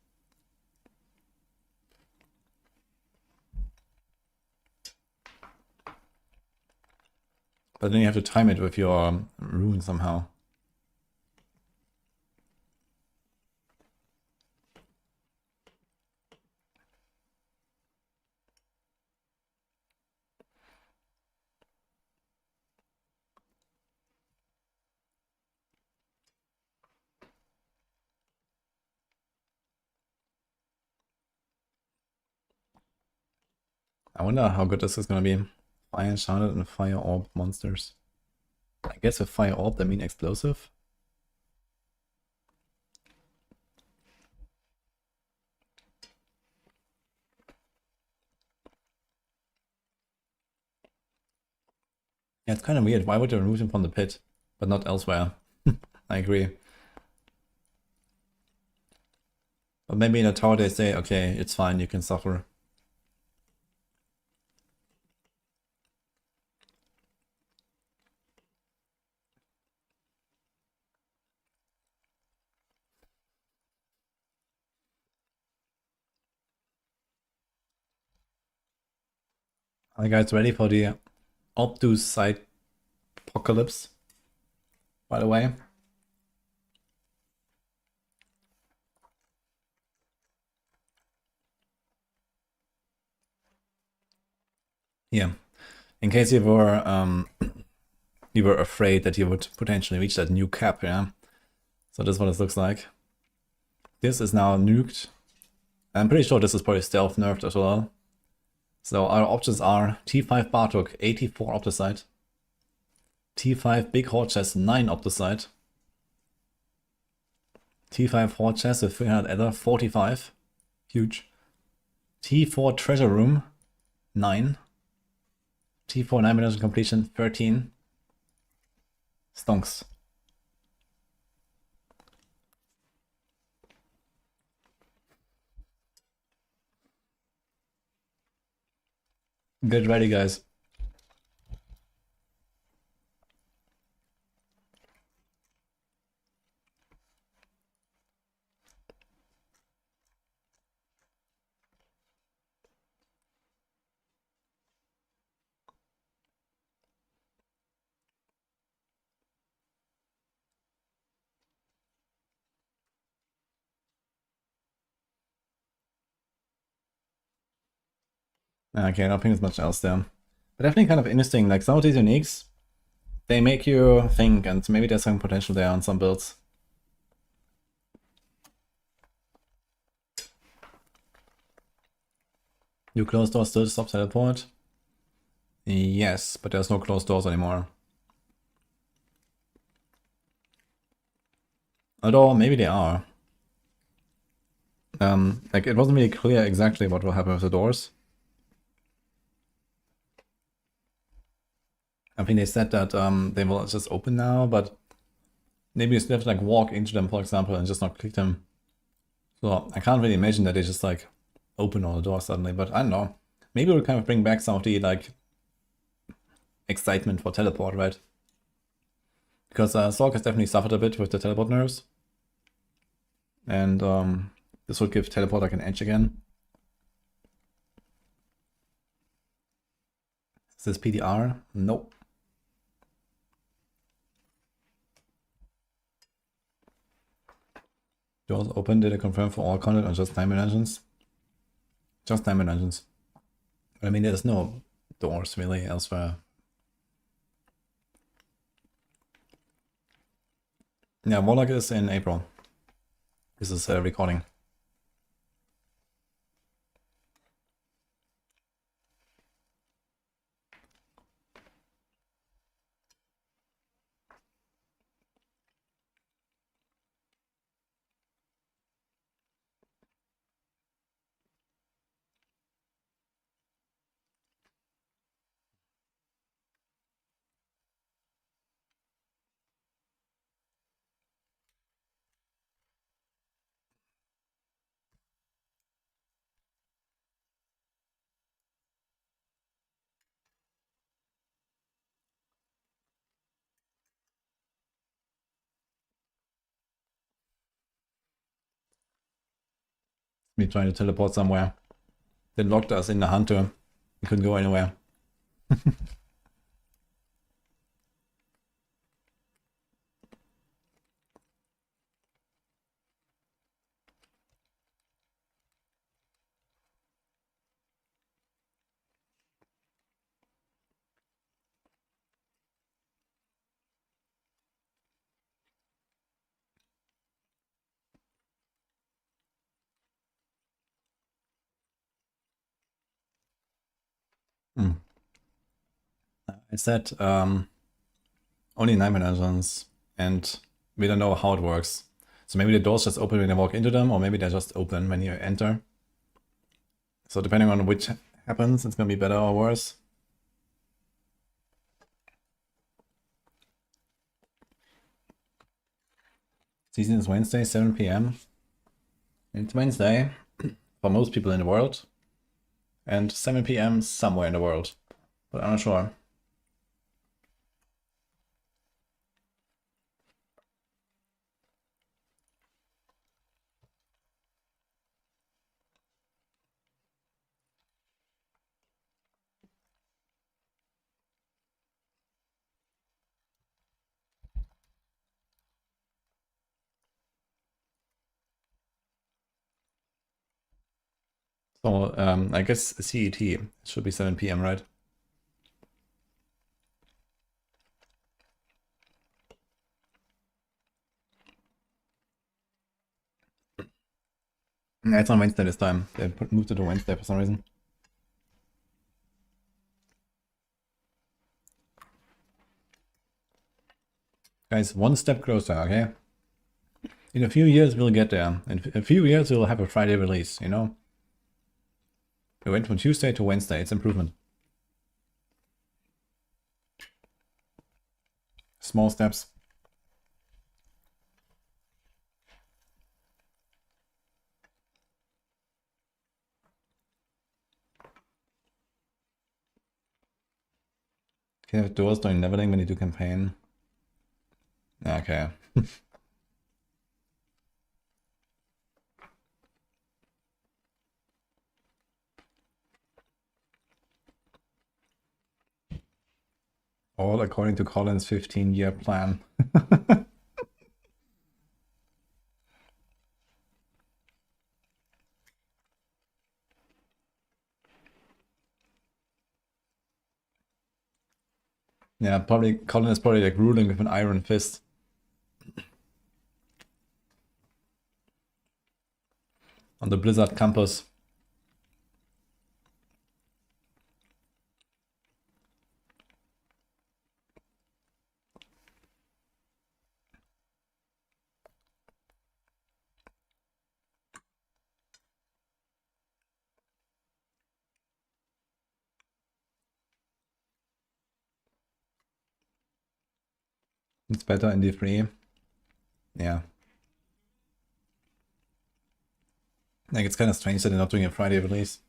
But then you have to time it with your rune somehow. I wonder how good this is gonna be. Fire Enchanted and Fire Orb monsters. I guess with Fire Orb that means explosive. Yeah, it's kind of weird. Why would they remove him from the pit, but not elsewhere? I agree. But maybe in a tower they say, okay, it's fine, you can suffer. Are you guys ready for the obtuse side apocalypse? By the way. Yeah. In case you were afraid that you would potentially reach that new cap, yeah. So this is what it looks like. This is now nuked. I'm pretty sure this is probably stealth nerfed as well. So our options are T5 Bartok, 84 Opticite. T5 Big Horde Chest, 9 Opticite. T5 Horde Chest with 300 Ether, 45. Huge. T4 Treasure Room, 9. T4 9 Dimension Completion, 13. Stonks. Get ready, guys. Okay, I don't think there's much else there. But definitely kind of interesting, like some of these uniques, they make you think, and maybe there's some potential there on some builds. You closed doors still stop teleport? Yes, but there's no closed doors anymore. Although, maybe they are. Like, it wasn't really clear exactly what will happen with the doors. I think they said that they will just open now, but maybe you still have to like walk into them, for example, and just not click them. So I can't really imagine that they just like open all the doors suddenly, but I don't know. Maybe we'll kind of bring back some of the like excitement for teleport, right? Because Sork has definitely suffered a bit with the teleport nerfs. And this would give teleport like an edge again. Is this PDR? Nope. Doors open, did I confirm for all content or just Diamond Dungeons? Just Diamond Dungeons. I mean, there's no doors really elsewhere. Yeah, WARLOCK is in April. This is a recording. Me trying to teleport somewhere. They locked us in the hunter. We couldn't go anywhere. I said only 9 dungeons, and we don't know how it works. So maybe the doors just open when you walk into them, or maybe they're just open when you enter. So depending on which happens, it's gonna be better or worse. Season is Wednesday, 7 p.m. It's Wednesday for most people in the world, and 7 p.m. somewhere in the world, but I'm not sure. So I guess CET, it should be 7 p.m., right? Yeah, it's on Wednesday this time. They moved it to Wednesday for some reason. Guys, one step closer, okay? In a few years we'll get there. In a few years we'll have a Friday release, you know? We went from Tuesday to Wednesday, it's improvement. Small steps. Can you have doors during leveling when you do campaign? Okay. All according to Colin's 15-year plan. Yeah, probably Colin is probably like ruling with an iron fist. On the Blizzard campus. It's better in D3. Yeah. Like, it's kind of strange that they're not doing a Friday release.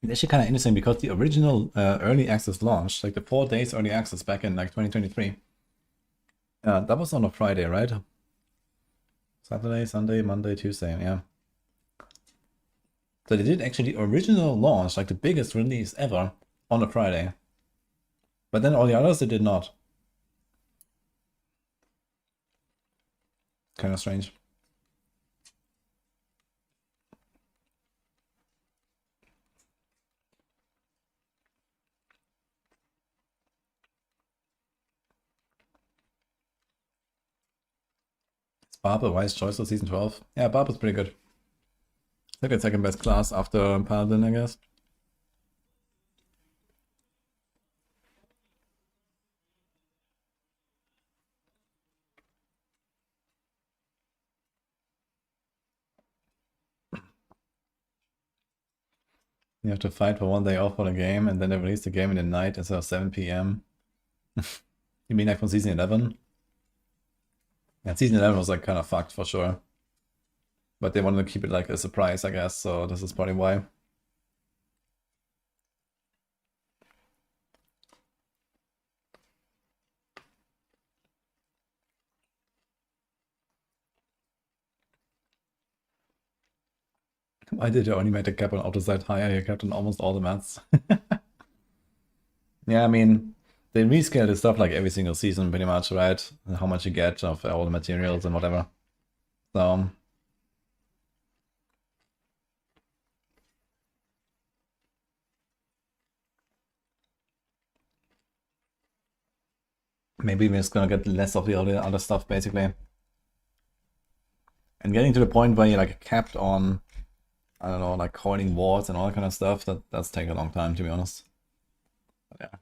It's actually kind of interesting because the original early access launch, like the 4 days early access back in like 2023, that was on a Friday, right? Saturday, Sunday, Monday, Tuesday, yeah. So they did actually the original launch, like the biggest release ever, on a Friday. But then all the others, they did not. Kind of strange. Is Barb a wise choice for Season 12? Yeah, Barb is pretty good. Look at second best class after Paladin, I guess. You have to fight for 1 day off for the game, and then they release the game in the night instead of 7 p.m. You mean like from Season 11? Yeah, Season 11 was like kind of fucked for sure. But they wanted to keep it like a surprise, I guess, so this is probably why. Why did you only make the cap on auto side higher? You kept on almost all the mats. Yeah, I mean, they rescale this stuff like every single season pretty much, right? And how much you get of all the materials and whatever. So maybe we're just gonna get less of the other stuff basically. And getting to the point where you're like capped on, I don't know, like coining wards and all that kind of stuff, that's taking a long time to be honest. But yeah.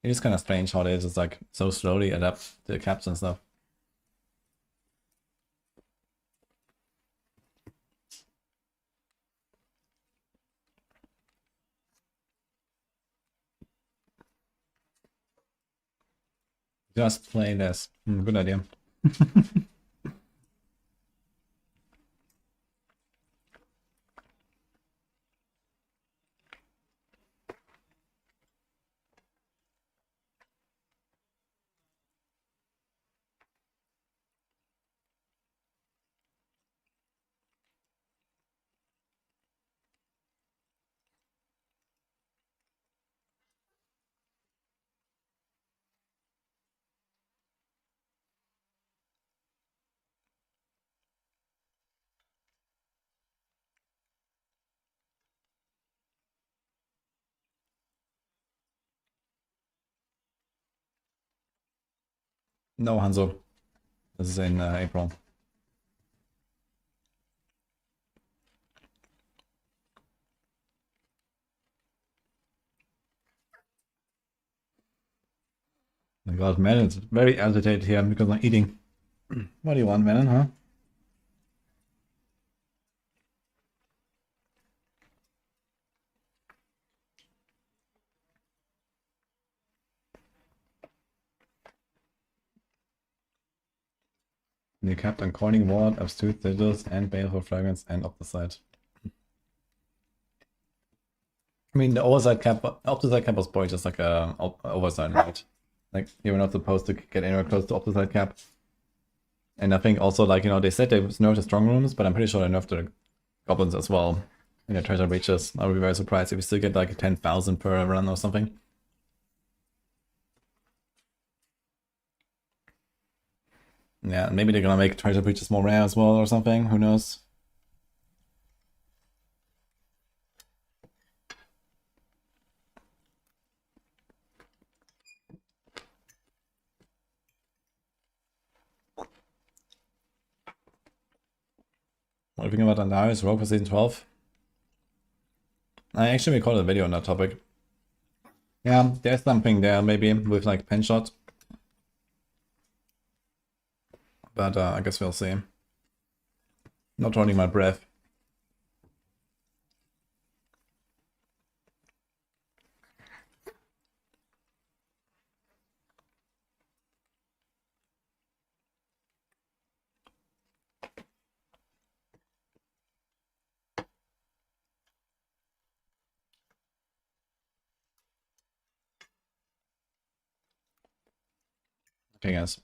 It is kind of strange how they just like so slowly adapt to the caps and stuff. Just play this. Good idea. No, Hanzo. This is in April. My god, man, it's very agitated here because I'm eating. What do you want, man, huh? You kept on coining ward, obtuse sigils, and baleful fragrance, and opposite. I mean, the opposite cap was probably just like a oversight, right? Like, you were not supposed to get anywhere close to opposite cap. And I think also, like, you know, they said they nerfed the strong rooms, but I'm pretty sure they nerfed the goblins as well in the treasure breaches. I would be very surprised if we still get like 10,000 per run or something. Yeah, maybe they're gonna make treasure breaches more rare as well or something, who knows? What do you think about Andarius Rogue for Season 12? I actually recorded a video on that topic. Yeah, there's something there maybe with like pen shot. But I guess we'll see. Not holding my breath. Okay, guys.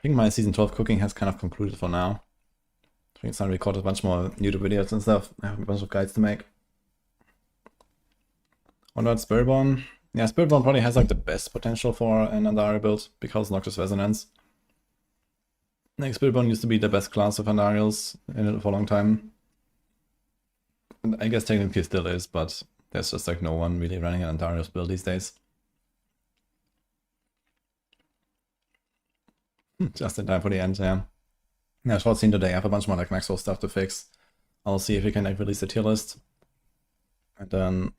think my season 12 cooking has kind of concluded for now. I think it's time to record a bunch more YouTube videos and stuff. I have a bunch of guides to make. What about Spiritborn? Yeah, Spiritborn probably has like the best potential for an Andari build because Noctis Resonance. Like Spiritborn used to be the best class of Andariels for a long time. And I guess technically it still is, but there's just like no one really running an Andariels build these days. Just in time for the end, yeah. Yeah, short scene today. I have a bunch more like Maxroll stuff to fix. I'll see if we can like release a tier list. And then,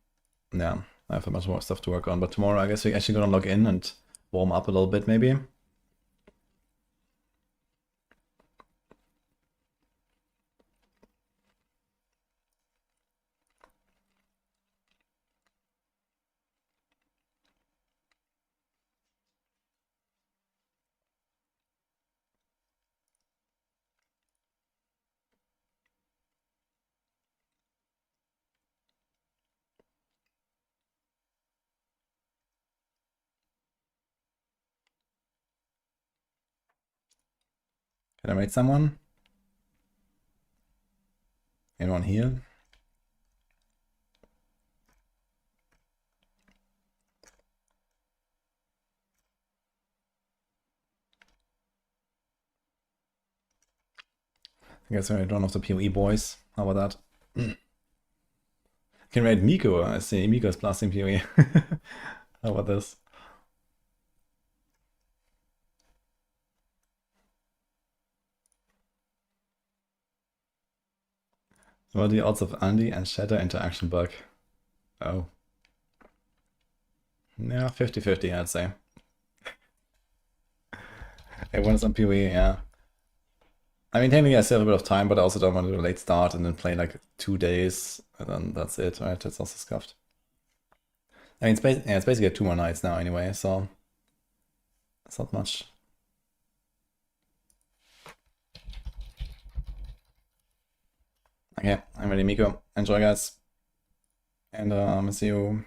yeah, I have a bunch more stuff to work on. But tomorrow I guess we're actually gonna log in and warm up a little bit maybe. Can I rate someone? Anyone here? I guess I don't know the PoE boys. How about that? Can rate Miko. I see Miko is blasting PoE. How about this? What are the odds of Andy and Shatter interaction bug? Oh. Yeah, 50-50 I'd say. Everyone's on PoE, yeah. I mean, technically I still have a bit of time, but I also don't want to do a late start and then play like 2 days, and then that's it, right? That's also scuffed. I mean, it's basically 2 more nights now anyway, so it's not much. Okay, I'm ready, Miko. Enjoy, guys. And see you